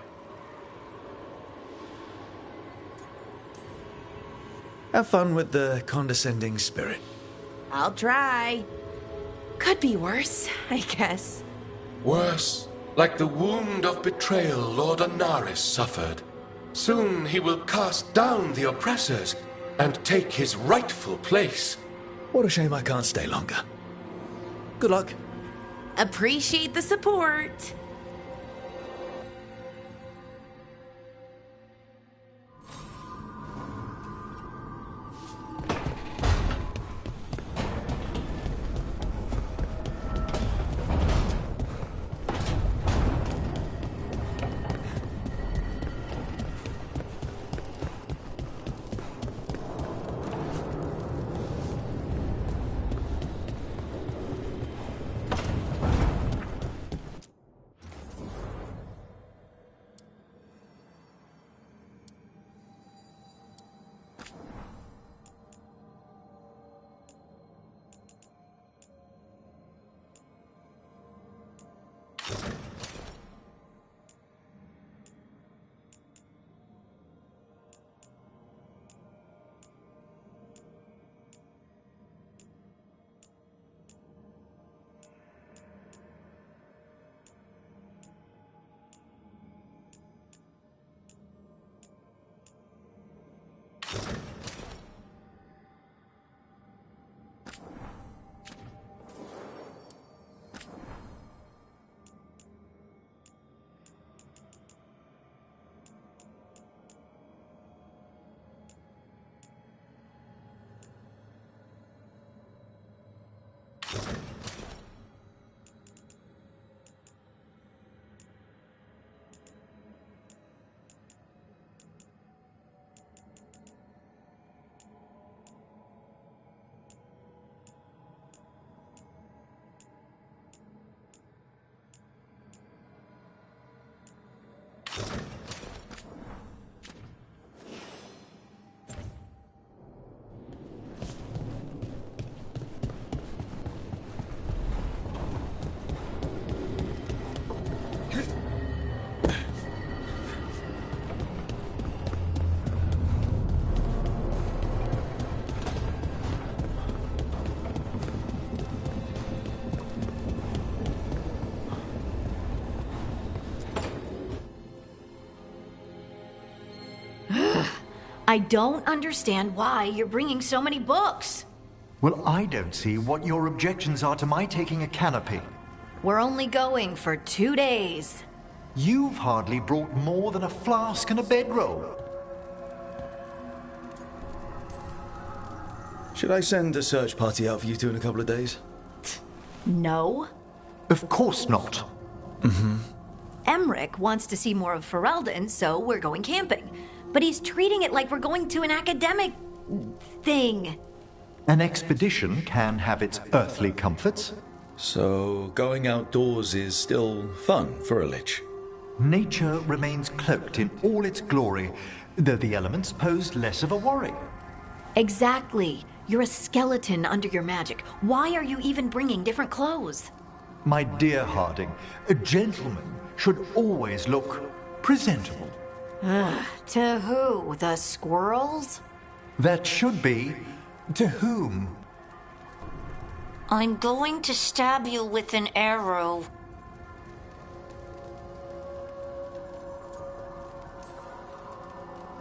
Have fun with the condescending spirit. I'll try. Could be worse, I guess. Worse, like the wound of betrayal Lord Anaris suffered. Soon he will cast down the oppressors and take his rightful place. What a shame I can't stay longer. Good luck. Appreciate the support. I don't understand why you're bringing so many books. Well, I don't see what your objections are to my taking a canopy. We're only going for 2 days. You've hardly brought more than a flask and a bedroll. Should I send a search party out for you two in a couple of days? No. Of course not. Emmerich wants to see more of Ferelden, so we're going camping. But he's treating it like we're going to an academic thing. An expedition can have its earthly comforts. So, going outdoors is still fun for a lich? Nature remains cloaked in all its glory, though the elements pose less of a worry. Exactly. You're a skeleton under your magic. Why are you even bringing different clothes? My dear Harding, a gentleman should always look presentable. To who? The squirrels? That should be to whom? I'm going to stab you with an arrow.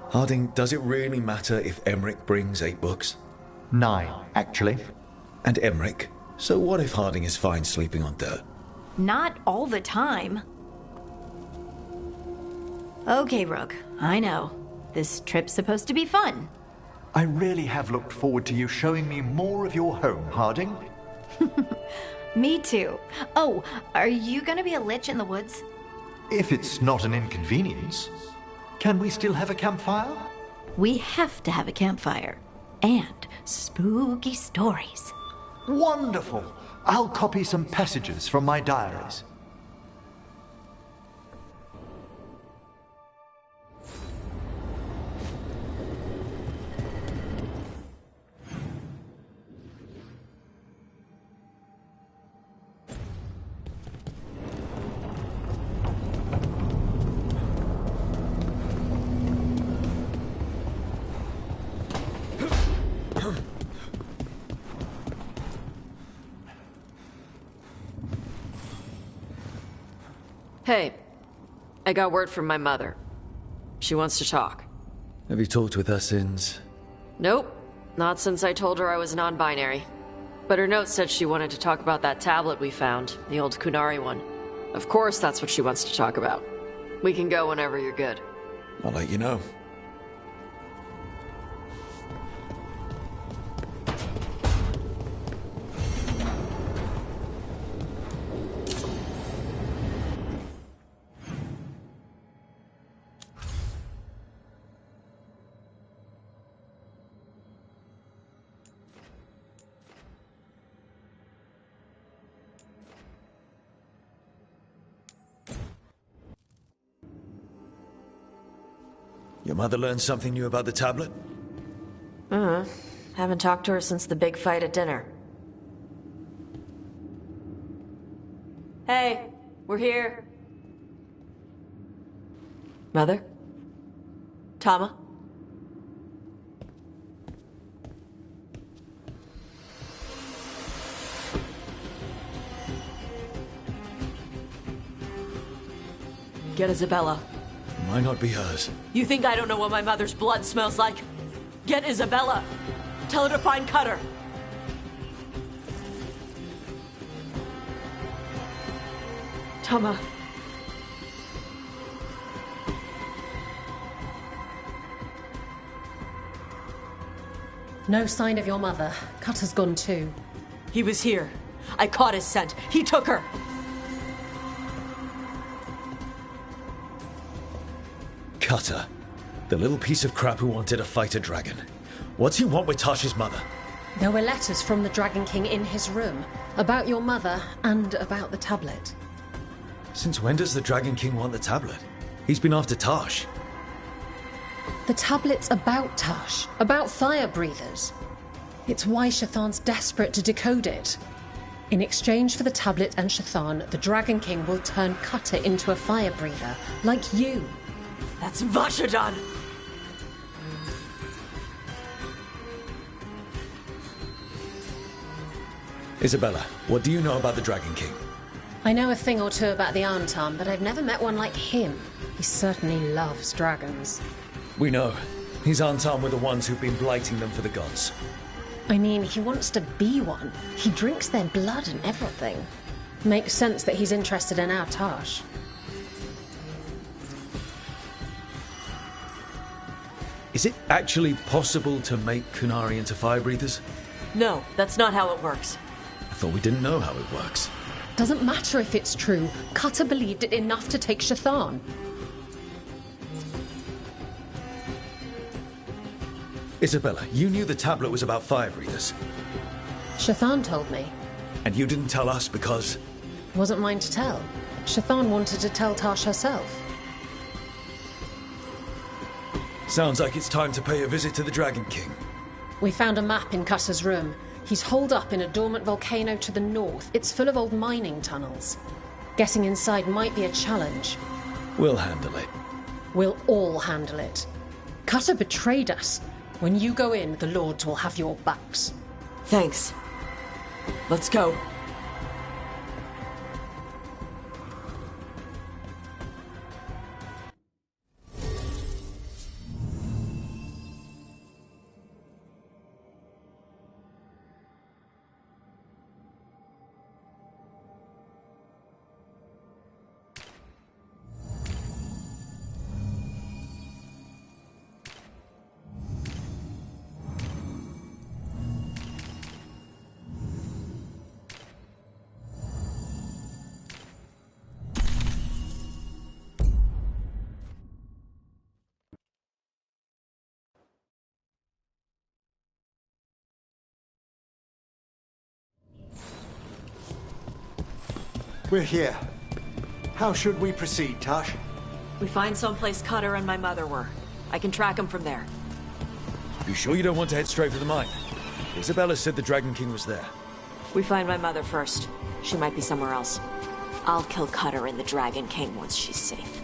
Harding, does it really matter if Emmerich brings 8 books? 9, actually. And Emmerich? So what if Harding is fine sleeping on dirt? Not all the time. Okay, Rook, I know. This trip's supposed to be fun. I really have looked forward to you showing me more of your home, Harding. Me too. Oh, are you gonna be a lich in the woods? If it's not an inconvenience. Can we still have a campfire? We have to have a campfire. And spooky stories. Wonderful! I'll copy some passages from my diaries. Hey, I got word from my mother. She wants to talk. Have you talked with her since? Nope, not since I told her I was non-binary. But her note said she wanted to talk about that tablet we found, the old Kunari one. Of course that's what she wants to talk about. We can go whenever you're good. I'll let you know. Your mother learned something new about the tablet? Haven't talked to her since the big fight at dinner. Hey, we're here. Mother? Tama? Get Isabella. Might not be hers. You think I don't know what my mother's blood smells like? Get Isabella. Tell her to find Cutter. Tama. No sign of your mother. Cutter's gone too. He was here. I caught his scent. He took her. Cutter. The little piece of crap who wanted to fight a dragon. What's he want with Tasha's mother? There were letters from the Dragon King in his room about your mother and about the tablet. Since when does the Dragon King want the tablet? He's been after Tash. The tablet's about Tash, about fire breathers. It's why Shathan's desperate to decode it. In exchange for the tablet and Shathan, the Dragon King will turn Cutter into a fire breather, like you. That's Vashadan! Isabella, what do you know about the Dragon King? I know a thing or two about the Antam, but I've never met one like him. He certainly loves dragons. We know. These Antam were the ones who've been blighting them for the gods. I mean, he wants to be one. He drinks their blood and everything. Makes sense that he's interested in our Tash. Is it actually possible to make Qunari into fire breathers? No, that's not how it works. I thought we didn't know how it works. Doesn't matter if it's true. Cutter believed it enough to take Shathan. Isabella, you knew the tablet was about fire breathers. Shathan told me. And you didn't tell us because... Wasn't mine to tell. Shathan wanted to tell Tash herself. Sounds like it's time to pay a visit to the Dragon King. We found a map in Cutter's room. He's holed up in a dormant volcano to the north. It's full of old mining tunnels. Getting inside might be a challenge. We'll handle it. We'll all handle it. Cutter betrayed us. When you go in, the Lords will have your backs. Thanks. Let's go. We're here. How should we proceed, Tash? We find someplace Cutter and my mother were. I can track them from there. You sure you don't want to head straight for the mine? Isabella said the Dragon King was there. We find my mother first. She might be somewhere else. I'll kill Cutter and the Dragon King once she's safe.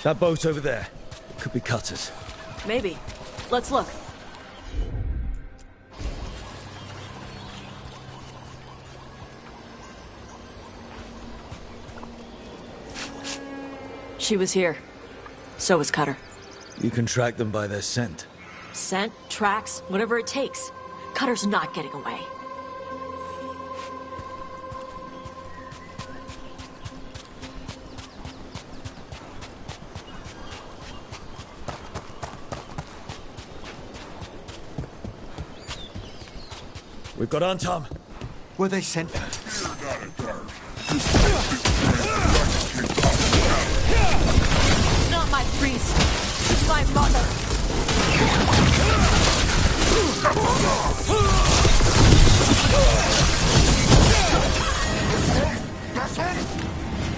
That boat over there. Could be Cutter's. Maybe. Let's look. She was here. So was Cutter. You can track them by their scent. Scent, tracks, whatever it takes. Cutter's not getting away. We've got Antam. Were they sent? It's not my priest. It's my mother.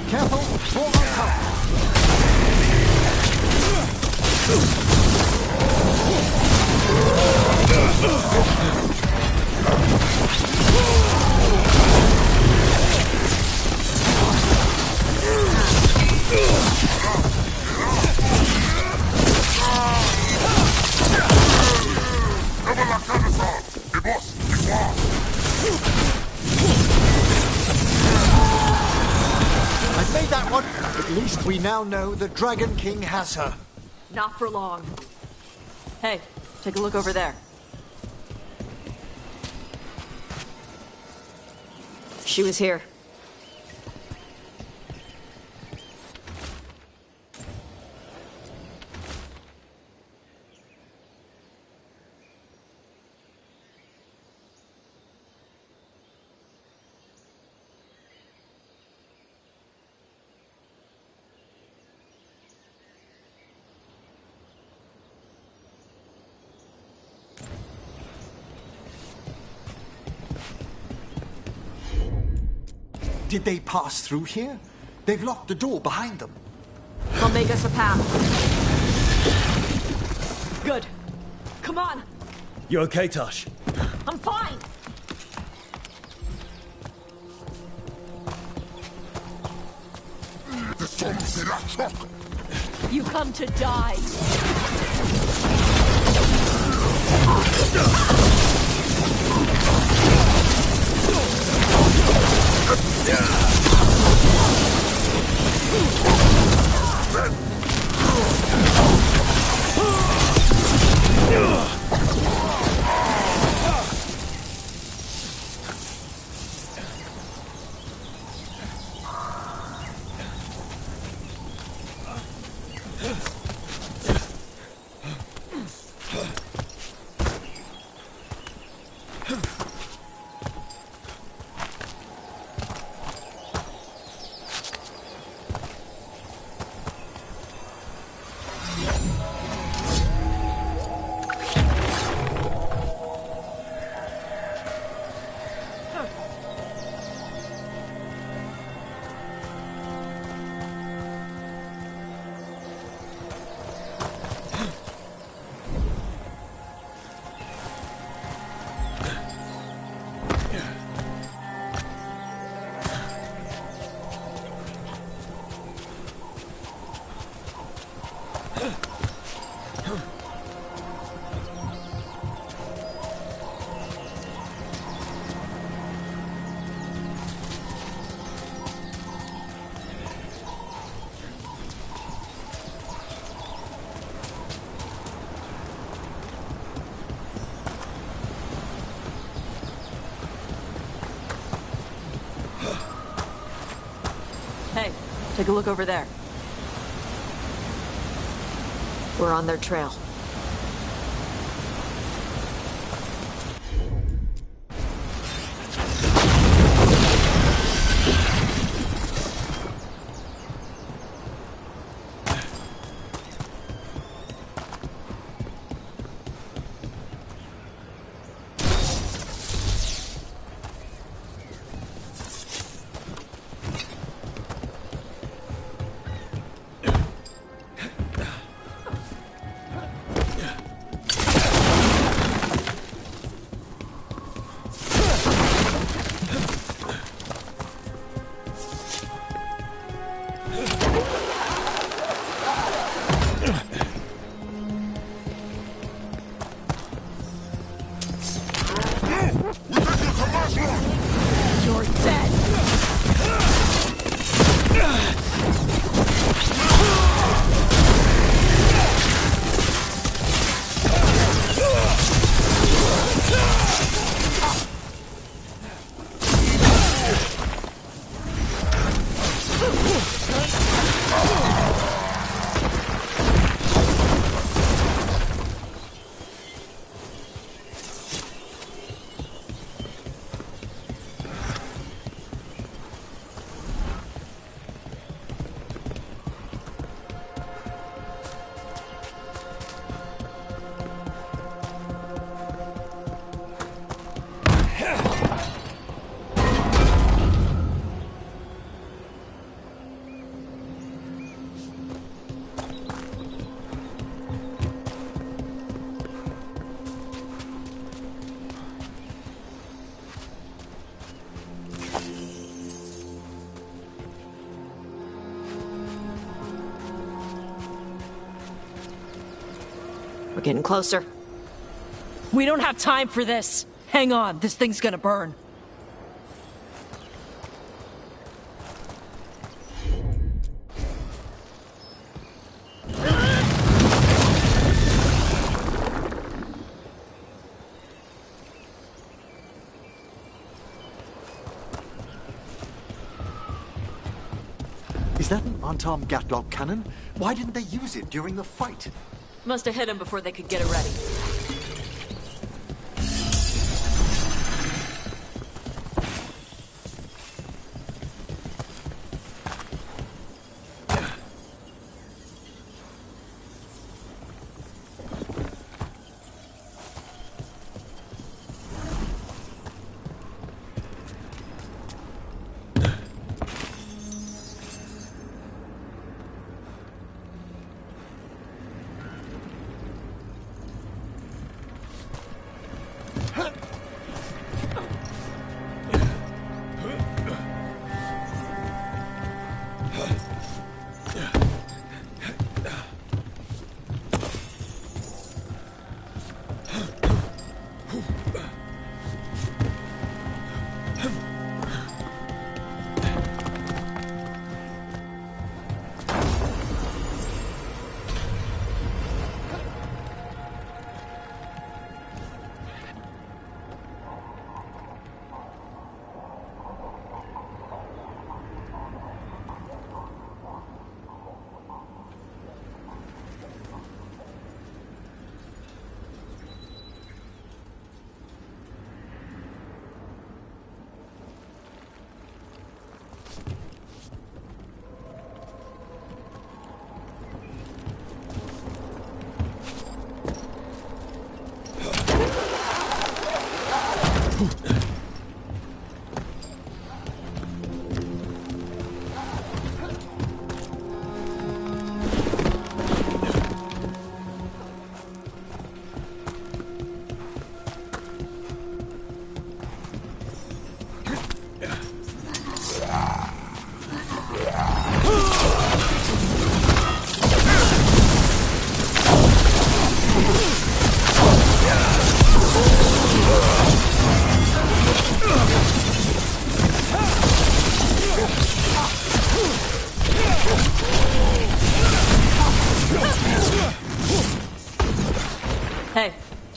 Careful! Fall on top! I've made that one. At least we now know the Dragon King has her. Not for long. Hey, take a look over there. She was here. Did they pass through here? They've locked the door behind them. I'll make us a path. Good. Come on. You okay, Tosh? I'm fine. You come to die. Hey, take a look over there. We're on their trail. You're dead! We're getting closer. We don't have time for this. Hang on, this thing's gonna burn. Is that an Antam Gatlock cannon? Why didn't they use it during the fight? Must have hit him before they could get it ready.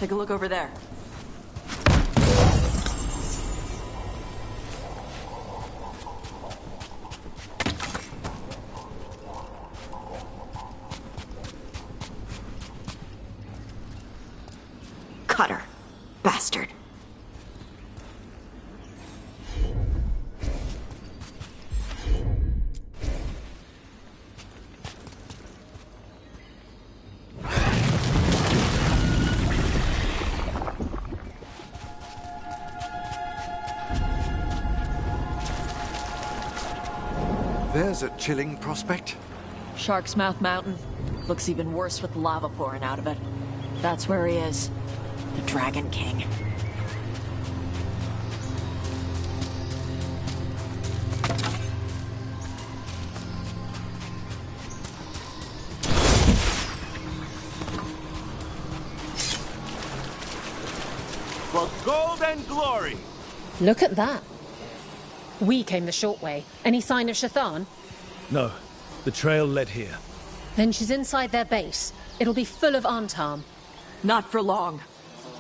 Take a look over there. Cutter. Bastard. There's a chilling prospect. Shark's Mouth Mountain. Looks even worse with lava pouring out of it. That's where he is. The Dragon King. For gold and glory! Look at that. We came the short way. Any sign of Shathan? No. The trail led here. Then she's inside their base. It'll be full of Antam. Not for long.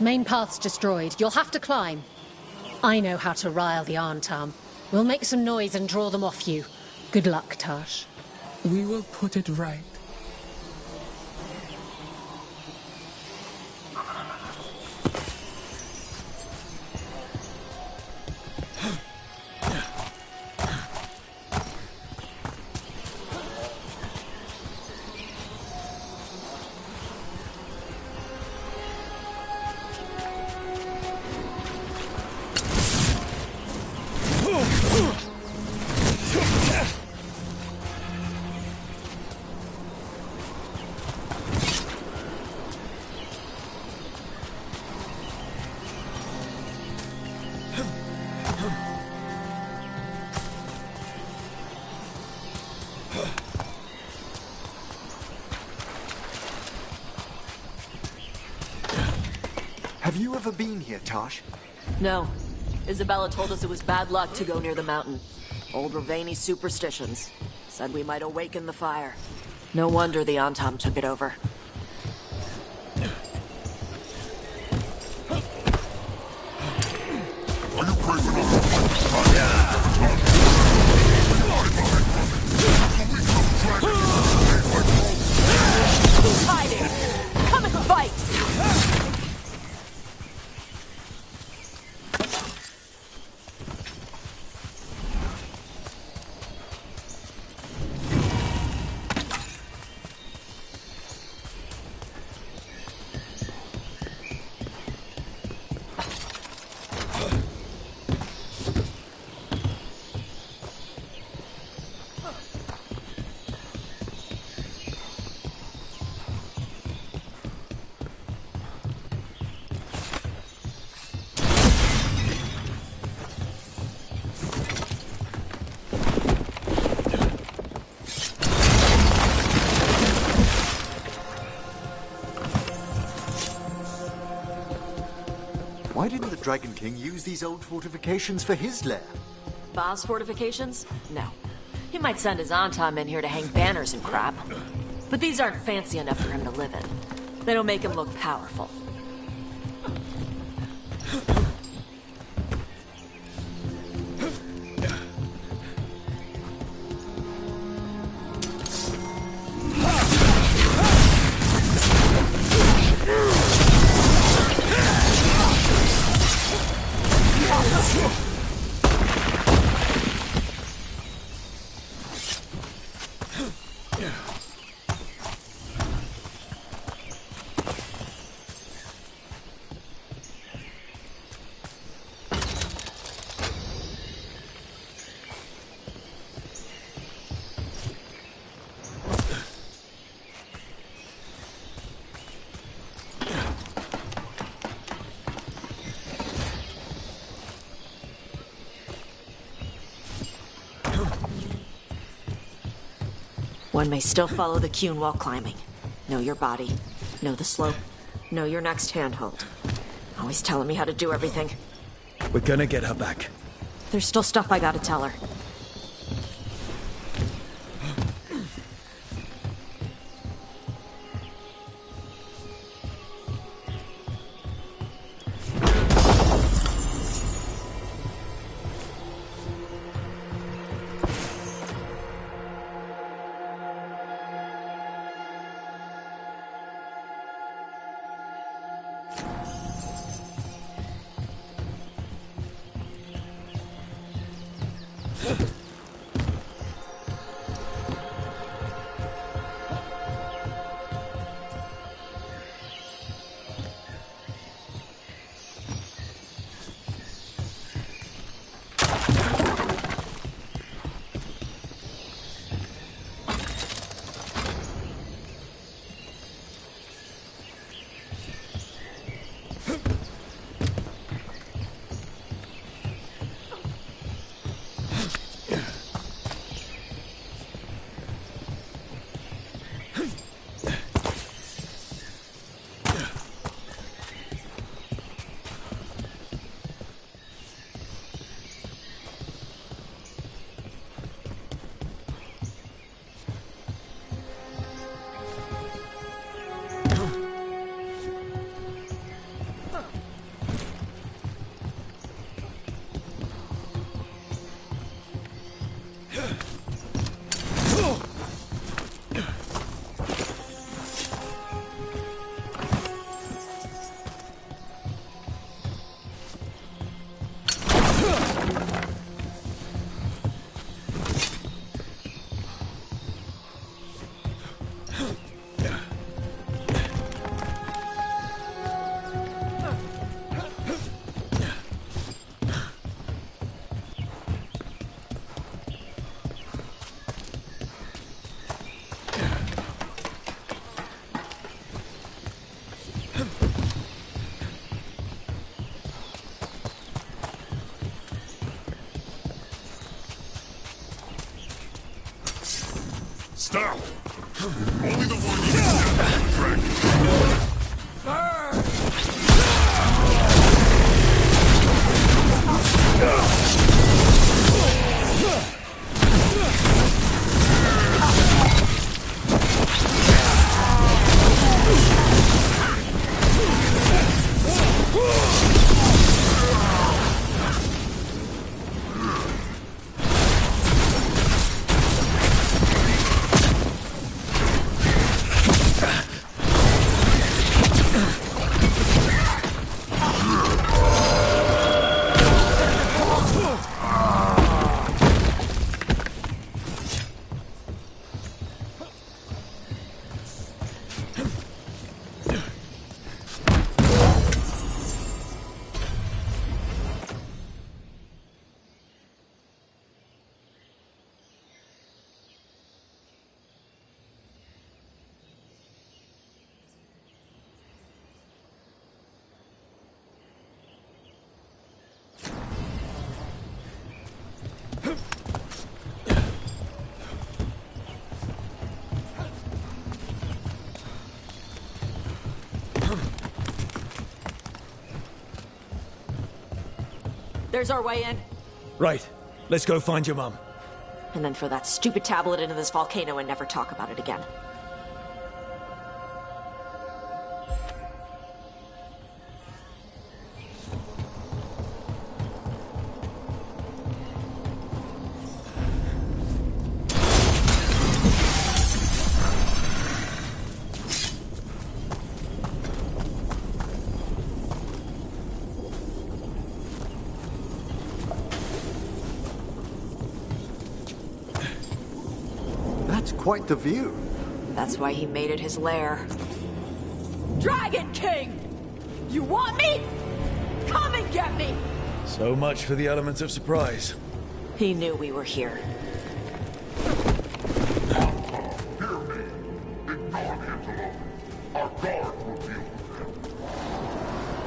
Main path's destroyed. You'll have to climb. I know how to rile the Antam. We'll make some noise and draw them off you. Good luck, Tash. We will put it right. Have you ever been here, Tash? No. Isabella told us it was bad luck to go near the mountain. Old Ravani superstitions. Said we might awaken the fire. No wonder the Antam took it over. Who's hiding? Come and fight! Why didn't the Dragon King use these old fortifications for his lair? Ba's fortifications? No. He might send his Antam in here to hang banners and crap. But these aren't fancy enough for him to live in. They don't make him look powerful. One may still follow the Qun while climbing. Know your body. Know the slope. Know your next handhold. Always telling me how to do everything. We're gonna get her back. There's still stuff I gotta tell her. Stop! Only the one you can There's our way in. Right. Let's go find your mum. And then throw that stupid tablet into this volcano and never talk about it again. That's quite the view. That's why he made it his lair. Dragon King! You want me? Come and get me! So much for the element of surprise. He knew we were here.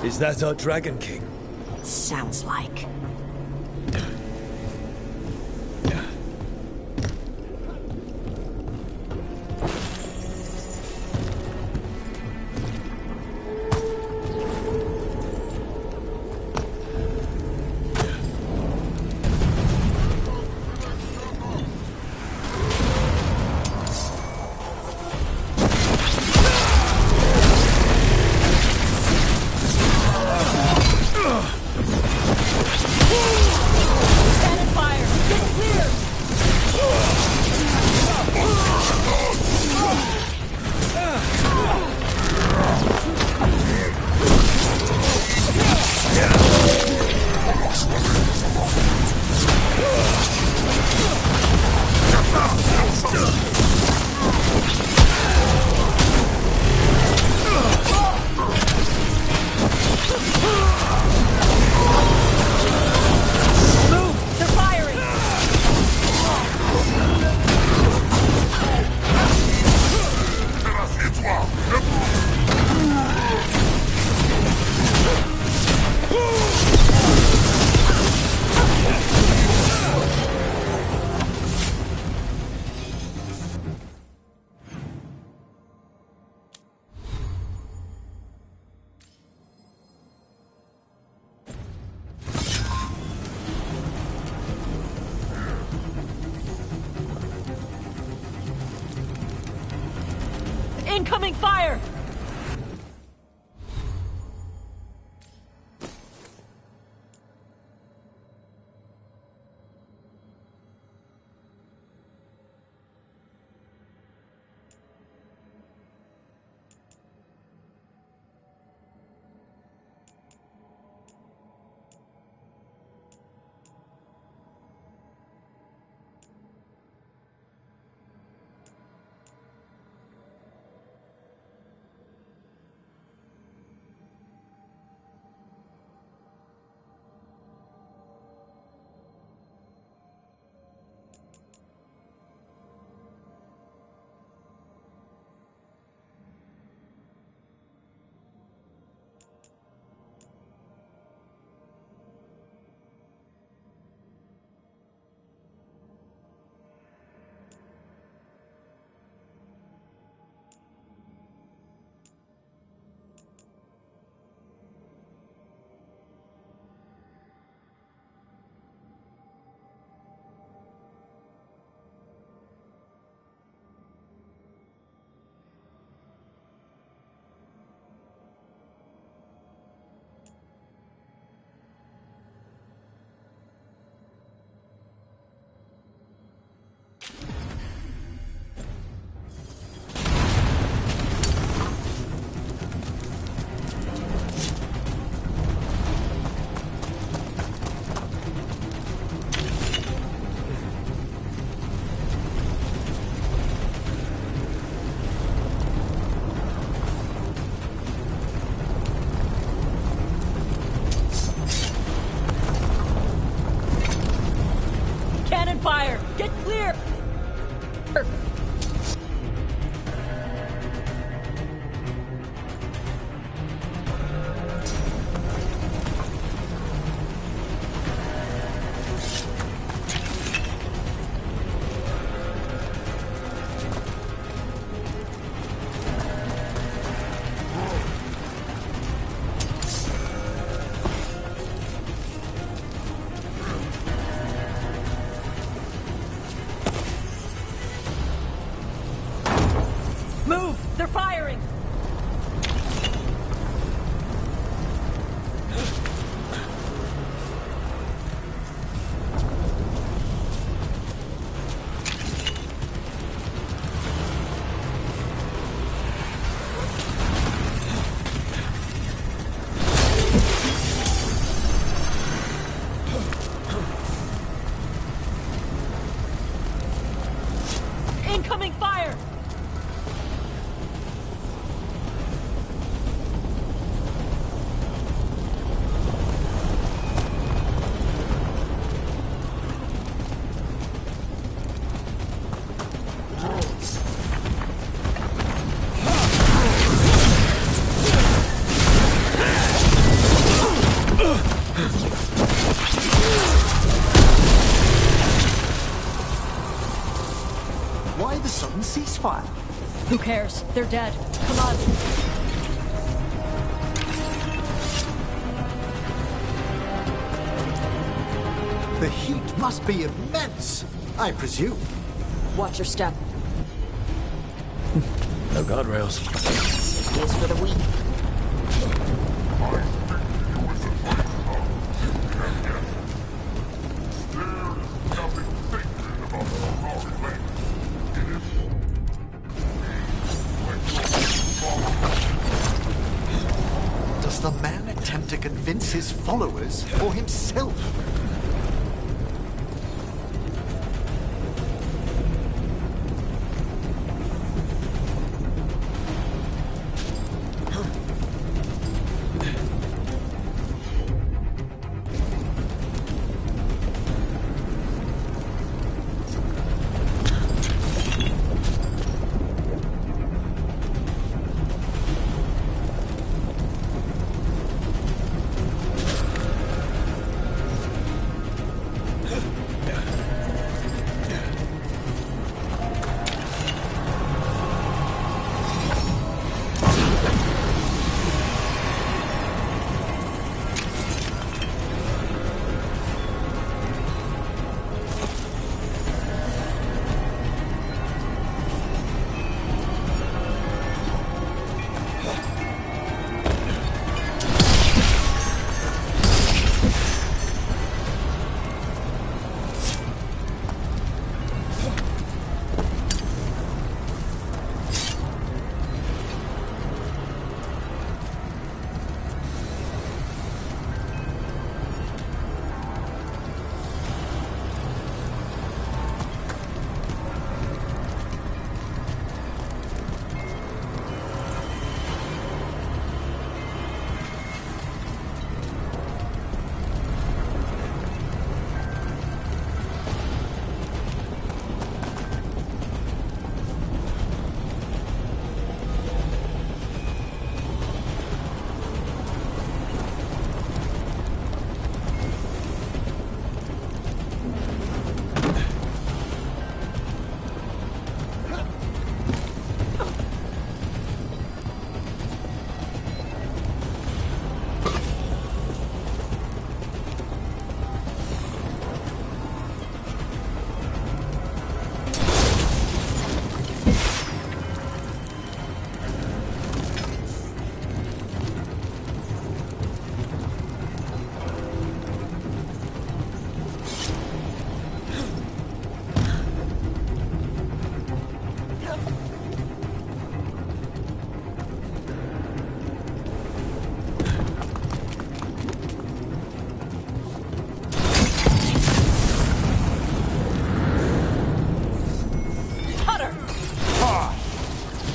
Is that our Dragon King? Sounds like. Incoming fire! They're firing! Incoming fire! Why the sudden ceasefire? Who cares? They're dead. Come on. The heat must be immense, I presume. Watch your step. No guardrails. Safety is for the weak. Does the man attempt to convince his followers or himself?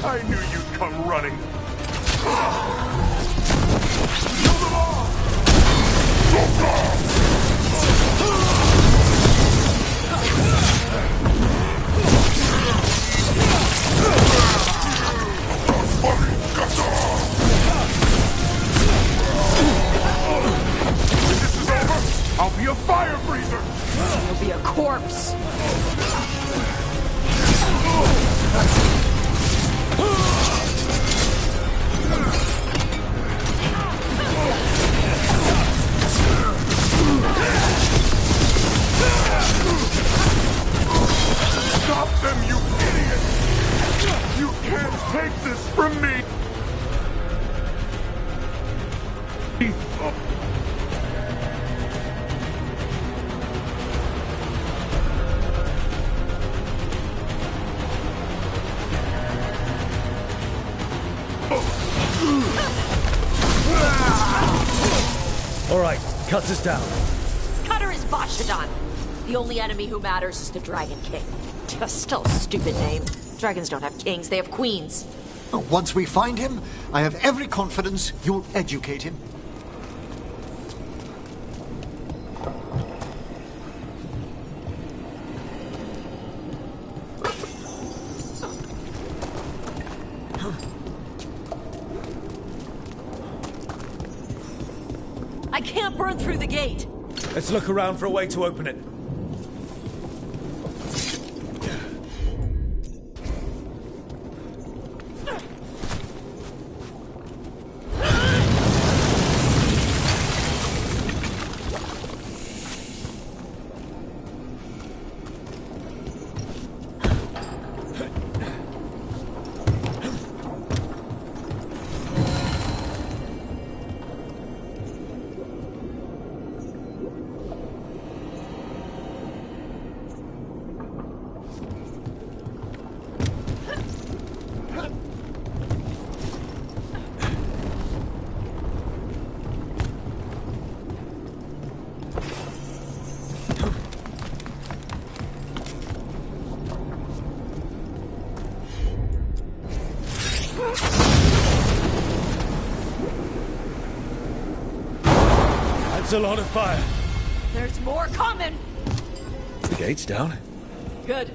I knew you'd come running. When this is over, I'll be a fire breather. You'll be a corpse. Stop them, you idiot! take this from me! All right, cuts us down. Cutter is Bashadon. The only enemy who matters is the Dragon King. Still a stupid name. Dragons don't have kings, they have queens. Once we find him, I have every confidence you'll educate him. I can't burn through the gate. Let's look around for a way to open it. That's a lot of fire. There's more coming. The gate's down. Good.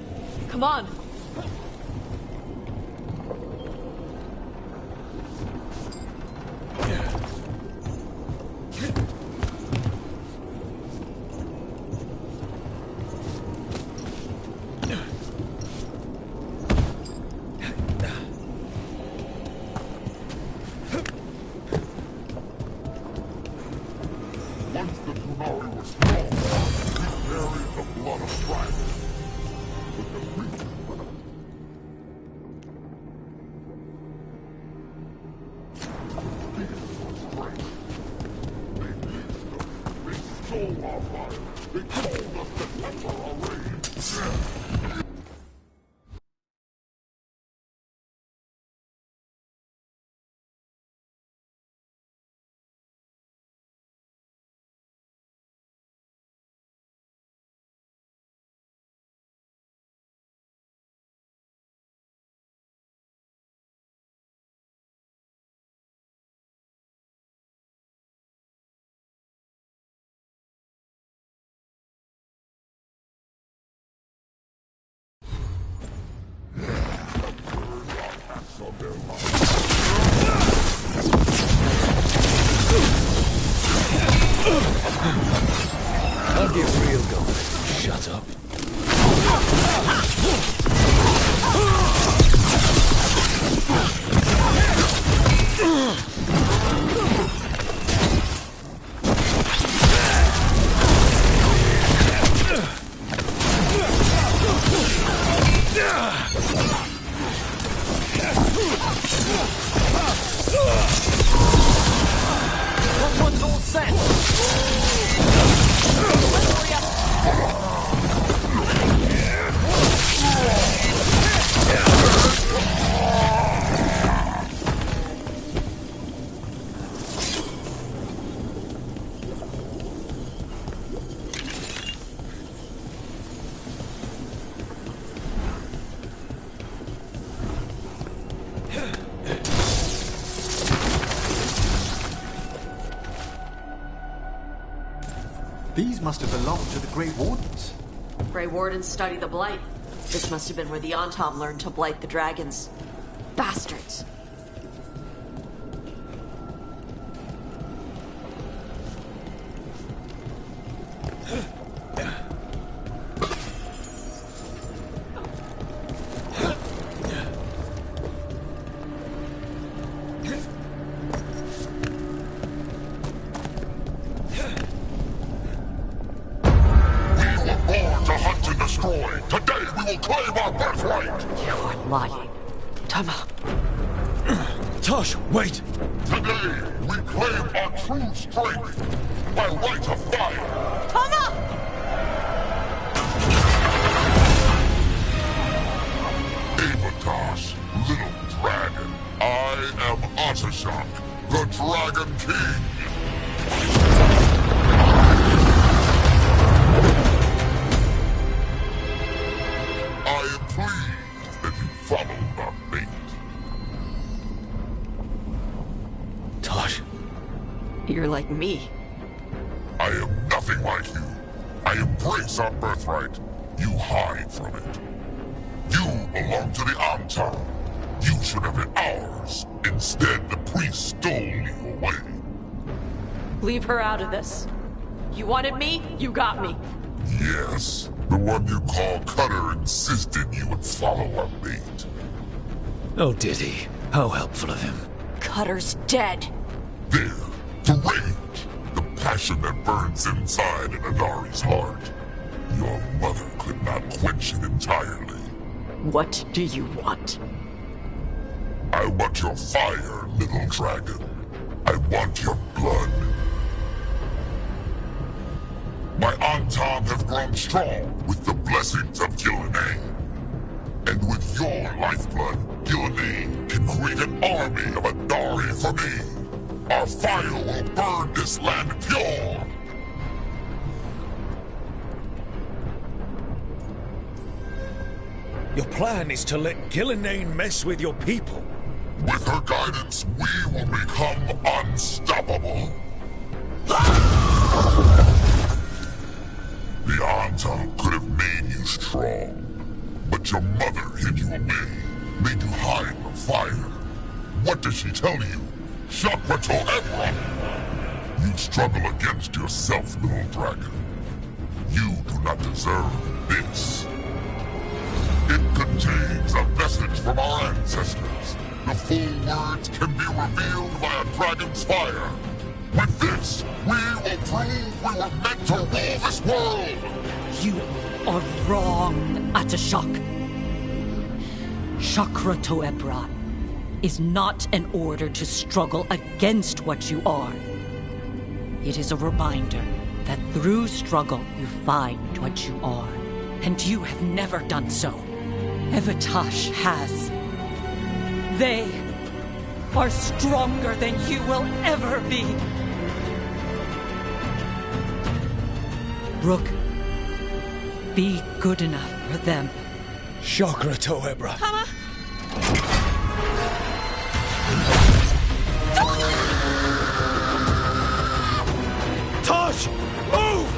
Come on. Once the Qunari were strong, we buried the blood of dragons. But the creatures they stole our fire. They told us to temper our rage. I'll get real going. Shut up. That one's all set! These must have belonged to the Grey Wardens. Grey Wardens study the Blight. This must have been where the Antom learned to blight the dragons. Bastards! To destroy. Today we will claim our birthright. You are lying. Tama. Tosh, wait! Today, we claim our true strength by right of fire. Tama! Avatosh, little dragon. I am Atashok, the Dragon King. I am pleased that you followed our fate. Tosh. You're like me. I am nothing like you. I embrace our birthright. You hide from it. You belong to the Antam. You should have been ours. Instead, the priest stole you away. Leave her out of this. You wanted me, you got me. Yes, the one you call Cutter insisted you would follow our mate. Oh, did he? How helpful of him. Cutter's dead. There, the rage, the passion that burns inside an Adari's heart. Your mother could not quench it entirely. What do you want? I want your fire, little dragon. I want your blood. My Antam have grown strong with the blessings of Gillenane. And with your lifeblood, Gillenane can create an army of Adari for me. Our fire will burn this land pure. Your plan is to let Gillenane mess with your people. With her guidance, we will become unstoppable. The Antam could have made you strong, but your mother hid you away, made you hide the fire. What does she tell you? Chakra to Ebra! You struggle against yourself, little dragon. You do not deserve this. It contains a message from our ancestors. The full words can be revealed by a dragon's fire. With this, we will prove we were meant to rule this world! You are wrong, Atashok. Chakra Toebra is not an order to struggle against what you are. It is a reminder that through struggle you find what you are. And you have never done so. Evatash has. They are stronger than you will ever be. Rook, be good enough for them. Chakra Toebra. Tama! Tosh! Move!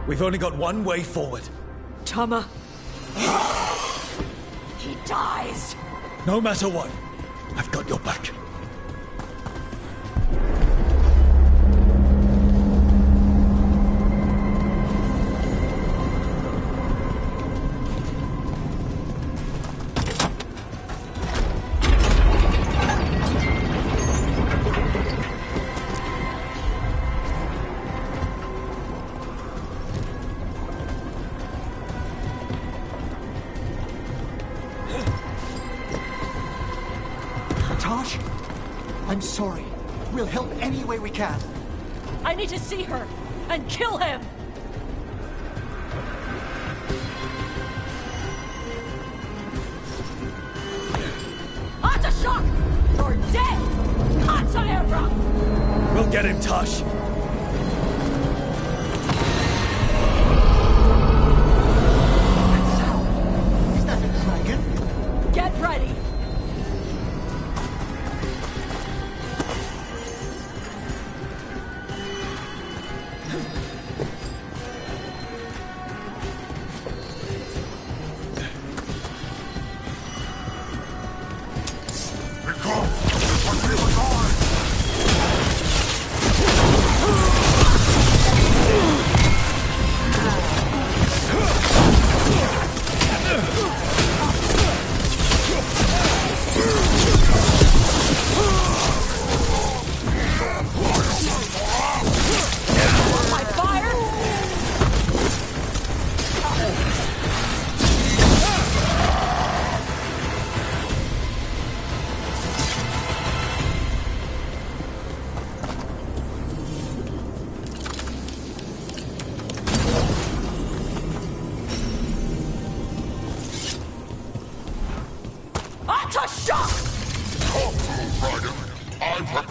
We've only got one way forward. Tama. He dies. No matter what, I've got your back. Tosh, I'm sorry. We'll help any way we can. I need to see her and kill him. Atashok! You're dead! Kataera! We'll get him, Tosh. Is that a dragon? Get ready!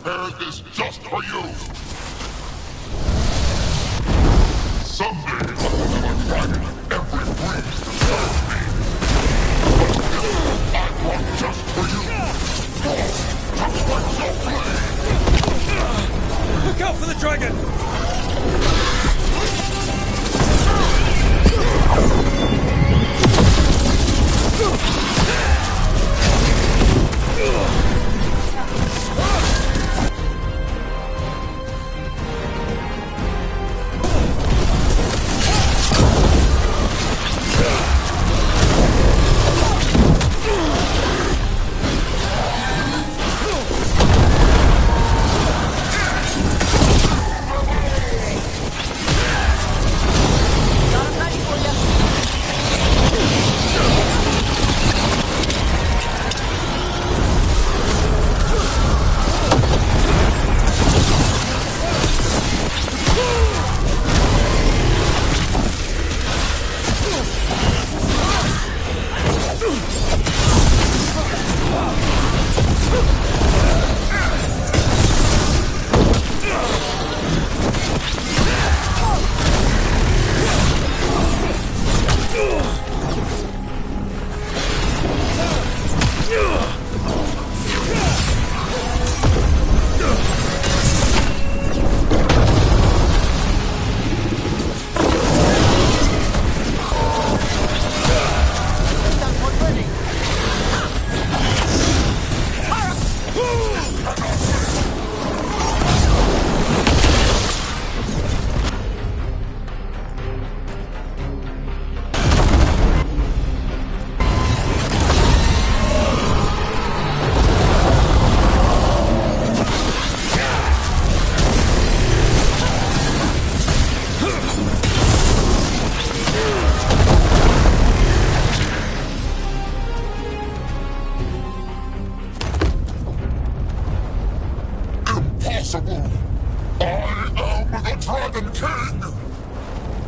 prepared this just for you! Someday I will have a dragon in every breed to serve me! But this I brought just for you! Just like your blade! Look out for the dragon!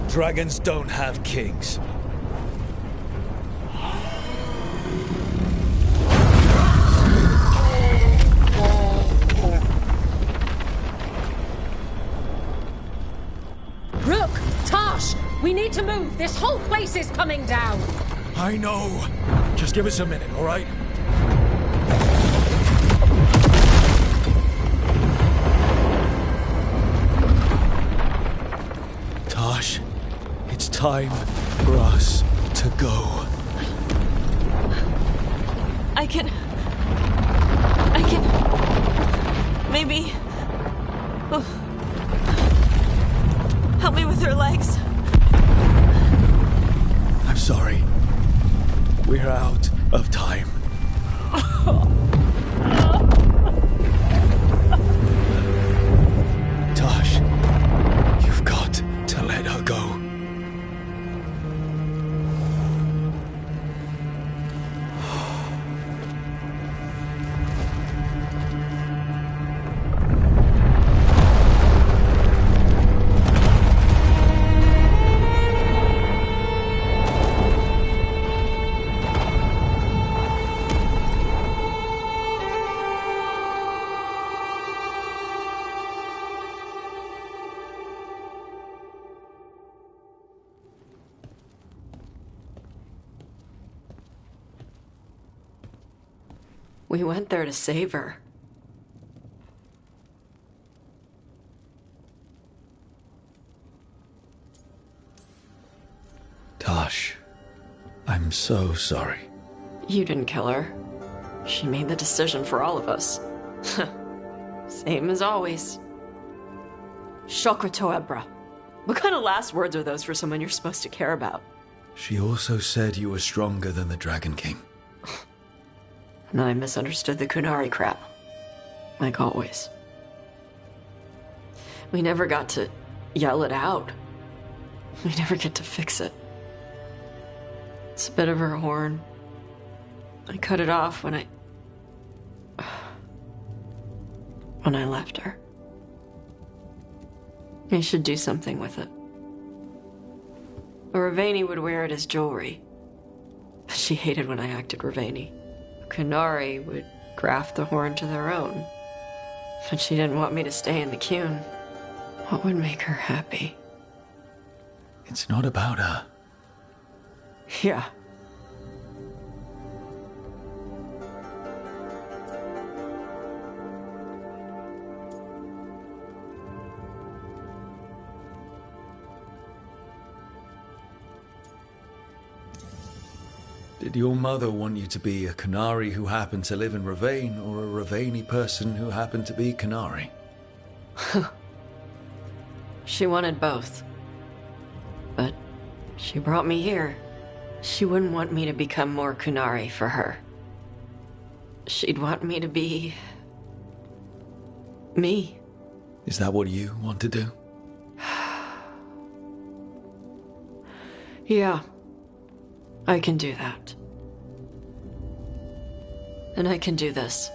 Dragons don't have kings. Rook! Tosh! We need to move! This whole place is coming down! I know. Just give us a minute, all right? Tosh, it's time for us to go. I can... Maybe... Oh. Help me with her legs. I'm sorry. We're out of time. Tosh, you've got to let her go. We went there to save her. Tosh, I'm so sorry. You didn't kill her. She made the decision for all of us. Same as always. Shokra Toebra. What kind of last words are those for someone you're supposed to care about? She also said you were stronger than the Dragon King. And I misunderstood the Kunari crap. Like always. We never got to yell it out. We never get to fix it. It's a bit of her horn. I cut it off when I left her. I should do something with it. Raveni would wear it as jewelry. She hated when I acted Raveni. Kunari would graft the horn to their own. But she didn't want me to stay in the Qun. What would make her happy? It's not about her. Yeah. Did your mother want you to be a Qunari who happened to live in Ravane, or a Ravani person who happened to be Qunari? She wanted both. But she brought me here. She wouldn't want me to become more Qunari for her. She'd want me to be... me. Is that what you want to do? Yeah. I can do that. And I can do this.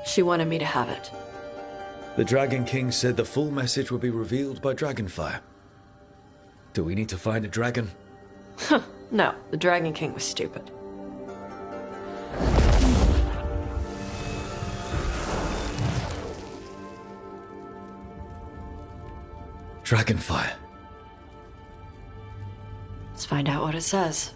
She wanted me to have it. The Dragon King said the full message would be revealed by Dragonfire. Do we need to find a dragon? No, the Dragon King was stupid. Dragonfire. Let's find out what it says.